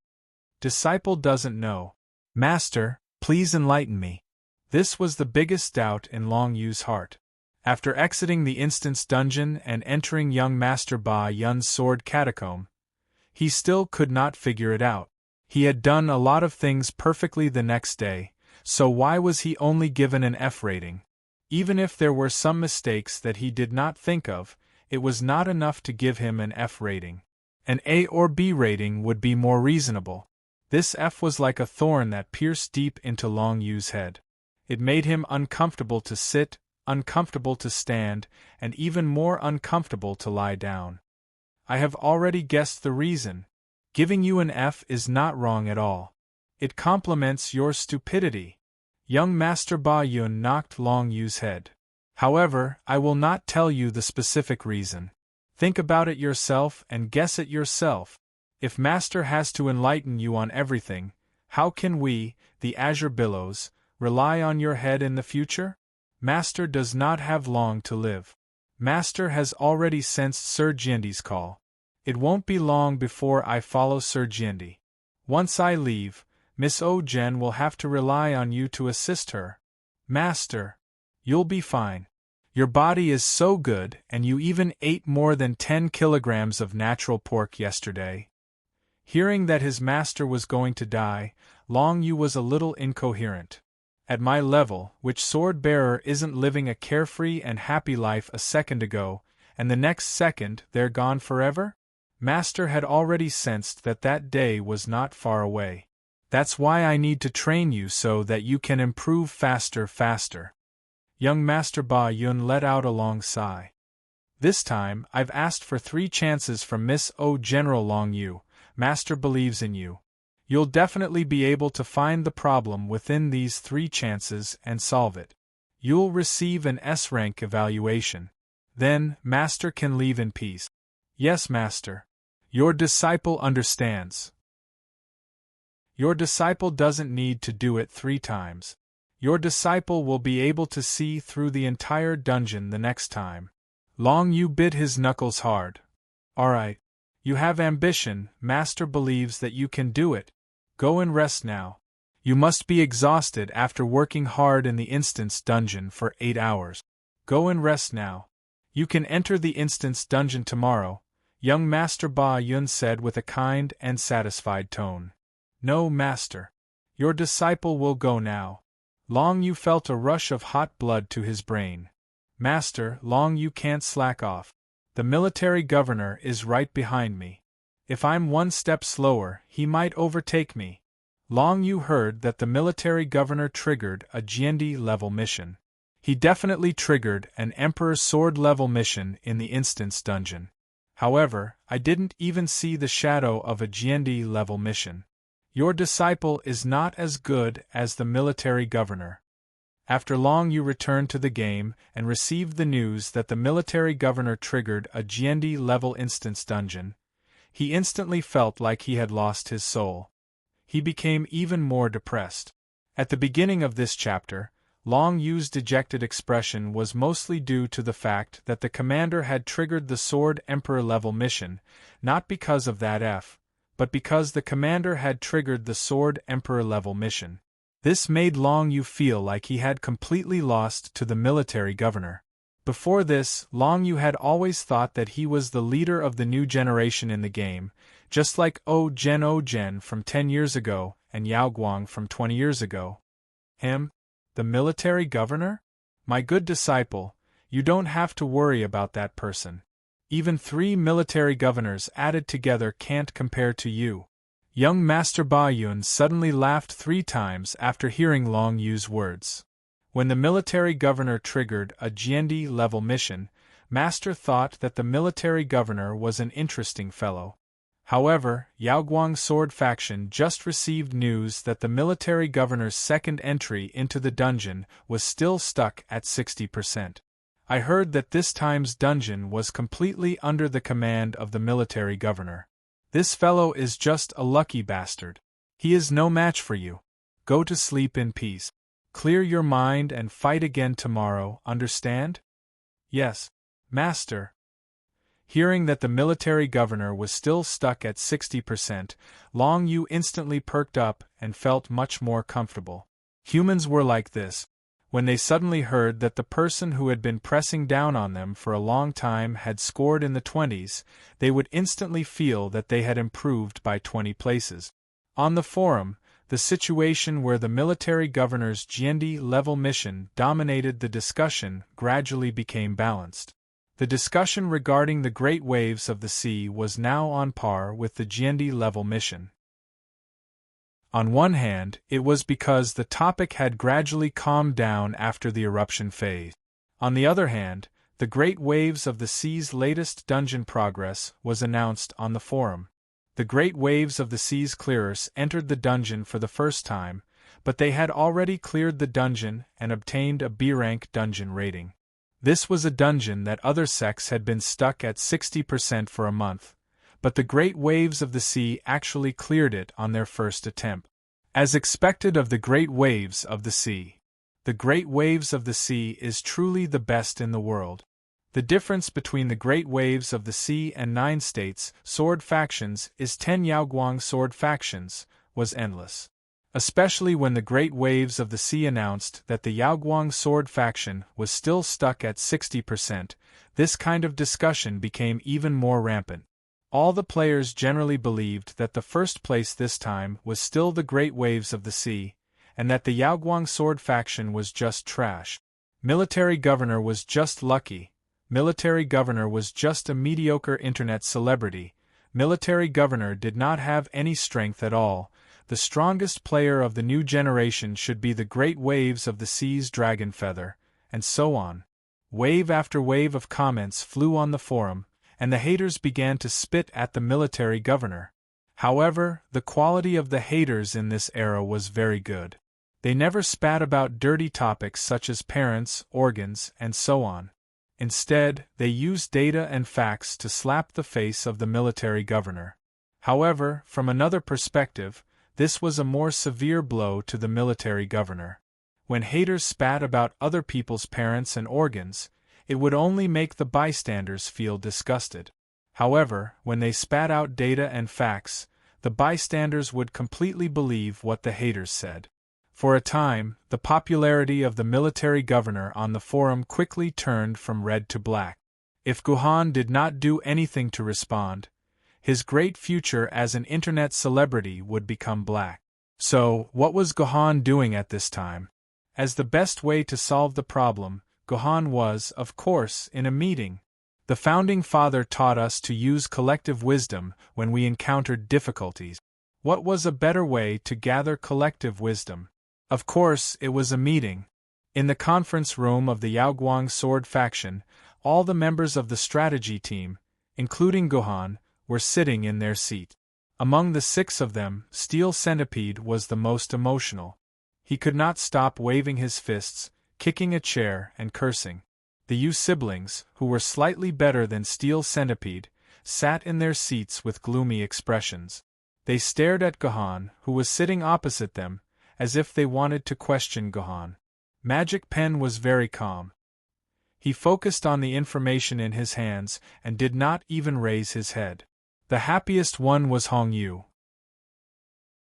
Disciple doesn't know. Master, please enlighten me. This was the biggest doubt in Long Yu's heart. After exiting the instance dungeon and entering young Master Ba Yun's sword catacomb, he still could not figure it out. He had done a lot of things perfectly the next day, so why was he only given an F rating? Even if there were some mistakes that he did not think of, it was not enough to give him an F rating. An A or B rating would be more reasonable. This F was like a thorn that pierced deep into Long Yu's head. It made him uncomfortable to sit, uncomfortable to stand, and even more uncomfortable to lie down. I have already guessed the reason. Giving you an F is not wrong at all. It complements your stupidity. Young Master Ba Yun knocked Long Yu's head. However, I will not tell you the specific reason. Think about it yourself and guess it yourself. If Master has to enlighten you on everything, how can we, the Azure Billows, rely on your head in the future? Master does not have long to live. Master has already sensed Sir Jiandi's call. It won't be long before I follow Sir Jiandi. Once I leave, Miss Ogen will have to rely on you to assist her. Master, you'll be fine. Your body is so good, and you even ate more than 10 kilograms of natural pork yesterday. Hearing that his master was going to die, Long Yu was a little incoherent. At my level, which sword-bearer isn't living a carefree and happy life a second ago, and the next second they're gone forever? Master had already sensed that that day was not far away. That's why I need to train you so that you can improve faster. Young Master Ba Yun let out a long sigh. This time, I've asked for 3 chances from Miss O. General Long Yu. Master believes in you. You'll definitely be able to find the problem within these 3 chances and solve it. You'll receive an S-rank evaluation. Then, Master can leave in peace. Yes, Master. Your disciple understands. Your disciple doesn't need to do it 3 times. Your disciple will be able to see through the entire dungeon the next time. Long Yu bit his knuckles hard. Alright. You have ambition, Master believes that you can do it. Go and rest now. You must be exhausted after working hard in the instance dungeon for 8 hours. Go and rest now. You can enter the instance dungeon tomorrow, young Master Ba Yun said with a kind and satisfied tone. No, Master. Your disciple will go now. Long Yu felt a rush of hot blood to his brain. Master, Long Yu can't slack off. The military governor is right behind me. If I'm 1 step slower, he might overtake me. Long Yu heard that the military governor triggered a GND level mission. He definitely triggered an Emperor's Sword level mission in the instance dungeon. However, I didn't even see the shadow of a GND level mission. Your disciple is not as good as the military governor. After Long Yu returned to the game and received the news that the military governor triggered a GND level instance dungeon, he instantly felt like he had lost his soul. He became even more depressed. At the beginning of this chapter, Long Yu's dejected expression was mostly due to the fact that the commander had triggered the Sword Emperor level mission, not because of that but because the commander had triggered the Sword Emperor level mission. This made Long Yu feel like he had completely lost to the military governor. Before this, Long Yu had always thought that he was the leader of the new generation in the game, just like O Gen from 10 years ago and Yao Guang from 20 years ago. Him? The military governor? My good disciple, you don't have to worry about that person. Even 3 military governors added together can't compare to you. Young Master Ba Yun suddenly laughed 3 times after hearing Long Yu's words. When the military governor triggered a GND level mission, Master thought that the military governor was an interesting fellow. However, Yaoguang's sword faction just received news that the military governor's second entry into the dungeon was still stuck at 60%. I heard that this time's dungeon was completely under the command of the military governor. This fellow is just a lucky bastard. He is no match for you. Go to sleep in peace. Clear your mind and fight again tomorrow, understand? Yes, Master. Hearing that the military governor was still stuck at 60%, Long Yu instantly perked up and felt much more comfortable. Humans were like this. When they suddenly heard that the person who had been pressing down on them for a long time had scored in the 20s, they would instantly feel that they had improved by 20 places. On the forum, the situation where the military governor's GND level mission dominated the discussion gradually became balanced. The discussion regarding the great waves of the sea was now on par with the GND level mission. On one hand, it was because the topic had gradually calmed down after the eruption phase. On the other hand, the Great Waves of the Sea's latest dungeon progress was announced on the forum. The Great Waves of the Sea's clearers entered the dungeon for the first time, but they had already cleared the dungeon and obtained a B-rank dungeon rating. This was a dungeon that other sects had been stuck at 60% for a month, but the Great Waves of the Sea actually cleared it on their first attempt. As expected of the Great Waves of the Sea. The Great Waves of the Sea is truly the best in the world. The difference between the Great Waves of the Sea and 9 states sword factions is 10 Yaoguang sword factions was endless. especially when the great waves of the sea announced that the Yaoguang sword faction was still stuck at 60%. This kind of discussion became even more rampant. All the players generally believed that the first place this time was still the great waves of the sea, and that the Yaoguang sword faction was just trash. Military Governor was just lucky. Military Governor was just a mediocre internet celebrity. Military Governor did not have any strength at all. The strongest player of the new generation should be the great waves of the sea's dragon feather, and so on. Wave after wave of comments flew on the forum, and the haters began to spit at the military governor. However, the quality of the haters in this era was very good. They never spat about dirty topics such as parents, organs, and so on. Instead, they used data and facts to slap the face of the military governor. However, from another perspective, this was a more severe blow to the military governor. When haters spat about other people's parents and organs, it would only make the bystanders feel disgusted. However, when they spat out data and facts, the bystanders would completely believe what the haters said. For a time, the popularity of the military governor on the forum quickly turned from red to black. If Guhan did not do anything to respond, his great future as an internet celebrity would become black. So, what was Guhan doing at this time? As the best way to solve the problem, Guhan was, of course, in a meeting. The Founding Father taught us to use collective wisdom when we encountered difficulties. What was a better way to gather collective wisdom? Of course, it was a meeting. In the conference room of the Yaoguang sword faction, all the members of the strategy team, including Guhan, were sitting in their seat. Among the 6 of them, Steel Centipede was the most emotional. He could not stop waving his fists, kicking a chair, and cursing. The Yu siblings, who were slightly better than Steel Centipede, sat in their seats with gloomy expressions. They stared at Guhan, who was sitting opposite them, as if they wanted to question Guhan. Magic Pen was very calm. He focused on the information in his hands and did not even raise his head. The happiest one was Hong Yu.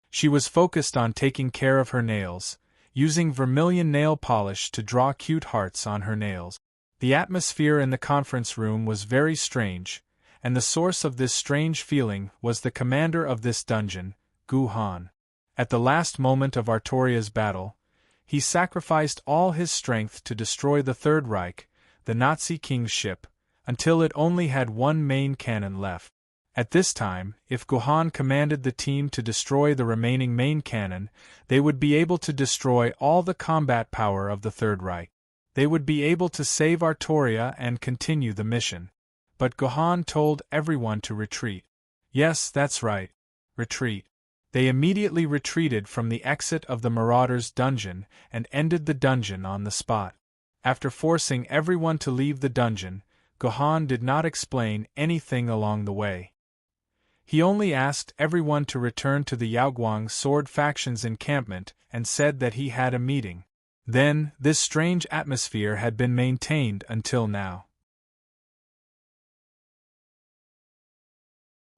She was focused on taking care of her nails, using vermilion nail polish to draw cute hearts on her nails. The atmosphere in the conference room was very strange, and the source of this strange feeling was the commander of this dungeon, Gu Han. At the last moment of Artoria's battle, he sacrificed all his strength to destroy the Third Reich, the Nazi king's ship, until it only had one main cannon left. At this time, if Guhan commanded the team to destroy the remaining main cannon, they would be able to destroy all the combat power of the Third Reich. They would be able to save Artoria and continue the mission. But Guhan told everyone to retreat. Yes, that's right. Retreat. They immediately retreated from the exit of the Marauders' dungeon and ended the dungeon on the spot. After forcing everyone to leave the dungeon, Guhan did not explain anything along the way. He only asked everyone to return to the Yaoguang sword faction's encampment and said that he had a meeting. Then, this strange atmosphere had been maintained until now.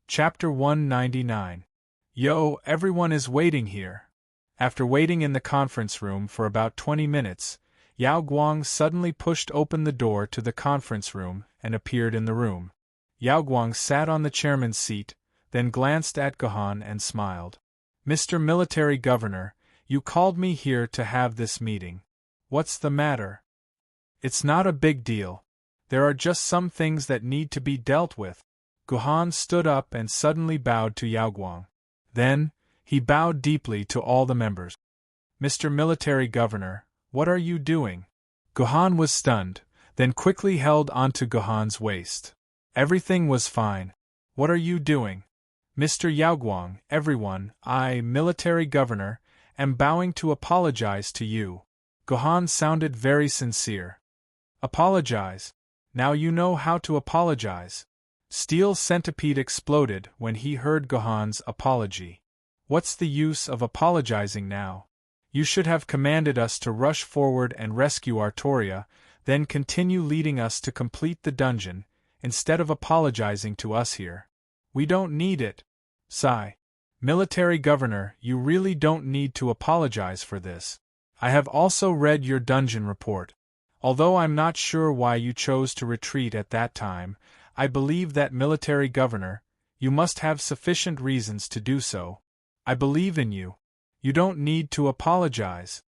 Chapter 199. Yo, everyone is waiting here. After waiting in the conference room for about 20 minutes, Yao Guang suddenly pushed open the door to the conference room and appeared in the room. Yao Guang sat on the chairman's seat, then glanced at Guhan and smiled. Mr. Military Governor, you called me here to have this meeting. What's the matter? It's not a big deal. There are just some things that need to be dealt with. Guhan stood up and suddenly bowed to Yao Guang. Then, he bowed deeply to all the members. Mr. Military Governor, what are you doing? Guhan was stunned, then quickly held onto Guhan's waist. Everything was fine. What are you doing? Mr. Yaoguang, everyone, I, Military Governor, am bowing to apologize to you. Guhan sounded very sincere. Apologize? Now you know how to apologize. Steel Centipede exploded when he heard Guhan's apology. What's the use of apologizing now? You should have commanded us to rush forward and rescue Artoria, then continue leading us to complete the dungeon, instead of apologizing to us here. We don't need it. Sigh. Military Governor, you really don't need to apologize for this. I have also read your dungeon report. Although I'm not sure why you chose to retreat at that time, I believe that Military Governor, you must have sufficient reasons to do so. I believe in you. You don't need to apologize.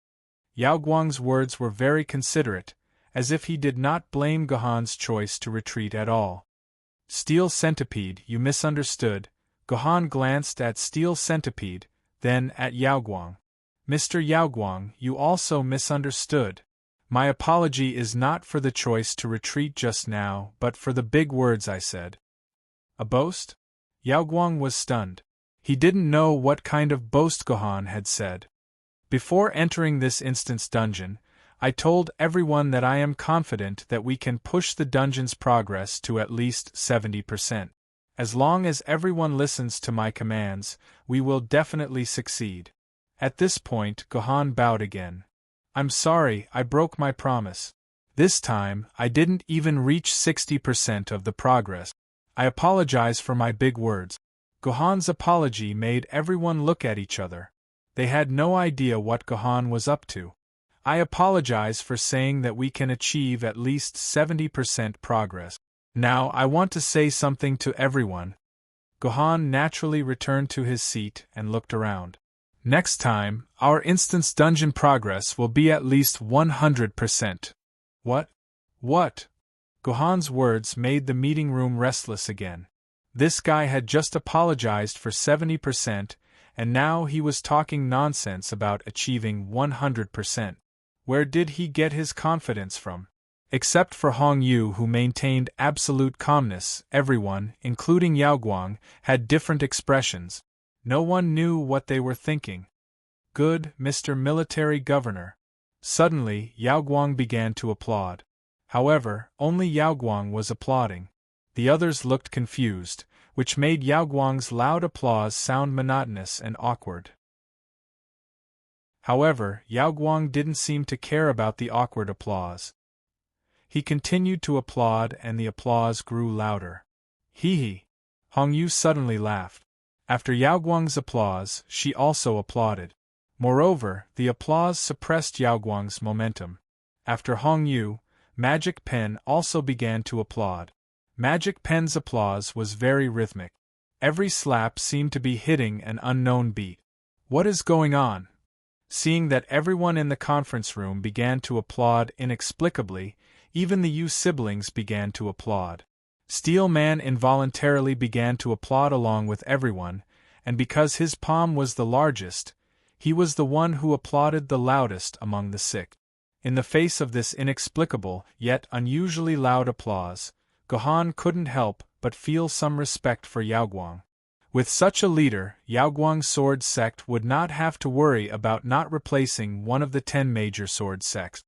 Yao Guang's words were very considerate, as if he did not blame Gohan's choice to retreat at all. Steel Centipede, you misunderstood. Gohan glanced at Steel Centipede, then at Yao Guang. Mr. Yao Guang, you also misunderstood. My apology is not for the choice to retreat just now, but for the big words I said. A boast? Yao Guang was stunned. He didn't know what kind of boast Gohan had said. Before entering this instant's dungeon, I told everyone that I am confident that we can push the dungeon's progress to at least 70%. As long as everyone listens to my commands, we will definitely succeed. At this point, Gohan bowed again. I'm sorry, I broke my promise. This time, I didn't even reach 60% of the progress. I apologize for my big words. Gohan's apology made everyone look at each other. They had no idea what Gohan was up to. I apologize for saying that we can achieve at least 70% progress. Now I want to say something to everyone. Gohan naturally returned to his seat and looked around. Next time, our instance dungeon progress will be at least 100%. What? What? Gohan's words made the meeting room restless again. This guy had just apologized for 70%, and now he was talking nonsense about achieving 100%. Where did he get his confidence from? Except for Hong Yu, who maintained absolute calmness, everyone, including Yao Guang, had different expressions. No one knew what they were thinking. Good, Mr. Military Governor. Suddenly, Yao Guang began to applaud. However, only Yao Guang was applauding. The others looked confused, which made Yao Guang's loud applause sound monotonous and awkward. However, Yao Guang didn't seem to care about the awkward applause. He continued to applaud and the applause grew louder. Hee hee. Hong Yu suddenly laughed. After Yao Guang's applause, she also applauded. Moreover, the applause suppressed Yao Guang's momentum. After Hong Yu, Magic Pen also began to applaud. Magic Pen's applause was very rhythmic. Every slap seemed to be hitting an unknown beat. What is going on? Seeing that everyone in the conference room began to applaud inexplicably, even the Yu siblings began to applaud. Steel Man involuntarily began to applaud along with everyone, and because his palm was the largest, he was the one who applauded the loudest among the six. In the face of this inexplicable, yet unusually loud applause, Gohan couldn't help but feel some respect for Yao Guang. With such a leader, Yao Guang's sword sect would not have to worry about not replacing one of the 10 major sword sects.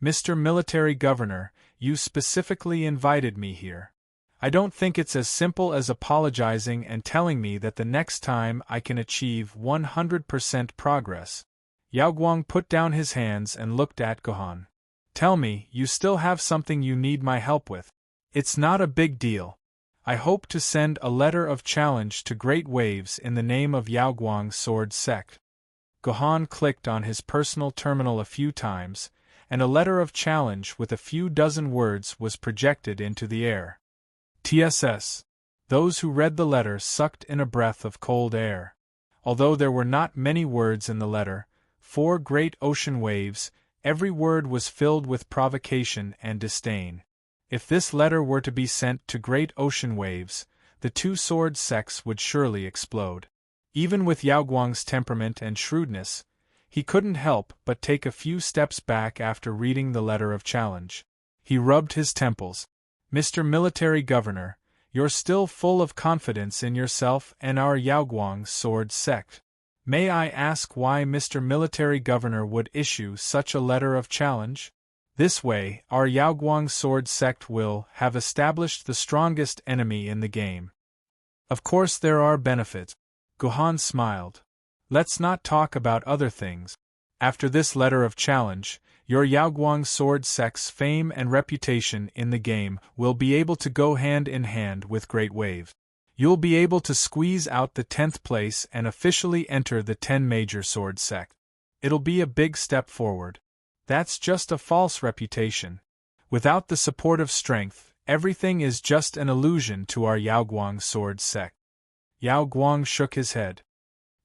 Mr. Military Governor, you specifically invited me here. I don't think it's as simple as apologizing and telling me that the next time I can achieve 100% progress. Yao Guang put down his hands and looked at Gohan. Tell me, you still have something you need my help with. It's not a big deal. I hope to send a letter of challenge to Great Waves in the name of Yao Guang's sword sect. Gohan clicked on his personal terminal a few times, and a letter of challenge with a few dozen words was projected into the air. TSS. Those who read the letter sucked in a breath of cold air. Although there were not many words in the letter, 4 great ocean waves, every word was filled with provocation and disdain. If this letter were to be sent to great ocean waves, the 2 sword sects would surely explode. Even with Yao Guang's temperament and shrewdness, he couldn't help but take a few steps back after reading the letter of challenge. He rubbed his temples. Mr. Military Governor, you're still full of confidence in yourself and our Yao Guang's sword sect. May I ask why Mr. Military Governor would issue such a letter of challenge? This way, our Yao Guang sword sect will have established the strongest enemy in the game. Of course there are benefits. Gohan smiled. Let's not talk about other things. After this letter of challenge, your Yao Guang sword sect's fame and reputation in the game will be able to go hand in hand with Great Waves. You'll be able to squeeze out the 10th place and officially enter the 10 major sword sect. It'll be a big step forward. That's just a false reputation. Without the support of strength, everything is just an illusion to our Yaoguang sword sect. Yao Guang shook his head.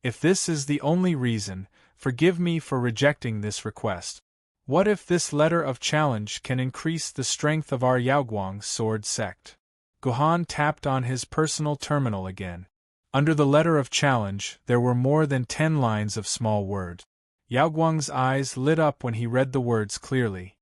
If this is the only reason, forgive me for rejecting this request. What if this letter of challenge can increase the strength of our Yaoguang sword sect? Gohan tapped on his personal terminal again. Under the letter of challenge, there were more than 10 lines of small words. Yaoguang's eyes lit up when he read the words clearly.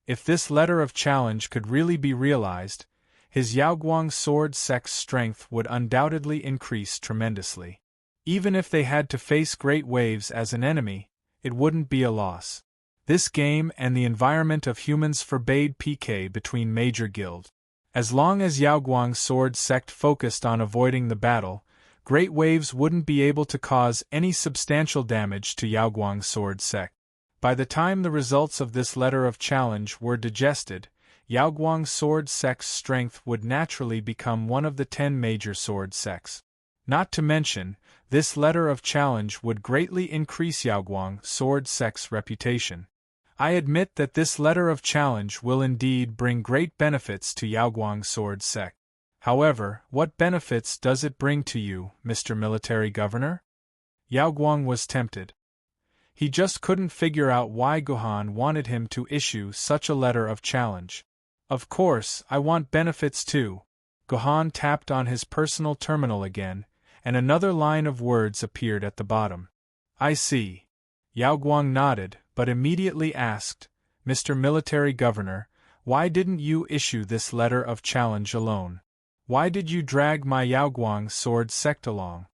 If this letter of challenge could really be realized, his Yaoguang sword sect's strength would undoubtedly increase tremendously. Even if they had to face Great Waves as an enemy, it wouldn't be a loss. This game and the environment of humans forbade PK between major guilds. As long as Yaoguang's sword sect focused on avoiding the battle, Great Waves wouldn't be able to cause any substantial damage to Yaoguang's sword sect. By the time the results of this letter of challenge were digested, Yaoguang's sword sect's strength would naturally become one of the 10 major sword sects. Not to mention, this letter of challenge would greatly increase Yaoguang's sword sect's reputation. I admit that this letter of challenge will indeed bring great benefits to Yaoguang's sword sect. However, what benefits does it bring to you, Mr. Military Governor? Yaoguang was tempted. He just couldn't figure out why Gohan wanted him to issue such a letter of challenge. Of course, I want benefits too. Gohan tapped on his personal terminal again, and another line of words appeared at the bottom. I see. Yaoguang nodded, but immediately asked, Mr. Military Governor, why didn't you issue this letter of challenge alone? Why did you drag my Yaoguang sword sect along?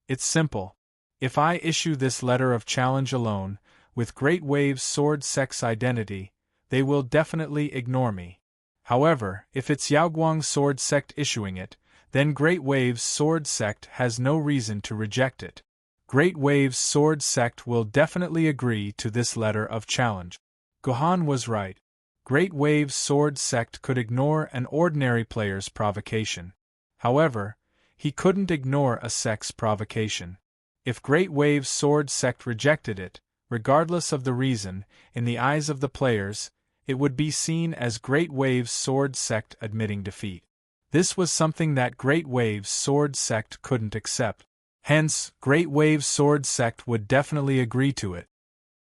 It's simple. If I issue this letter of challenge alone, with Great Waves sword sect's identity, they will definitely ignore me. However, if it's Yaoguang sword sect issuing it, then Great Waves sword sect has no reason to reject it. Great Waves sword sect will definitely agree to this letter of challenge. Gohan was right. Great Waves sword sect could ignore an ordinary player's provocation. However, he couldn't ignore a sect's provocation. If Great Waves sword sect rejected it, regardless of the reason, in the eyes of the players, it would be seen as Great Waves sword sect admitting defeat. This was something that Great Waves sword sect couldn't accept. Hence, Great Waves sword sect would definitely agree to it.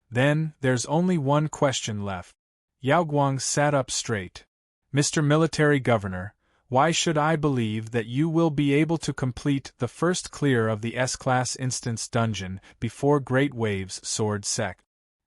Then, there's only one question left. Yaoguang sat up straight. Mr. Military Governor, why should I believe that you will be able to complete the first clear of the S-Class Instance Dungeon before Great Waves sword sect?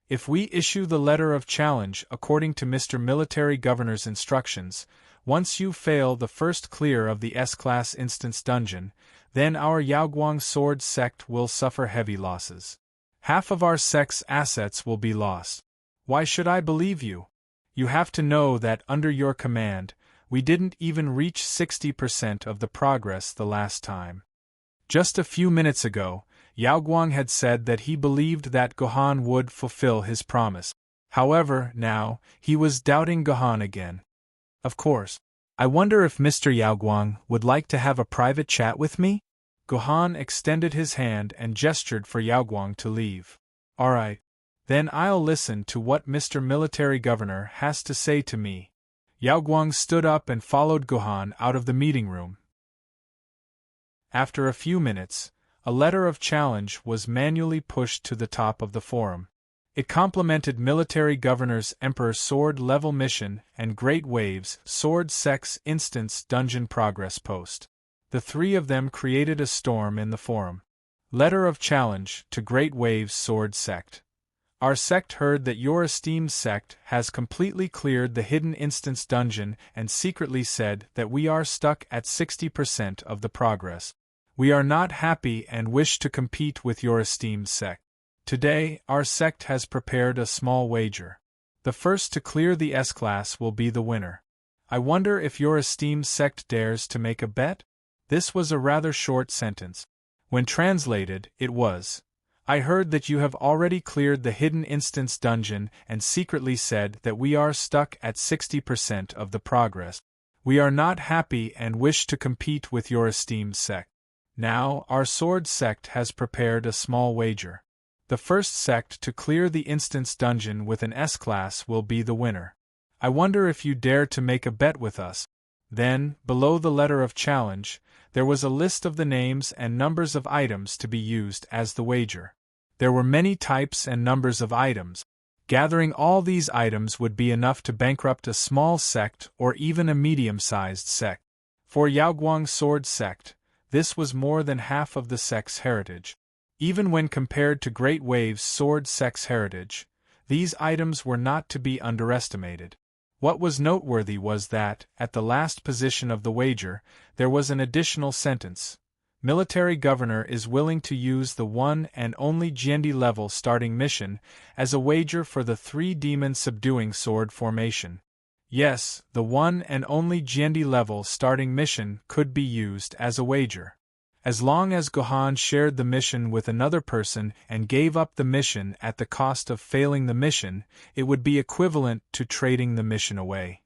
If we issue the letter of challenge according to Mr. Military Governor's instructions, once you fail the first clear of the S-Class Instance Dungeon, then our Yaoguang sword sect will suffer heavy losses. Half of our sect's assets will be lost. Why should I believe you? You have to know that under your command, we didn't even reach 60% of the progress the last time. Just a few minutes ago, Yaoguang had said that he believed that Gohan would fulfill his promise. However, now, he was doubting Gohan again. Of course. I wonder if Mr. Yaoguang would like to have a private chat with me? Gohan extended his hand and gestured for Yaoguang to leave. Alright. Then I'll listen to what Mr. Military Governor has to say to me. Yaoguang stood up and followed Gohan out of the meeting room. After a few minutes, a letter of challenge was manually pushed to the top of the forum. It complemented Military Governor's Emperor Sword level mission and Great Waves Sword Sect's Instance Dungeon Progress Post. The three of them created a storm in the forum. Letter of challenge to Great Waves Sword Sect. Our sect heard that your esteemed sect has completely cleared the hidden instance dungeon and secretly said that we are stuck at 60% of the progress. We are not happy and wish to compete with your esteemed sect. Today, our sect has prepared a small wager. The first to clear the S-Class will be the winner. I wonder if your esteemed sect dares to make a bet? This was a rather short sentence. When translated, it was, I heard that you have already cleared the hidden instance dungeon and secretly said that we are stuck at 60% of the progress. We are not happy and wish to compete with your esteemed sect. Now, our sword sect has prepared a small wager. The first sect to clear the instance dungeon with an S-class will be the winner. I wonder if you dare to make a bet with us. Then, below the letter of challenge, there was a list of the names and numbers of items to be used as the wager. There were many types and numbers of items. Gathering all these items would be enough to bankrupt a small sect or even a medium-sized sect. For Yaoguang's sword sect, this was more than half of the sect's heritage. Even when compared to Great Wave's sword sect's heritage, these items were not to be underestimated. What was noteworthy was that, at the last position of the wager, there was an additional sentence. Military Governor is willing to use the one and only Jiendi level starting mission as a wager for the 3 demon subduing sword formation. Yes, the one and only Jiendi level starting mission could be used as a wager. As long as Gohan shared the mission with another person and gave up the mission at the cost of failing the mission, it would be equivalent to trading the mission away.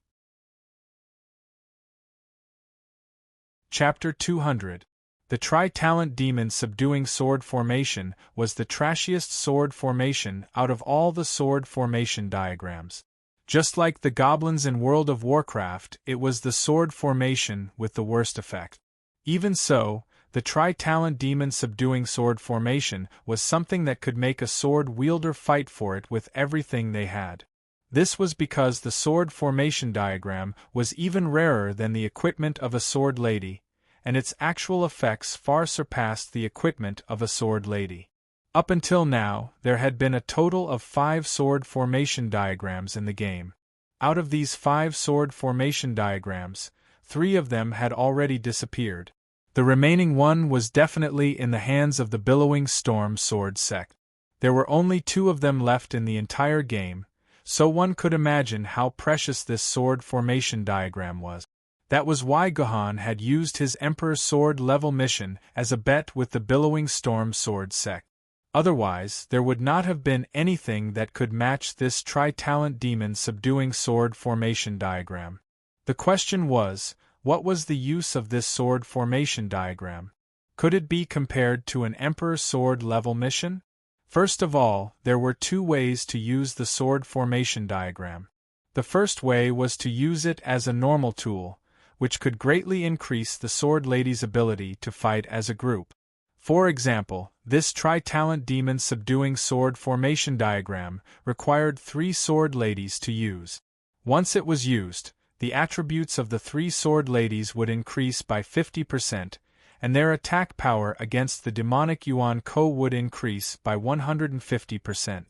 Chapter 200. The Tri-Talent Demon Subduing Sword Formation was the trashiest sword formation out of all the sword formation diagrams. Just like the goblins in World of Warcraft, it was the sword formation with the worst effect. Even so, the Tri-Talent Demon Subduing Sword Formation was something that could make a sword wielder fight for it with everything they had. This was because the sword formation diagram was even rarer than the equipment of a sword lady, and its actual effects far surpassed the equipment of a sword lady. Up until now, there had been a total of 5 sword formation diagrams in the game. Out of these 5 sword formation diagrams, 3 of them had already disappeared. The remaining one was definitely in the hands of the Billowing Storm sword sect. There were only 2 of them left in the entire game, so one could imagine how precious this sword formation diagram was. That was why Gohan had used his Emperor's Sword level mission as a bet with the Billowing Storm sword sect. Otherwise, there would not have been anything that could match this Tri-Talent Demon Subduing Sword formation diagram. The question was, what was the use of this sword formation diagram? Could it be compared to an Emperor's Sword level mission? First of all, there were 2 ways to use the sword formation diagram. The first way was to use it as a normal tool, which could greatly increase the sword lady's ability to fight as a group. For example, this Tri-Talent Demon Subduing Sword formation diagram required 3 sword ladies to use. Once it was used, the attributes of the 3 sword ladies would increase by 50%, and their attack power against the demonic Yuan Ko would increase by 150%.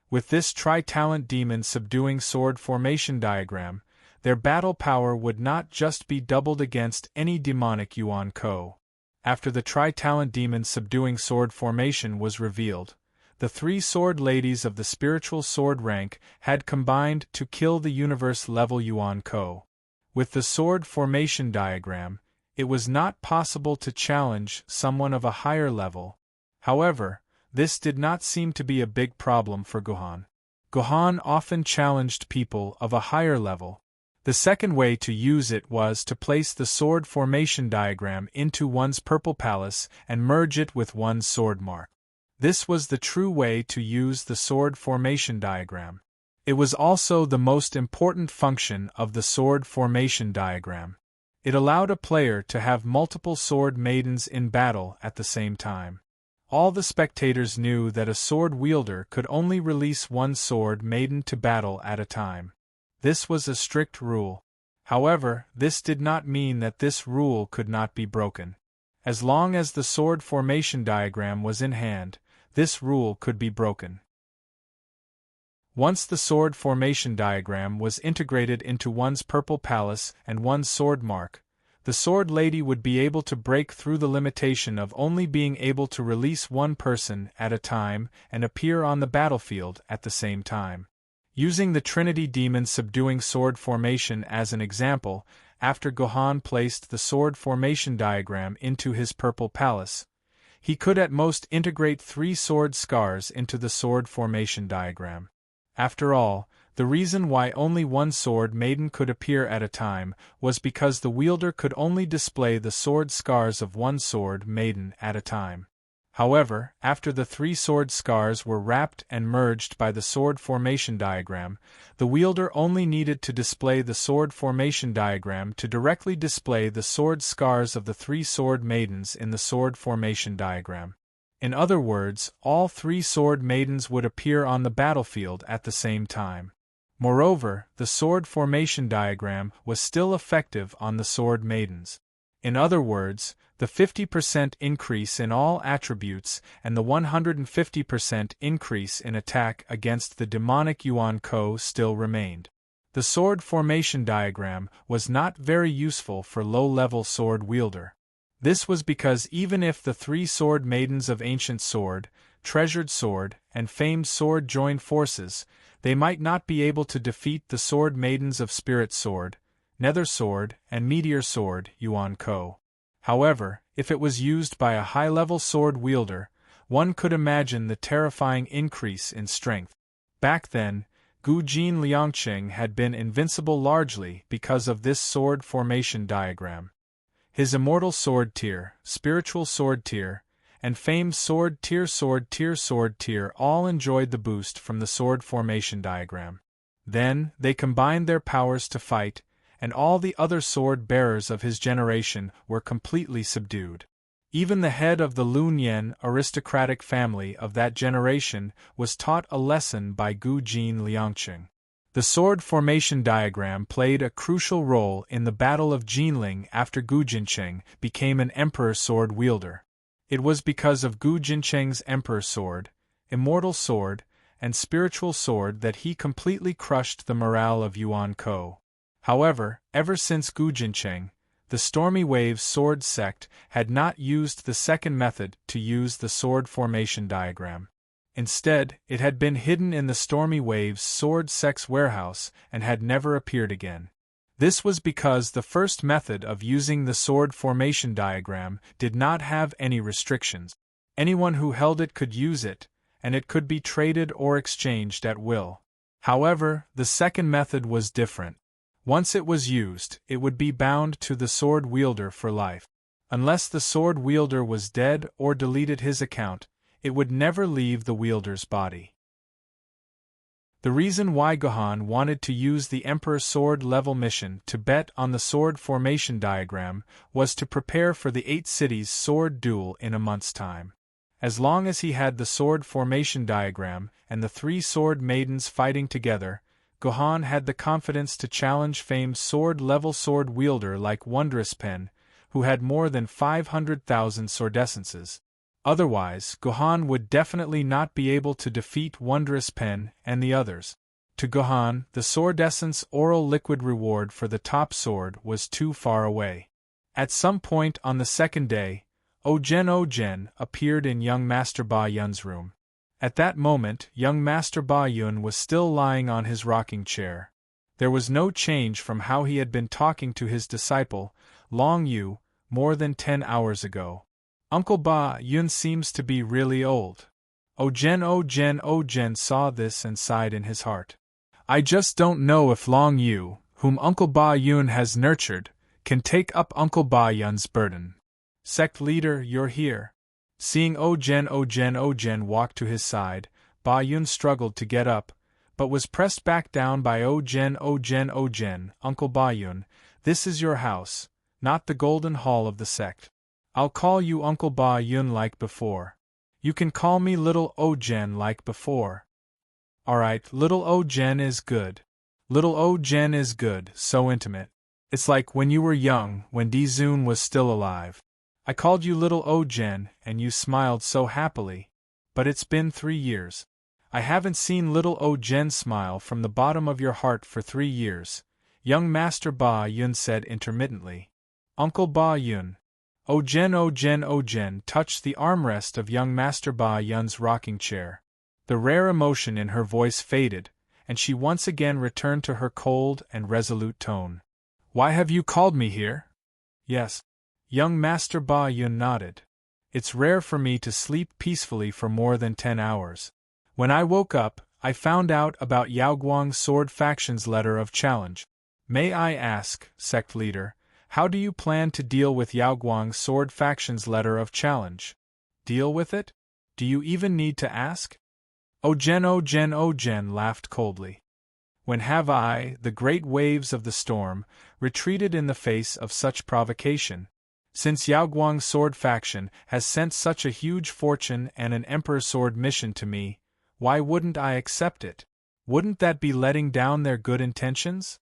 With this Tri-Talent Demon Subduing Sword formation diagram, their battle power would not just be doubled against any demonic Yuan Ko. After the Tri-Talent Demon Subduing Sword formation was revealed, the 3 sword ladies of the spiritual sword rank had combined to kill the universe-level Yuan Ko. With the sword formation diagram, it was not possible to challenge someone of a higher level. However, this did not seem to be a big problem for Gohan. Gohan often challenged people of a higher level. The second way to use it was to place the sword formation diagram into one's purple palace and merge it with one's sword mark. This was the true way to use the sword formation diagram. It was also the most important function of the sword formation diagram. It allowed a player to have multiple sword maidens in battle at the same time. All the spectators knew that a sword wielder could only release one sword maiden to battle at a time. This was a strict rule. However, this did not mean that this rule could not be broken. As long as the sword formation diagram was in hand, this rule could be broken. Once the sword formation diagram was integrated into one's purple palace and one's sword mark, the sword lady would be able to break through the limitation of only being able to release one person at a time and appear on the battlefield at the same time. Using the Trinity Demon Subduing Sword formation as an example, after Gohan placed the sword formation diagram into his purple palace, he could at most integrate 3 sword scars into the sword formation diagram. After all, The reason why only one sword maiden could appear at a time was because the wielder could only display the sword scars of one sword maiden at a time. However, after the 3 sword scars were wrapped and merged by the sword formation diagram, the wielder only needed to display the sword formation diagram to directly display the sword scars of the 3 sword maidens in the sword formation diagram. In other words, all 3 sword maidens would appear on the battlefield at the same time. Moreover, the sword formation diagram was still effective on the sword maidens. In other words, the 50% increase in all attributes and the 150% increase in attack against the demonic Yuan Ko still remained. The sword formation diagram was not very useful for low-level sword wielder. This was because even if the 3 sword maidens of Ancient Sword, Treasured Sword, and Famed Sword joined forces, they might not be able to defeat the sword maidens of Spirit Sword, Nether Sword, and Meteor Sword Yuan Ko. However, if it was used by a high-level sword wielder, one could imagine the terrifying increase in strength. Back then, Gu Jin Liangqing had been invincible largely because of this sword formation diagram. His immortal sword tier, spiritual sword tier, and famed sword tier all enjoyed the boost from the sword formation diagram. Then, they combined their powers to fight, and all the other sword bearers of his generation were completely subdued. Even the head of the Lun Yen aristocratic family of that generation was taught a lesson by Gu Jin Liangqing. The sword formation diagram played a crucial role in the Battle of Jinling after Gu Jincheng became an emperor sword wielder. It was because of Gu Jincheng's emperor sword, immortal sword, and spiritual sword that he completely crushed the morale of Yuan Ko. However, ever since Gu Jincheng, the Stormy Waves sword sect had not used the second method to use the sword formation diagram. Instead, it had been hidden in the Stormy Waves sword sect's warehouse and had never appeared again. This was because the first method of using the sword formation diagram did not have any restrictions. Anyone who held it could use it, and it could be traded or exchanged at will. However, the second method was different. Once it was used, it would be bound to the sword wielder for life. Unless the sword wielder was dead or deleted his account, it would never leave the wielder's body. The reason why Gohan wanted to use the Emperor Sword level mission to bet on the sword formation diagram was to prepare for the 8 cities sword duel in a month's time. As long as he had the sword formation diagram and the 3 sword maidens fighting together, Gohan had the confidence to challenge famed sword-level sword wielder like Wondrous Pen, who had more than 500,000 swordessences. Otherwise, Gohan would definitely not be able to defeat Wondrous Pen and the others. To Gohan, the swordessence oral liquid reward for the top sword was too far away. At some point on the second day, Ogen appeared in young Master Ba Yun's room. At that moment, young Master Ba Yun was still lying on his rocking chair. There was no change from how he had been talking to his disciple, Long Yu, more than 10 hours ago. Uncle Ba Yun seems to be really old. Ogen saw this and sighed in his heart. I just don't know if Long Yu, whom Uncle Ba Yun has nurtured, can take up Uncle Ba Yun's burden. Sect leader, you're here. Seeing Ogen walk to his side, Ba Yun struggled to get up, but was pressed back down by Ogen. Uncle Ba Yun, this is your house, not the golden hall of the sect. I'll call you Uncle Ba Yun like before. You can call me Little Ogen like before. Alright, Little Ogen is good. Little Ogen is good, so intimate. It's like when you were young, when Dizun was still alive. I called you Little Ogen, and you smiled so happily. But it's been 3 years. I haven't seen Little Ogen smile from the bottom of your heart for 3 years, young Master Ba Yun said intermittently. Uncle Ba Yun. Ogen touched the armrest of young Master Ba Yun's rocking chair. The rare emotion in her voice faded, and she once again returned to her cold and resolute tone. Why have you called me here? Yes. Young Master Ba Yun nodded. It's rare for me to sleep peacefully for more than 10 hours. When I woke up, I found out about Yaoguang's sword faction's letter of challenge. May I ask, sect leader, how do you plan to deal with Yaoguang's sword faction's letter of challenge? Deal with it? Do you even need to ask? Ojen laughed coldly. When have I, the great waves of the storm, retreated in the face of such provocation? Since Yaoguang's sword faction has sent such a huge fortune and an emperor's sword mission to me, why wouldn't I accept it? Wouldn't that be letting down their good intentions?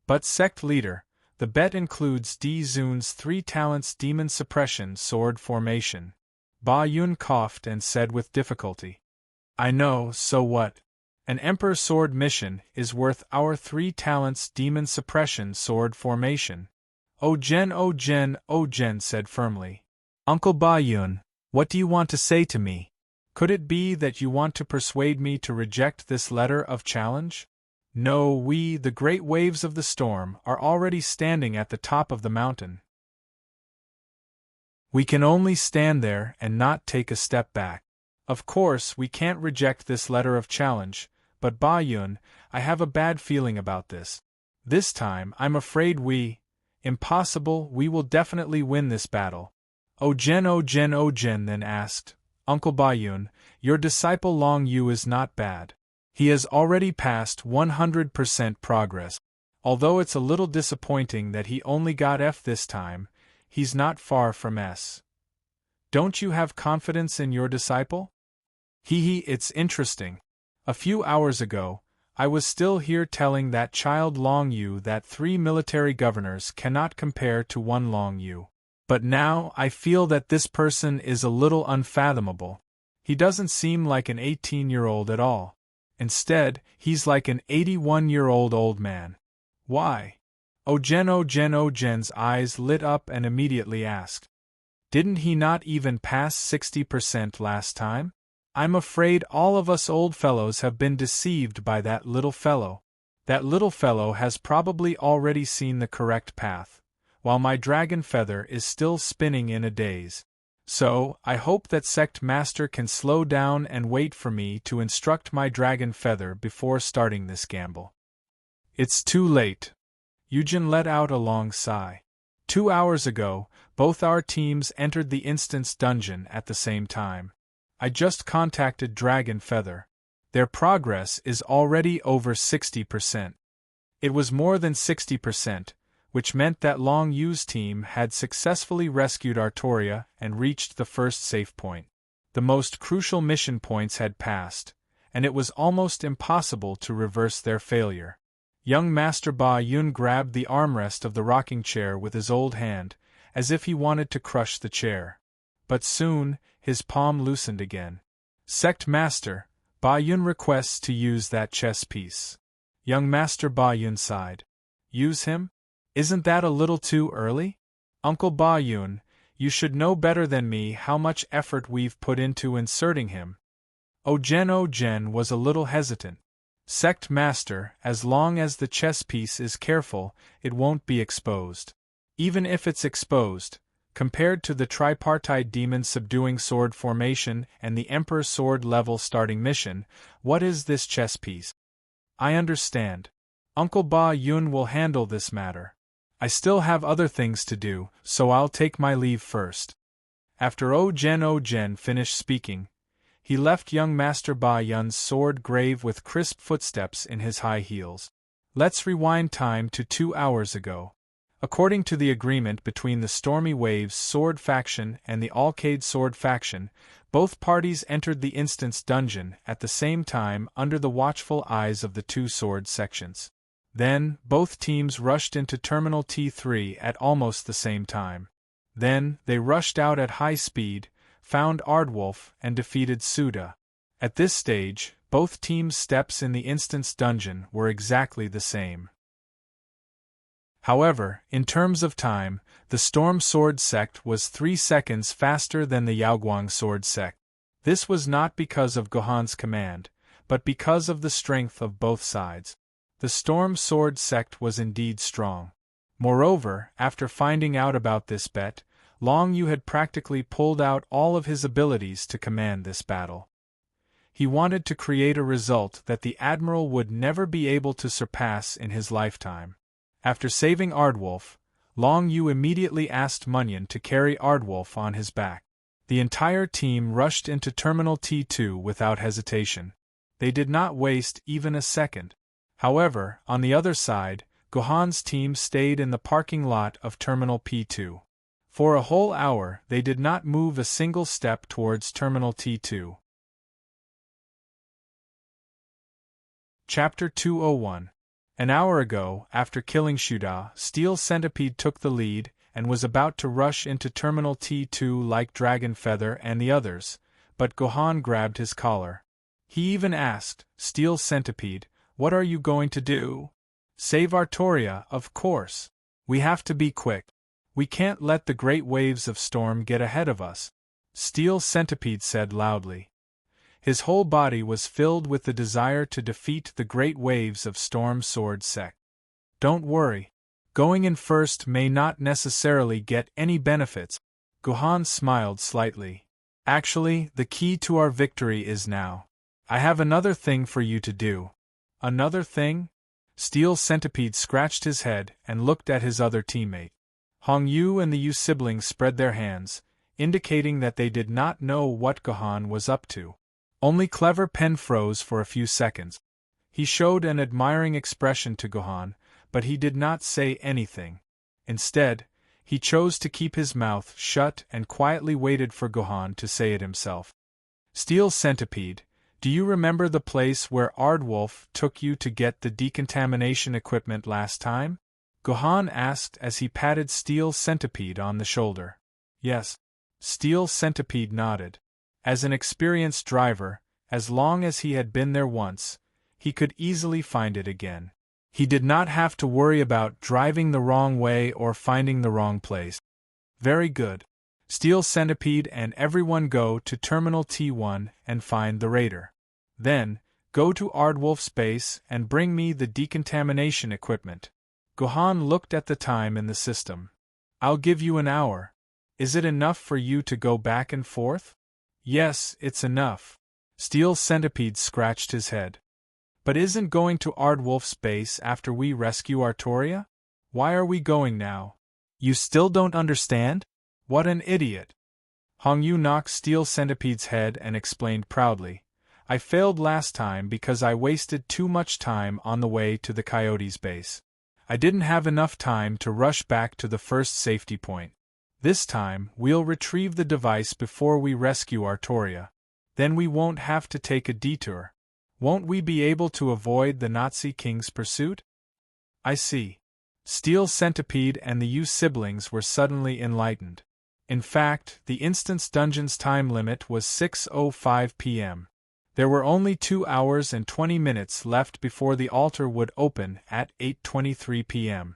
But sect leader, the bet includes Di Zun's 3 talents demon suppression sword formation. Ba Yun coughed and said with difficulty. I know, so what? An emperor's sword mission is worth our 3 talents demon suppression sword formation. Ojen said firmly. Uncle Ba Yun, what do you want to say to me? Could it be that you want to persuade me to reject this letter of challenge? No, we, the great waves of the storm, are already standing at the top of the mountain. We can only stand there and not take a step back. Of course, we can't reject this letter of challenge, but Ba Yun, I have a bad feeling about this. This time, I'm afraid impossible, we will definitely win this battle. Ojen then asked, Uncle Ba Yun, your disciple Long Yu is not bad. He has already passed 100% progress. Although it's a little disappointing that he only got F this time, he's not far from S. Don't you have confidence in your disciple? It's interesting. A few hours ago, I was still here telling that child Long Yu that 3 military governors cannot compare to one Long Yu. But now I feel that this person is a little unfathomable. He doesn't seem like an 18-year-old at all. Instead, he's like an 81-year-old old man. Why? Ojen's eyes lit up and immediately asked. Didn't he not even pass 60% last time? I'm afraid all of us old fellows have been deceived by that little fellow. That little fellow has probably already seen the correct path, while my dragon feather is still spinning in a daze. So, I hope that Sect Master can slow down and wait for me to instruct my dragon feather before starting this gamble. It's too late. Eugen let out a long sigh. 2 hours ago, both our teams entered the instance dungeon at the same time. I just contacted Dragon Feather. Their progress is already over 60%. It was more than 60%, which meant that Long Yu's team had successfully rescued Artoria and reached the first safe point. The most crucial mission points had passed, and it was almost impossible to reverse their failure. Young Master Ba Yun grabbed the armrest of the rocking chair with his old hand, as if he wanted to crush the chair. But soon, his palm loosened again. Sect Master, Ba Yun requests to use that chess piece. Young Master Ba Yun sighed. Use him? Isn't that a little too early? Uncle Ba Yun, you should know better than me how much effort we've put into inserting him. Ojen was a little hesitant. Sect Master, as long as the chess piece is careful, it won't be exposed. Even if it's exposed, compared to the tripartite demon subduing sword formation and the Emperor's sword level starting mission, what is this chess piece? I understand. Uncle Ba Yun will handle this matter. I still have other things to do, so I'll take my leave first. After Ojen finished speaking, he left young Master Ba Yun's sword grave with crisp footsteps in his high heels. Let's rewind time to 2 hours ago. According to the agreement between the Stormy Waves sword faction and the Alcade sword faction, both parties entered the instance dungeon at the same time under the watchful eyes of the 2 sword sections. Then, both teams rushed into Terminal T3 at almost the same time. Then, they rushed out at high speed, found Ardwolf, and defeated Suda. At this stage, both teams' steps in the instance dungeon were exactly the same. However, in terms of time, the Storm Sword Sect was 3 seconds faster than the Yaoguang Sword Sect. This was not because of Gohan's command, but because of the strength of both sides. The Storm Sword Sect was indeed strong. Moreover, after finding out about this bet, Long Yu had practically pulled out all of his abilities to command this battle. He wanted to create a result that the Admiral would never be able to surpass in his lifetime. After saving Ardwolf, Long Yu immediately asked Munyon to carry Ardwolf on his back. The entire team rushed into Terminal T2 without hesitation. They did not waste even a second. However, on the other side, Gohan's team stayed in the parking lot of Terminal P2. For a whole hour they did not move a single step towards Terminal T2. Chapter 201. An hour ago, after killing Shuda, Steel Centipede took the lead and was about to rush into Terminal T2 like Dragon Feather and the others, but Gohan grabbed his collar. He even asked, "Steel Centipede, what are you going to do?" "Save Artoria, of course. We have to be quick. We can't let the great waves of storm get ahead of us," Steel Centipede said loudly. His whole body was filled with the desire to defeat the great waves of Storm Sword Sect. "Don't worry. Going in first may not necessarily get any benefits." Gohan smiled slightly. "Actually, the key to our victory is now. I have another thing for you to do." "Another thing?" Steel Centipede scratched his head and looked at his other teammate. Hong Yu and the Yu siblings spread their hands, indicating that they did not know what Gohan was up to. Only Clever Pen froze for a few seconds. He showed an admiring expression to Gohan, but he did not say anything. Instead, he chose to keep his mouth shut and quietly waited for Gohan to say it himself. "Steel Centipede, do you remember the place where Ardwolf took you to get the decontamination equipment last time?" Gohan asked as he patted Steel Centipede on the shoulder. "Yes." Steel Centipede nodded. As an experienced driver, as long as he had been there once, he could easily find it again. He did not have to worry about driving the wrong way or finding the wrong place. "Very good. Steel Centipede and everyone go to Terminal T1 and find the raider. Then, go to Ardwolf's base and bring me the decontamination equipment." Gohan looked at the time in the system. "I'll give you an hour. Is it enough for you to go back and forth?" "Yes, it's enough." Steel Centipede scratched his head. "But isn't going to Ardwolf's base after we rescue Artoria? Why are we going now? You still don't understand? What an idiot." Hong Yu knocked Steel Centipede's head and explained proudly, "I failed last time because I wasted too much time on the way to the Coyote's base. I didn't have enough time to rush back to the first safety point. This time, we'll retrieve the device before we rescue Artoria. Then we won't have to take a detour. Won't we be able to avoid the Nazi King's pursuit?" "I see." Steel Centipede and the Yu siblings were suddenly enlightened. In fact, the Instance Dungeon's time limit was 6:05 p.m. There were only 2 hours and 20 minutes left before the altar would open at 8:23 p.m.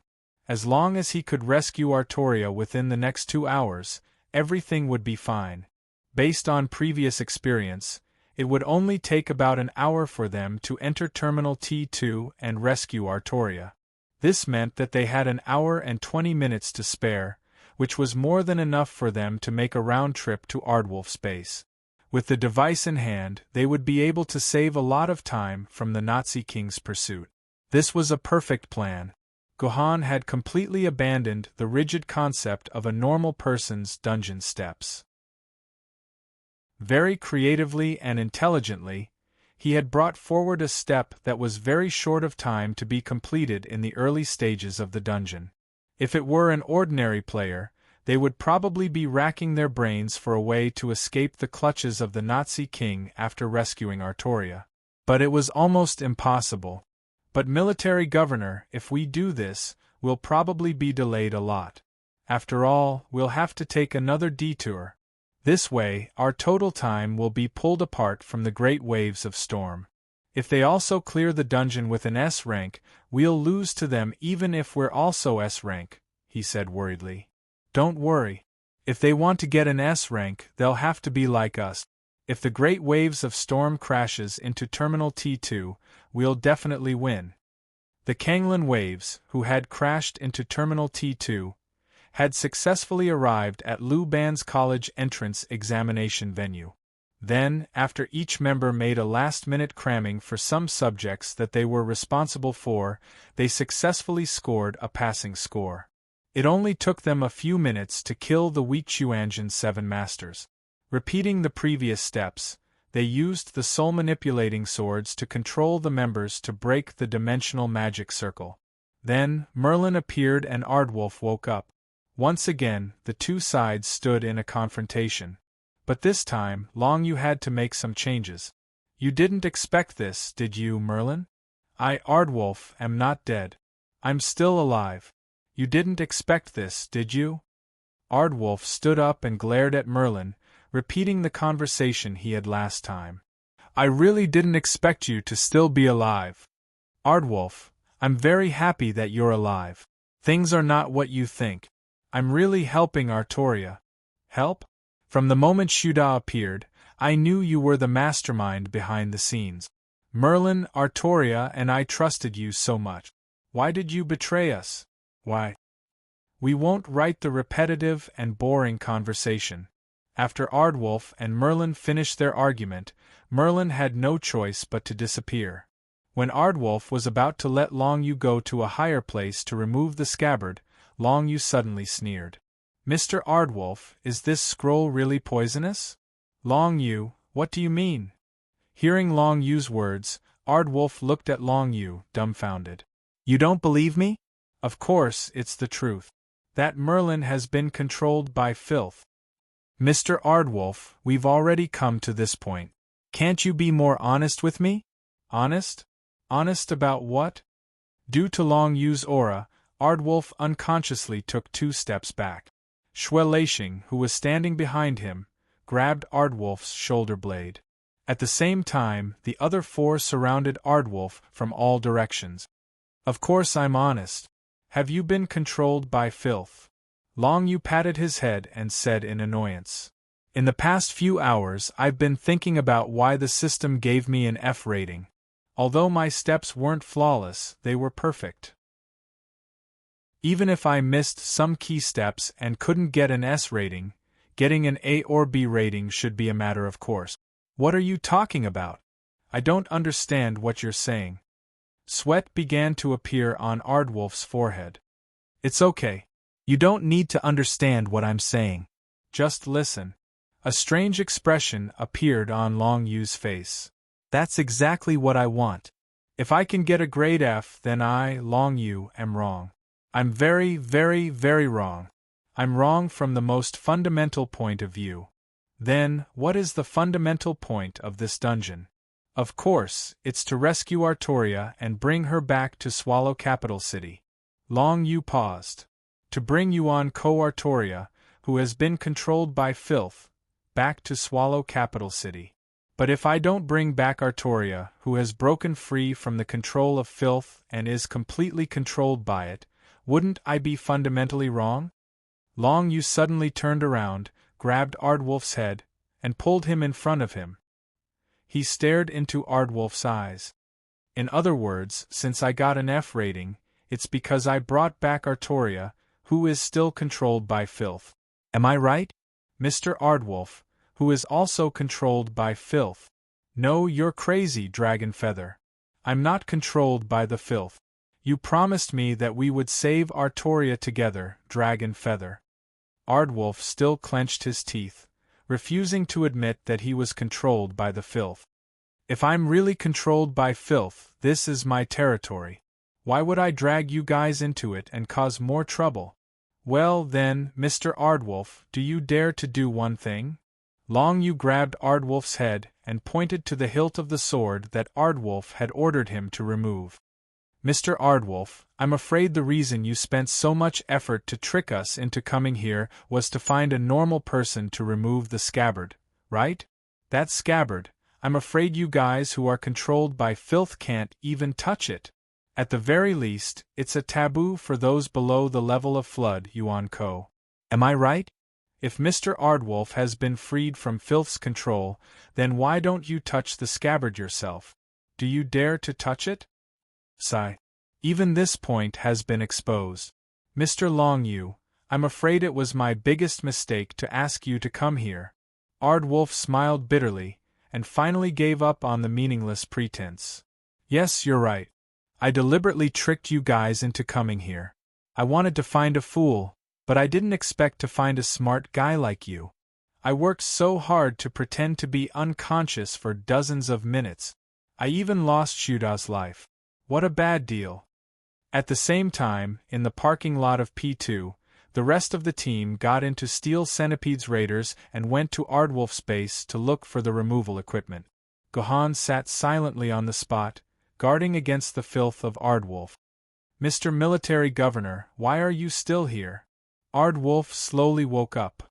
As long as he could rescue Artoria within the next 2 hours, everything would be fine. Based on previous experience, it would only take about an hour for them to enter Terminal T2 and rescue Artoria. This meant that they had an hour and 20 minutes to spare, which was more than enough for them to make a round trip to Ardwolf's base. With the device in hand, they would be able to save a lot of time from the Nazi King's pursuit. This was a perfect plan. Gohan had completely abandoned the rigid concept of a normal person's dungeon steps. Very creatively and intelligently, he had brought forward a step that was very short of time to be completed in the early stages of the dungeon. If it were an ordinary player, they would probably be racking their brains for a way to escape the clutches of the Nazi King after rescuing Artoria. But it was almost impossible. "But Military Governor, if we do this, we'll probably be delayed a lot. After all, we'll have to take another detour. This way, our total time will be pulled apart from the great waves of storm. If they also clear the dungeon with an S rank, we'll lose to them even if we're also S rank," he said worriedly. "Don't worry. If they want to get an S rank, they'll have to be like us. If the great waves of storm crashes into Terminal T2, we'll definitely win." The Kanglan waves, who had crashed into Terminal T2, had successfully arrived at Lu Ban's college entrance examination venue. Then, after each member made a last-minute cramming for some subjects that they were responsible for, they successfully scored a passing score. It only took them a few minutes to kill the Wei Chuanjin's 7 masters. Repeating the previous steps, they used the soul-manipulating swords to control the members to break the dimensional magic circle. Then, Merlin appeared and Ardwolf woke up. Once again, the two sides stood in a confrontation. But this time, Long Yu had to make some changes. You didn't expect this, did you, Merlin? I, Ardwolf, am not dead. I'm still alive. You didn't expect this, did you? Ardwolf stood up and glared at Merlin, repeating the conversation he had last time. I really didn't expect you to still be alive. Ardwolf, I'm very happy that you're alive. Things are not what you think. I'm really helping Artoria. Help? From the moment Shuda appeared, I knew you were the mastermind behind the scenes. Merlin, Artoria, and I trusted you so much. Why did you betray us? Why? We won't write the repetitive and boring conversation. After Ardwolf and Merlin finished their argument, Merlin had no choice but to disappear. When Ardwolf was about to let Long Yu go to a higher place to remove the scabbard, Long Yu suddenly sneered. Mr. Ardwolf, is this scroll really poisonous? Long Yu, what do you mean? Hearing Long Yu's words, Ardwolf looked at Long Yu, dumbfounded. You don't believe me? Of course, it's the truth. That Merlin has been controlled by filth. Mr. Ardwolf, we've already come to this point. Can't you be more honest with me? Honest? Honest about what? Due to Long Yu's aura, Ardwolf unconsciously took 2 steps back. Xue Leixing, who was standing behind him, grabbed Ardwolf's shoulder blade. At the same time, the other 4 surrounded Ardwolf from all directions. Of course I'm honest. Have you been controlled by filth? Long Yu patted his head and said in annoyance. In the past few hours I've been thinking about why the system gave me an F rating. Although my steps weren't flawless, they were perfect. Even if I missed some key steps and couldn't get an S rating, getting an A or B rating should be a matter of course. What are you talking about? I don't understand what you're saying. Sweat began to appear on Ardwolf's forehead. It's okay. You don't need to understand what I'm saying. Just listen. A strange expression appeared on Long Yu's face. That's exactly what I want. If I can get a grade F, then I, Long Yu, am wrong. I'm very, very, very wrong. I'm wrong from the most fundamental point of view. Then, what is the fundamental point of this dungeon? Of course, it's to rescue Artoria and bring her back to Swallow Capital City. Long Yu paused. To bring Yuan Ko Artoria, who has been controlled by filth, back to Swallow Capital City. But if I don't bring back Artoria, who has broken free from the control of filth and is completely controlled by it, wouldn't I be fundamentally wrong? Long Yu suddenly turned around, grabbed Ardwolf's head, and pulled him in front of him. He stared into Ardwolf's eyes. In other words, since I got an F rating, it's because I brought back Artoria, who is still controlled by filth. Am I right? Mr. Ardwolf, who is also controlled by filth. No, you're crazy, Dragon Feather. I'm not controlled by the filth. You promised me that we would save Artoria together, Dragon Feather. Ardwolf still clenched his teeth, refusing to admit that he was controlled by the filth. If I'm really controlled by filth, this is my territory. Why would I drag you guys into it and cause more trouble? Well then, Mr. Ardwolf, do you dare to do one thing? Long Yu grabbed Ardwolf's head and pointed to the hilt of the sword that Ardwolf had ordered him to remove. Mr. Ardwolf, I'm afraid the reason you spent so much effort to trick us into coming here was to find a normal person to remove the scabbard, right? That scabbard, I'm afraid you guys who are controlled by filth can't even touch it. At the very least, it's a taboo for those below the level of flood, Yuan Ko. Am I right? If Mr. Ardwolf has been freed from filth's control, then why don't you touch the scabbard yourself? Do you dare to touch it? Sigh. Even this point has been exposed. Mr. Long Yu, I'm afraid it was my biggest mistake to ask you to come here. Ardwolf smiled bitterly, and finally gave up on the meaningless pretense. Yes, you're right. I deliberately tricked you guys into coming here. I wanted to find a fool, but I didn't expect to find a smart guy like you. I worked so hard to pretend to be unconscious for dozens of minutes. I even lost Shuda's life. What a bad deal. At the same time, in the parking lot of P2, the rest of the team got into Steel Centipede's raiders and went to Ardwolf's base to look for the removal equipment. Gohan sat silently on the spot, guarding against the filth of Ardwolf. Mr. Military Governor, why are you still here? Ardwolf slowly woke up.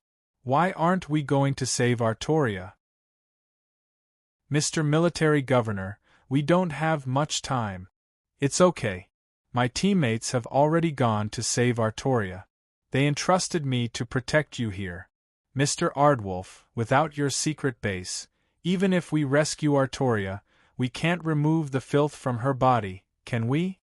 Why aren't we going to save Artoria? Mr. Military Governor, we don't have much time. It's okay. My teammates have already gone to save Artoria. They entrusted me to protect you here. Mr. Ardwolf, without your secret base, even if we rescue Artoria, we can't remove the filth from her body, can we?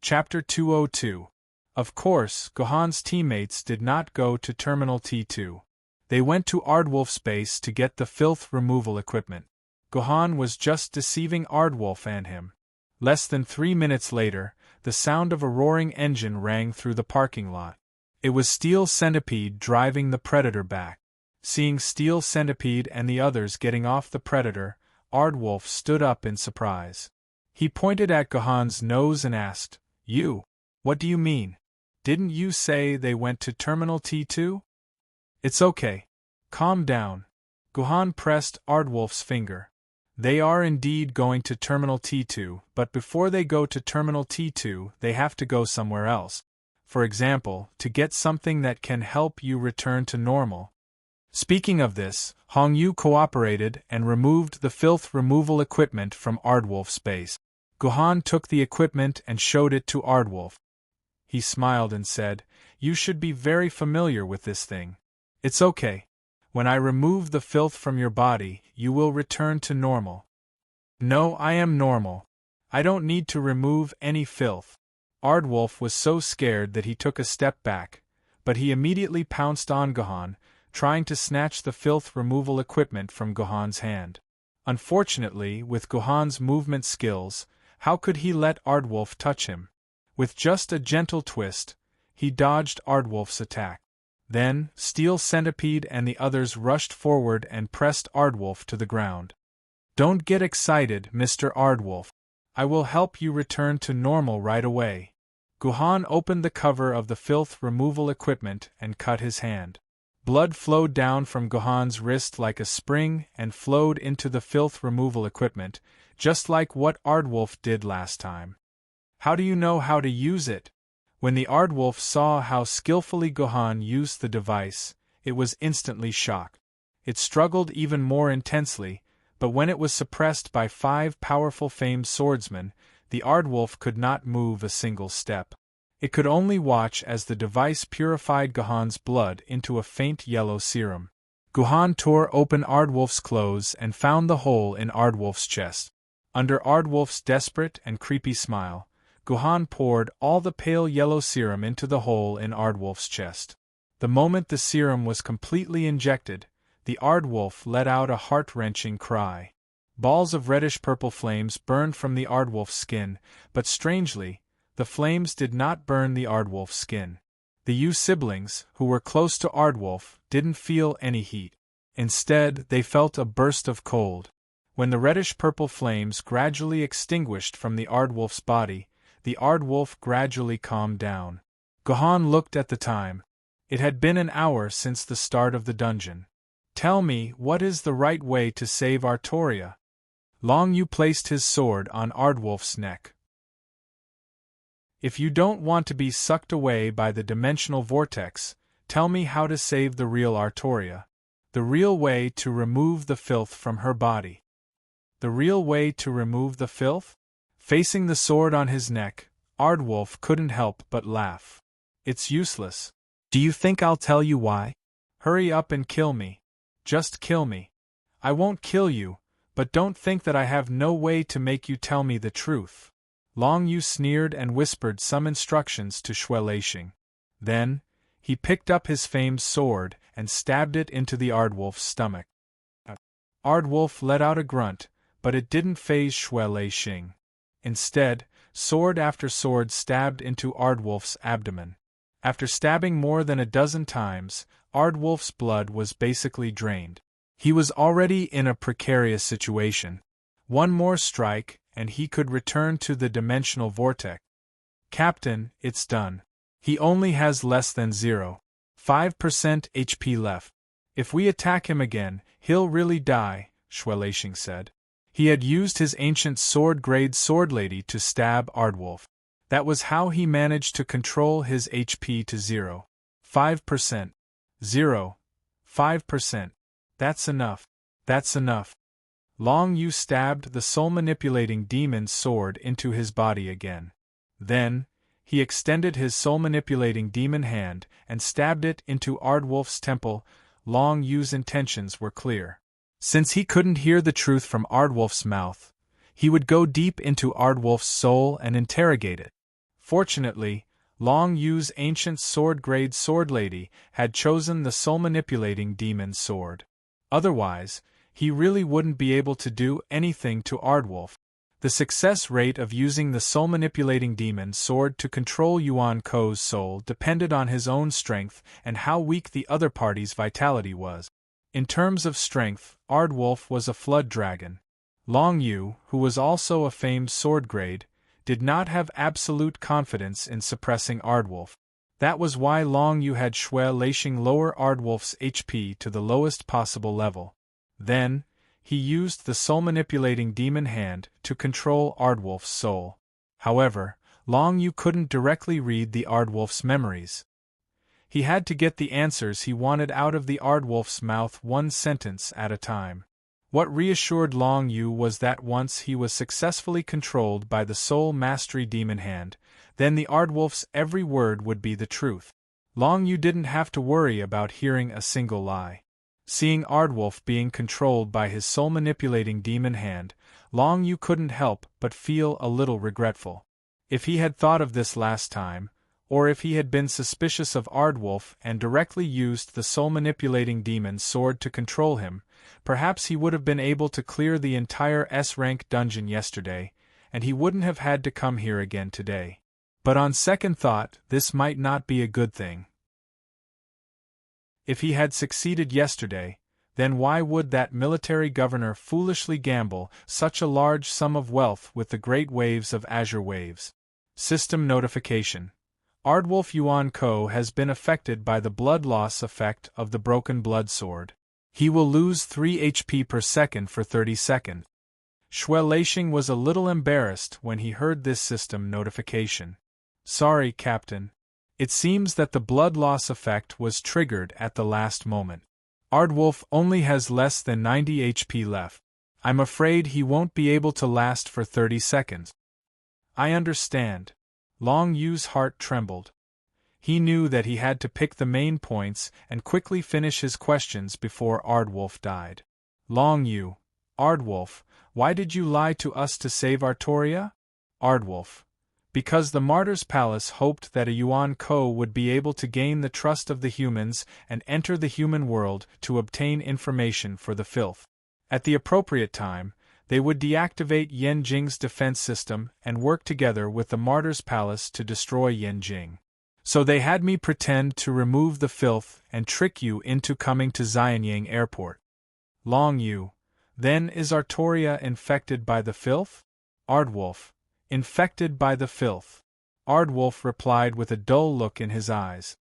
Chapter 202. Of course, Gohan's teammates did not go to Terminal T2. They went to Ardwolf's base to get the filth removal equipment. Gohan was just deceiving Ardwolf and him. Less than 3 minutes later, the sound of a roaring engine rang through the parking lot. It was Steel Centipede driving the Predator back. Seeing Steel Centipede and the others getting off the Predator, Ardwolf stood up in surprise. He pointed at Gohan's nose and asked, "You? What do you mean? Didn't you say they went to Terminal T2? It's okay. Calm down." Gohan pressed Ardwolf's finger. They are indeed going to Terminal T2, but before they go to Terminal T2, they have to go somewhere else. For example, to get something that can help you return to normal. Speaking of this, Hong Yu cooperated and removed the filth removal equipment from Ardwolf's base. Gohan took the equipment and showed it to Ardwolf. He smiled and said, "You should be very familiar with this thing. It's okay. When I remove the filth from your body, you will return to normal." "No, I am normal. I don't need to remove any filth." Ardwolf was so scared that he took a step back, but he immediately pounced on Gohan, trying to snatch the filth removal equipment from Gohan's hand. Unfortunately, with Gohan's movement skills, how could he let Ardwolf touch him? With just a gentle twist, he dodged Ardwolf's attack. Then, Steel Centipede and the others rushed forward and pressed Ardwolf to the ground. "Don't get excited, Mr. Ardwolf. I will help you return to normal right away." Gohan opened the cover of the filth removal equipment and cut his hand. Blood flowed down from Gohan's wrist like a spring and flowed into the filth removal equipment, just like what Ardwolf did last time. "How do you know how to use it?" When the Ardwolf saw how skillfully Gohan used the device, it was instantly shocked. It struggled even more intensely, but when it was suppressed by 5 powerful famed swordsmen, the Ardwolf could not move a single step. It could only watch as the device purified Gohan's blood into a faint yellow serum. Gohan tore open Ardwolf's clothes and found the hole in Ardwolf's chest. Under Ardwolf's desperate and creepy smile, Gohan poured all the pale yellow serum into the hole in Ardwolf's chest. The moment the serum was completely injected, the Ardwolf let out a heart-wrenching cry. Balls of reddish-purple flames burned from the Ardwolf's skin, but strangely, the flames did not burn the Ardwolf's skin. The Yu siblings, who were close to Ardwolf, didn't feel any heat. Instead, they felt a burst of cold. When the reddish-purple flames gradually extinguished from the Ardwolf's body, the Ardwolf gradually calmed down. Gohan looked at the time. It had been an hour since the start of the dungeon. "Tell me, what is the right way to save Artoria?" Long Yu placed his sword on Ardwolf's neck. "If you don't want to be sucked away by the dimensional vortex, tell me how to save the real Artoria. The real way to remove the filth from her body." "The real way to remove the filth?" Facing the sword on his neck, Ardwolf couldn't help but laugh. "It's useless. Do you think I'll tell you why? Hurry up and kill me. Just kill me. I won't kill you, but don't think that I have no way to make you tell me the truth." Long Yu sneered and whispered some instructions to Shueleixing. Then, he picked up his famed sword and stabbed it into the Aardwolf's stomach. Aardwolf let out a grunt, but it didn't faze Xue. Instead, sword after sword stabbed into Aardwolf's abdomen. After stabbing more than a dozen times, Aardwolf's blood was basically drained. He was already in a precarious situation. One more strike, and he could return to the dimensional vortex. Captain, it's done. He only has less than 0.5% HP left. If we attack him again, he'll really die, Xue said. He had used his ancient sword-grade sword lady to stab Aardwolf. That was how he managed to control his HP to 0.5%. 0.5%. That's enough. That's enough. Long Yu stabbed the soul-manipulating demon's sword into his body again. Then, he extended his soul-manipulating demon hand and stabbed it into Aardwolf's temple. Long Yu's intentions were clear. Since he couldn't hear the truth from Aardwolf's mouth, he would go deep into Aardwolf's soul and interrogate it. Fortunately, Long Yu's ancient sword-grade sword lady had chosen the soul-manipulating demon's sword. Otherwise, he really wouldn't be able to do anything to Aardwolf. The success rate of using the soul-manipulating demon's sword to control Yuan Ko's soul depended on his own strength and how weak the other party's vitality was. In terms of strength, Aardwolf was a flood dragon. Long Yu, who was also a famed sword grade, did not have absolute confidence in suppressing Aardwolf. That was why Long Yu had Xue lower Aardwolf's HP to the lowest possible level. Then, he used the soul-manipulating demon hand to control Aardwolf's soul. However, Long Yu couldn't directly read the Aardwolf's memories. He had to get the answers he wanted out of the Aardwolf's mouth one sentence at a time. What reassured Long Yu was that once he was successfully controlled by the Soul Mastery Demon Hand, then the Aardwolf's every word would be the truth. Long Yu didn't have to worry about hearing a single lie. Seeing Aardwolf being controlled by his soul-manipulating demon hand, Long Yu couldn't help but feel a little regretful. If he had thought of this last time, or if he had been suspicious of Aardwolf and directly used the soul-manipulating demon's sword to control him, perhaps he would have been able to clear the entire S-rank dungeon yesterday, and he wouldn't have had to come here again today. But on second thought, this might not be a good thing. If he had succeeded yesterday, then why would that military governor foolishly gamble such a large sum of wealth with the great waves of Azure Waves? System notification. Aardwolf Yuan Ko has been affected by the blood loss effect of the broken blood sword. He will lose 3 HP per second for 30 seconds. Xue was a little embarrassed when he heard this system notification. Sorry, Captain. It seems that the blood loss effect was triggered at the last moment. Aardwolf only has less than 90 HP left. I'm afraid he won't be able to last for 30 seconds. I understand. Long Yu's heart trembled. He knew that he had to pick the main points and quickly finish his questions before Aardwolf died. Long Yu, Aardwolf, why did you lie to us to save Artoria? Aardwolf. Because the Martyr's Palace hoped that a Yuan Ko would be able to gain the trust of the humans and enter the human world to obtain information for the filth. At the appropriate time, they would deactivate Yanjing's defense system and work together with the Martyr's Palace to destroy Yanjing. So they had me pretend to remove the filth and trick you into coming to Xianyang Airport. Long Yu. Then is Artoria infected by the filth? Aardwolf. Infected by the filth. Aardwolf replied with a dull look in his eyes.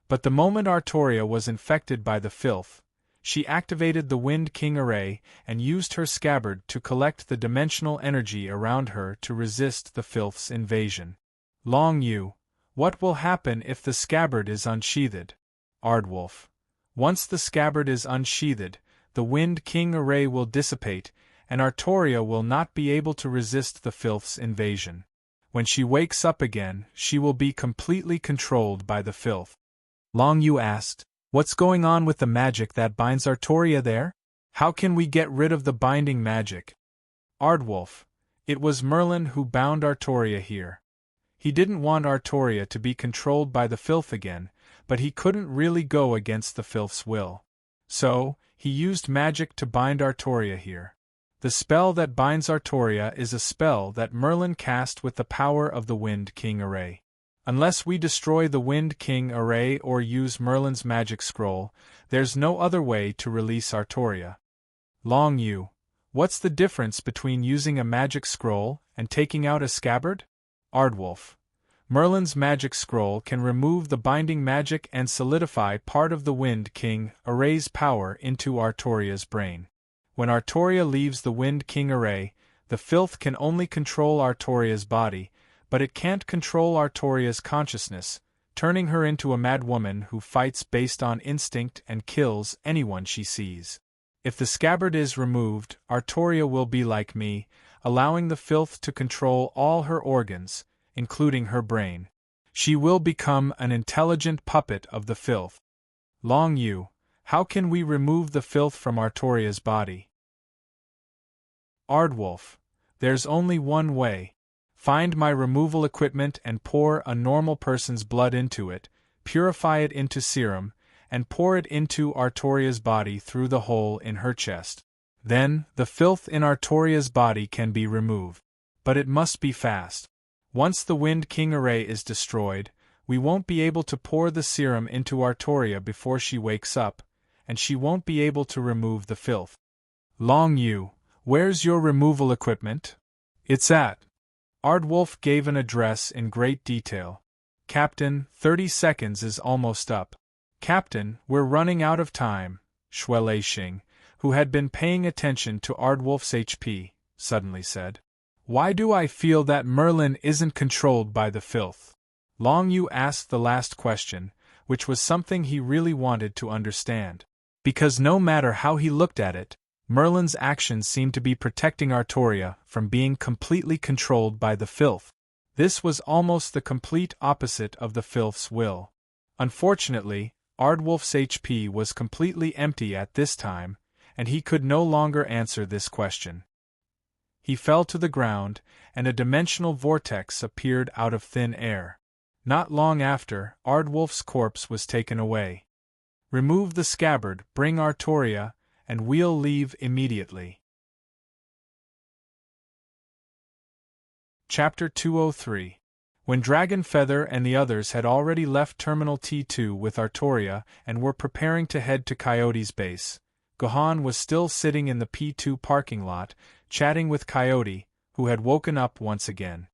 But the moment Artoria was infected by the filth, she activated the Wind King Array and used her scabbard to collect the dimensional energy around her to resist the filth's invasion. Long Yu. What will happen if the scabbard is unsheathed? Aardwolf. Once the scabbard is unsheathed, the Wind King Array will dissipate, and Artoria will not be able to resist the filth's invasion. When she wakes up again, she will be completely controlled by the filth. Long Yu asked, what's going on with the magic that binds Artoria there? How can we get rid of the binding magic? Aardwolf. It was Merlin who bound Artoria here. He didn't want Artoria to be controlled by the filth again, but he couldn't really go against the filth's will. So, he used magic to bind Artoria here. The spell that binds Artoria is a spell that Merlin cast with the power of the Wind King array. Unless we destroy the Wind King array or use Merlin's magic scroll, there's no other way to release Artoria. Long U, what's the difference between using a magic scroll and taking out a scabbard? Ardwulf. Merlin's magic scroll can remove the binding magic and solidify part of the Wind King array's power into Artoria's brain. When Artoria leaves the Wind King array, the filth can only control Artoria's body, but it can't control Artoria's consciousness, turning her into a mad woman who fights based on instinct and kills anyone she sees. If the scabbard is removed, Artoria will be like me, allowing the filth to control all her organs, including her brain. She will become an intelligent puppet of the filth. Long U, how can we remove the filth from Artoria's body? Ardwulf, there's only one way. Find my removal equipment and pour a normal person's blood into it, purify it into serum, and pour it into Artoria's body through the hole in her chest. Then, the filth in Artoria's body can be removed. But it must be fast. Once the Wind King array is destroyed, we won't be able to pour the serum into Artoria before she wakes up, and she won't be able to remove the filth. Long U, where's your removal equipment? It's at. Ardwulf gave an address in great detail. Captain, 30 seconds is almost up. Captain, we're running out of time, Shuelei Xing, who had been paying attention to Ardwulf's HP, suddenly said. Why do I feel that Merlin isn't controlled by the filth? Long Yu asked the last question, which was something he really wanted to understand. Because no matter how he looked at it, Merlin's actions seemed to be protecting Artoria from being completely controlled by the filth. This was almost the complete opposite of the filth's will. Unfortunately, Ardwulf's HP was completely empty at this time, and he could no longer answer this question. He fell to the ground, and a dimensional vortex appeared out of thin air. Not long after, Ardwulf's corpse was taken away. Remove the scabbard, bring Artoria, and we'll leave immediately. Chapter 203. When Dragonfeather and the others had already left Terminal T2 with Artoria and were preparing to head to Coyote's base, Gohan was still sitting in the P2 parking lot, chatting with Coyote, who had woken up once again.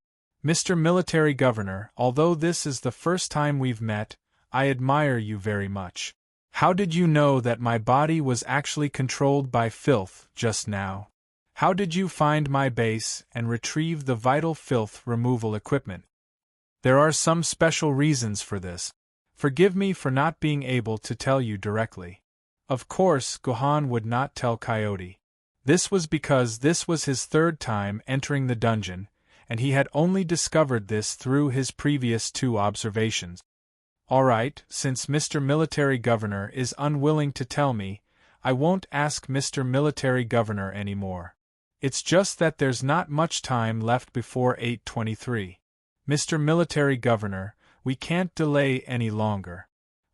Mr. Military Governor, although this is the first time we've met, I admire you very much. How did you know that my body was actually controlled by filth just now? How did you find my base and retrieve the vital filth removal equipment? There are some special reasons for this. Forgive me for not being able to tell you directly. Of course, Gohan would not tell Coyote. This was because this was his third time entering the dungeon, and he had only discovered this through his previous 2 observations. Alright, since Mr. Military Governor is unwilling to tell me, I won't ask Mr. Military Governor anymore. It's just that there's not much time left before 8:23. Mr. Military Governor, we can't delay any longer.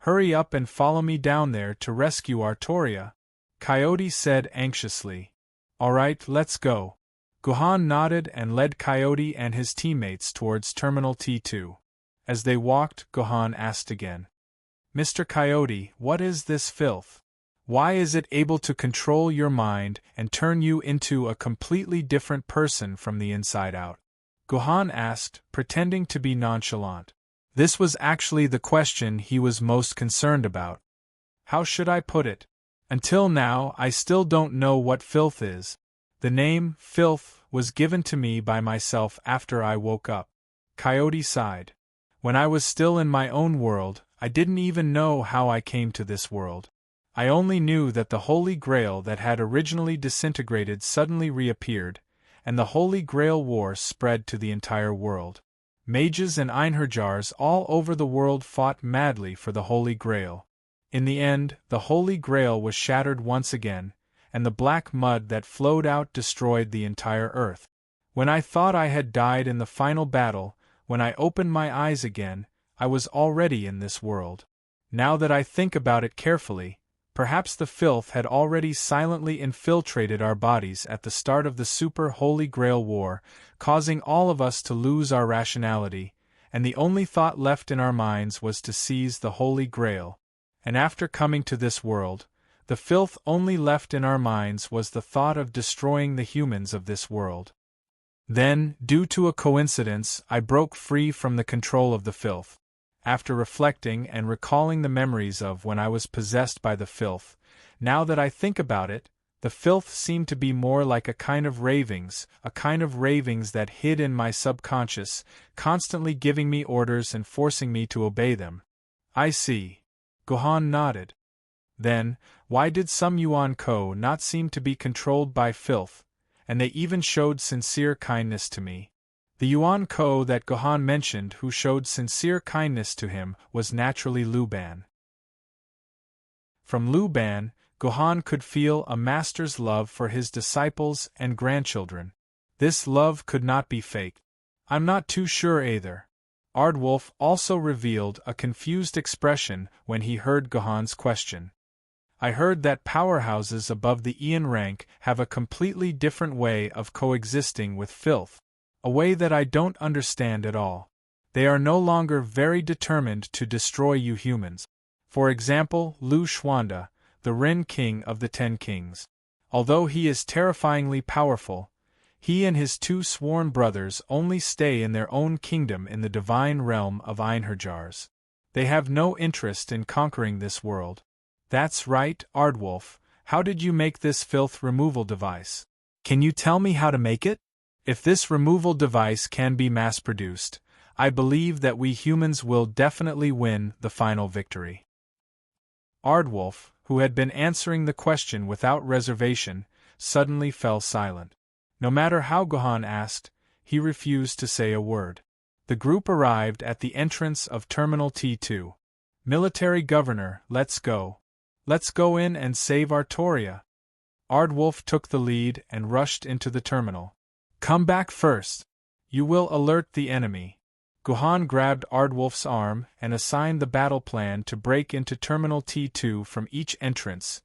Hurry up and follow me down there to rescue Artoria, Coyote said anxiously. Alright, let's go. Gohan nodded and led Coyote and his teammates towards Terminal T2. As they walked, Gohan asked again. Mr. Coyote, what is this filth? Why is it able to control your mind and turn you into a completely different person from the inside out? Gohan asked, pretending to be nonchalant. This was actually the question he was most concerned about. How should I put it? Until now, I still don't know what filth is. The name, filth, was given to me by myself after I woke up. Coyote sighed. When I was still in my own world, I didn't even know how I came to this world. I only knew that the Holy Grail that had originally disintegrated suddenly reappeared, and the Holy Grail War spread to the entire world. Mages and Einherjars all over the world fought madly for the Holy Grail. In the end, the Holy Grail was shattered once again, and the black mud that flowed out destroyed the entire earth. When I thought I had died in the final battle, when I opened my eyes again, I was already in this world. Now that I think about it carefully, perhaps the filth had already silently infiltrated our bodies at the start of the Super Holy Grail War, causing all of us to lose our rationality, and the only thought left in our minds was to seize the Holy Grail. And after coming to this world, the filth only left in our minds was the thought of destroying the humans of this world. Then, due to a coincidence, I broke free from the control of the filth. After reflecting and recalling the memories of when I was possessed by the filth, now that I think about it, the filth seemed to be more like a kind of ravings that hid in my subconscious, constantly giving me orders and forcing me to obey them. I see. Gohan nodded. Then, why did some Yuan-ko not seem to be controlled by filth, and they even showed sincere kindness to me? The Yuan-ko that Gohan mentioned who showed sincere kindness to him was naturally Liu Ban. From Liu Ban, Gohan could feel a master's love for his disciples and grandchildren. This love could not be fake. I'm not too sure either. Aardwolf also revealed a confused expression when he heard Gohan's question. I heard that powerhouses above the Ian rank have a completely different way of coexisting with filth. A way that I don't understand at all. They are no longer very determined to destroy you humans. For example, Lu Xuanda, the Ren King of the Ten Kings. Although he is terrifyingly powerful, he and his two sworn brothers only stay in their own kingdom in the divine realm of Einherjars. They have no interest in conquering this world. That's right, Aardwolf, how did you make this filth removal device? Can you tell me how to make it? If this removal device can be mass-produced, I believe that we humans will definitely win the final victory. Aardwolf, who had been answering the question without reservation, suddenly fell silent. No matter how Gohan asked, he refused to say a word. The group arrived at the entrance of Terminal T2. Military Governor, let's go. Let's go in and save Artoria. Aardwolf took the lead and rushed into the terminal. Come back first. You will alert the enemy. Gohan grabbed Aardwolf's arm and assigned the battle plan to break into Terminal T2 from each entrance.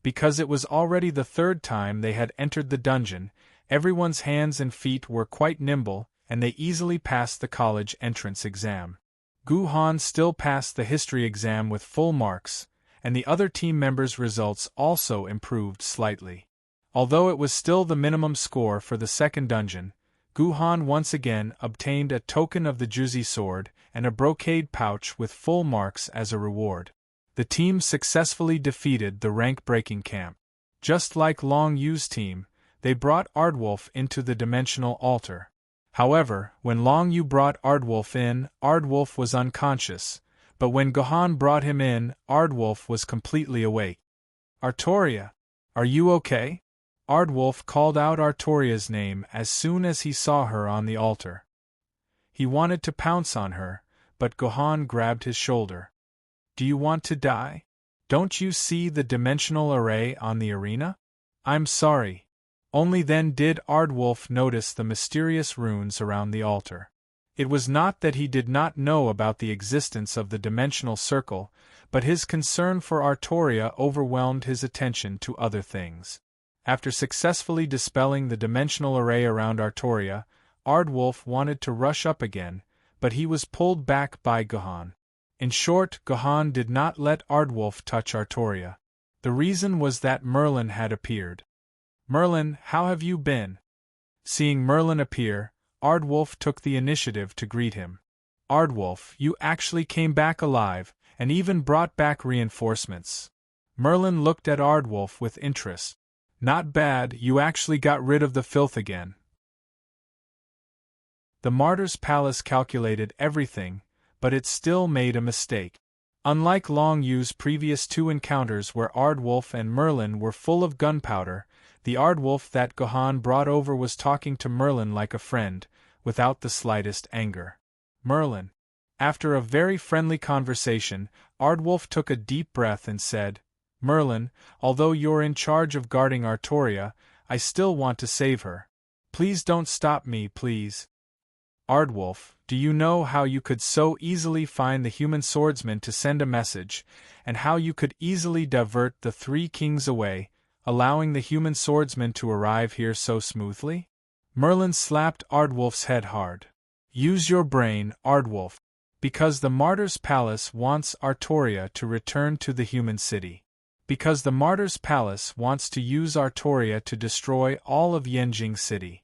Because it was already the third time they had entered the dungeon, everyone's hands and feet were quite nimble, and they easily passed the college entrance exam. Gohan still passed the history exam with full marks, and the other team members' results also improved slightly. Although it was still the minimum score for the second dungeon, Gohan once again obtained a token of the Juzi sword and a brocade pouch with full marks as a reward. The team successfully defeated the rank-breaking camp. Just like Long Yu's team, they brought Aardwolf into the dimensional altar. However, when Long Yu brought Aardwolf in, Aardwolf was unconscious, but when Gohan brought him in, Aardwolf was completely awake. Artoria, are you okay? Aardwolf called out Artoria's name as soon as he saw her on the altar. He wanted to pounce on her, but Gohan grabbed his shoulder. Do you want to die? Don't you see the dimensional array on the arena? I'm sorry. Only then did Aardwolf notice the mysterious runes around the altar. It was not that he did not know about the existence of the dimensional circle, but his concern for Artoria overwhelmed his attention to other things. After successfully dispelling the dimensional array around Artoria, Aardwolf wanted to rush up again, but he was pulled back by Gohan. In short, Gohan did not let Aardwolf touch Artoria. The reason was that Merlin had appeared. Merlin, how have you been? Seeing Merlin appear, Aardwolf took the initiative to greet him. Aardwolf, you actually came back alive, and even brought back reinforcements. Merlin looked at Aardwolf with interest. Not bad, you actually got rid of the filth again. The Martyr's Palace calculated everything, but it still made a mistake. Unlike Long Yu's previous two encounters where Aardwolf and Merlin were full of gunpowder, the Aardwolf that Gohan brought over was talking to Merlin like a friend, without the slightest anger. Merlin. After a very friendly conversation, Aardwolf took a deep breath and said, Merlin, although you're in charge of guarding Artoria, I still want to save her. Please don't stop me, please. Ardwolf, do you know how you could so easily find the human swordsman to send a message, and how you could easily divert the three kings away, allowing the human swordsman to arrive here so smoothly? Merlin slapped Ardwolf's head hard. Use your brain, Ardwolf. Because the Martyr's Palace wants Artoria to return to the human city. Because the Martyr's Palace wants to use Artoria to destroy all of Yenjing City.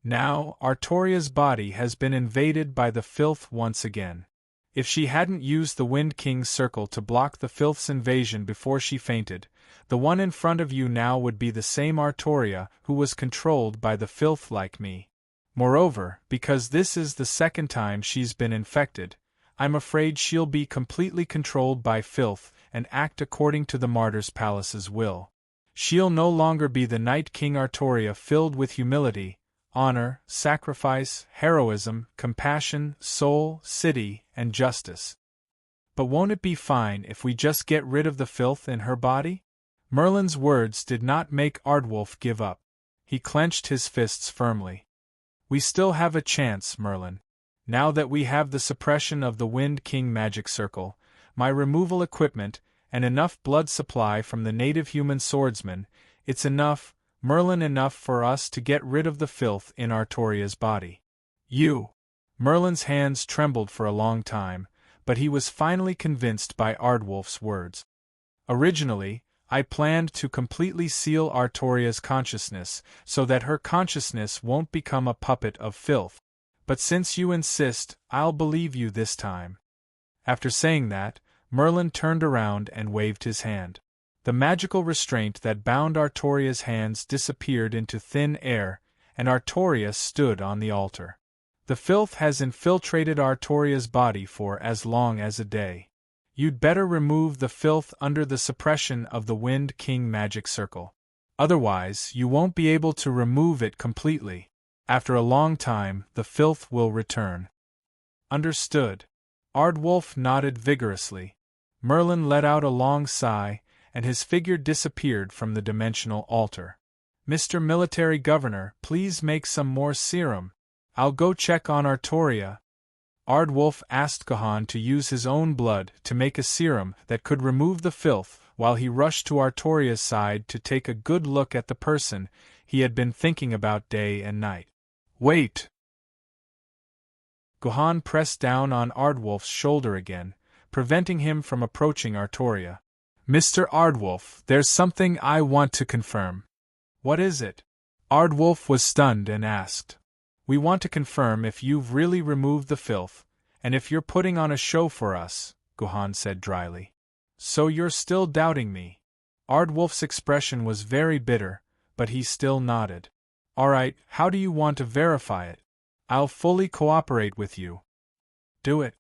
Now, Artoria's body has been invaded by the filth once again. If she hadn't used the Wind King's circle to block the filth's invasion before she fainted, the one in front of you now would be the same Artoria who was controlled by the filth like me. Moreover, because this is the second time she's been infected, I'm afraid she'll be completely controlled by filth and act according to the Martyr's Palace's will. She'll no longer be the Night King Artoria filled with humility, honor, sacrifice, heroism, compassion, soul, city, and justice. But won't it be fine if we just get rid of the filth in her body? Merlin's words did not make Ardwolf give up. He clenched his fists firmly. We still have a chance, Merlin. Now that we have the suppression of the Wind King magic circle, my removal equipment, and enough blood supply from the native human swordsman, it's enough, Merlin, enough for us to get rid of the filth in Artoria's body. You! Merlin's hands trembled for a long time, but he was finally convinced by Ardwolf's words. Originally, I planned to completely seal Artoria's consciousness so that her consciousness won't become a puppet of filth. But since you insist, I'll believe you this time. After saying that, Merlin turned around and waved his hand. The magical restraint that bound Artoria's hands disappeared into thin air, and Artoria stood on the altar. The filth has infiltrated Artoria's body for as long as a day. You'd better remove the filth under the suppression of the Wind King magic circle. Otherwise, you won't be able to remove it completely. After a long time, the filth will return. Understood. Ardwolf nodded vigorously. Merlin let out a long sigh, and his figure disappeared from the dimensional altar. Mr. Military Governor, please make some more serum. I'll go check on Artoria. Ardwolf asked Gohan to use his own blood to make a serum that could remove the filth, while he rushed to Artoria's side to take a good look at the person he had been thinking about day and night. Wait! Gohan pressed down on Ardwolf's shoulder again, preventing him from approaching Artoria. Mr. Ardwolf, there's something I want to confirm. What is it? Ardwolf was stunned and asked. We want to confirm if you've really removed the filth, and if you're putting on a show for us, Gohan said dryly. So you're still doubting me? Ardwolf's expression was very bitter, but he still nodded. All right, how do you want to verify it? I'll fully cooperate with you. Do it.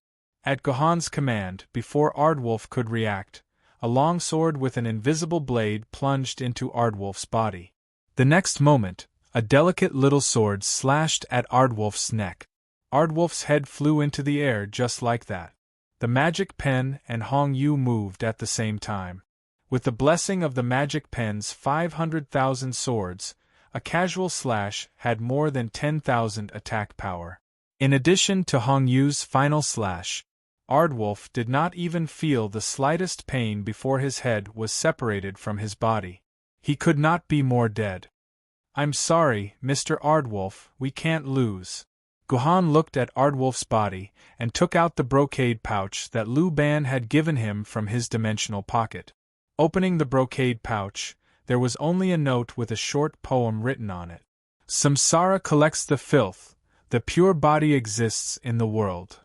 At Gohan's command, before Ardwolf could react, a long sword with an invisible blade plunged into Ardwolf's body. The next moment, a delicate little sword slashed at Ardwolf's neck. Ardwolf's head flew into the air just like that. The magic pen and Hong Yu moved at the same time. With the blessing of the magic pen's 500,000 swords, a casual slash had more than 10,000 attack power. In addition to Hong Yu's final slash, Ardwolf did not even feel the slightest pain before his head was separated from his body. He could not be more dead. I'm sorry, Mr. Ardwolf, we can't lose. Gohan looked at Ardwolf's body and took out the brocade pouch that Liu Ban had given him from his dimensional pocket. Opening the brocade pouch, there was only a note with a short poem written on it. Samsara collects the filth, the pure body exists in the world.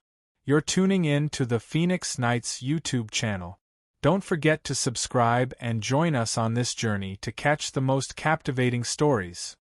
You're tuning in to the Phoenix Knights YouTube channel. Don't forget to subscribe and join us on this journey to catch the most captivating stories.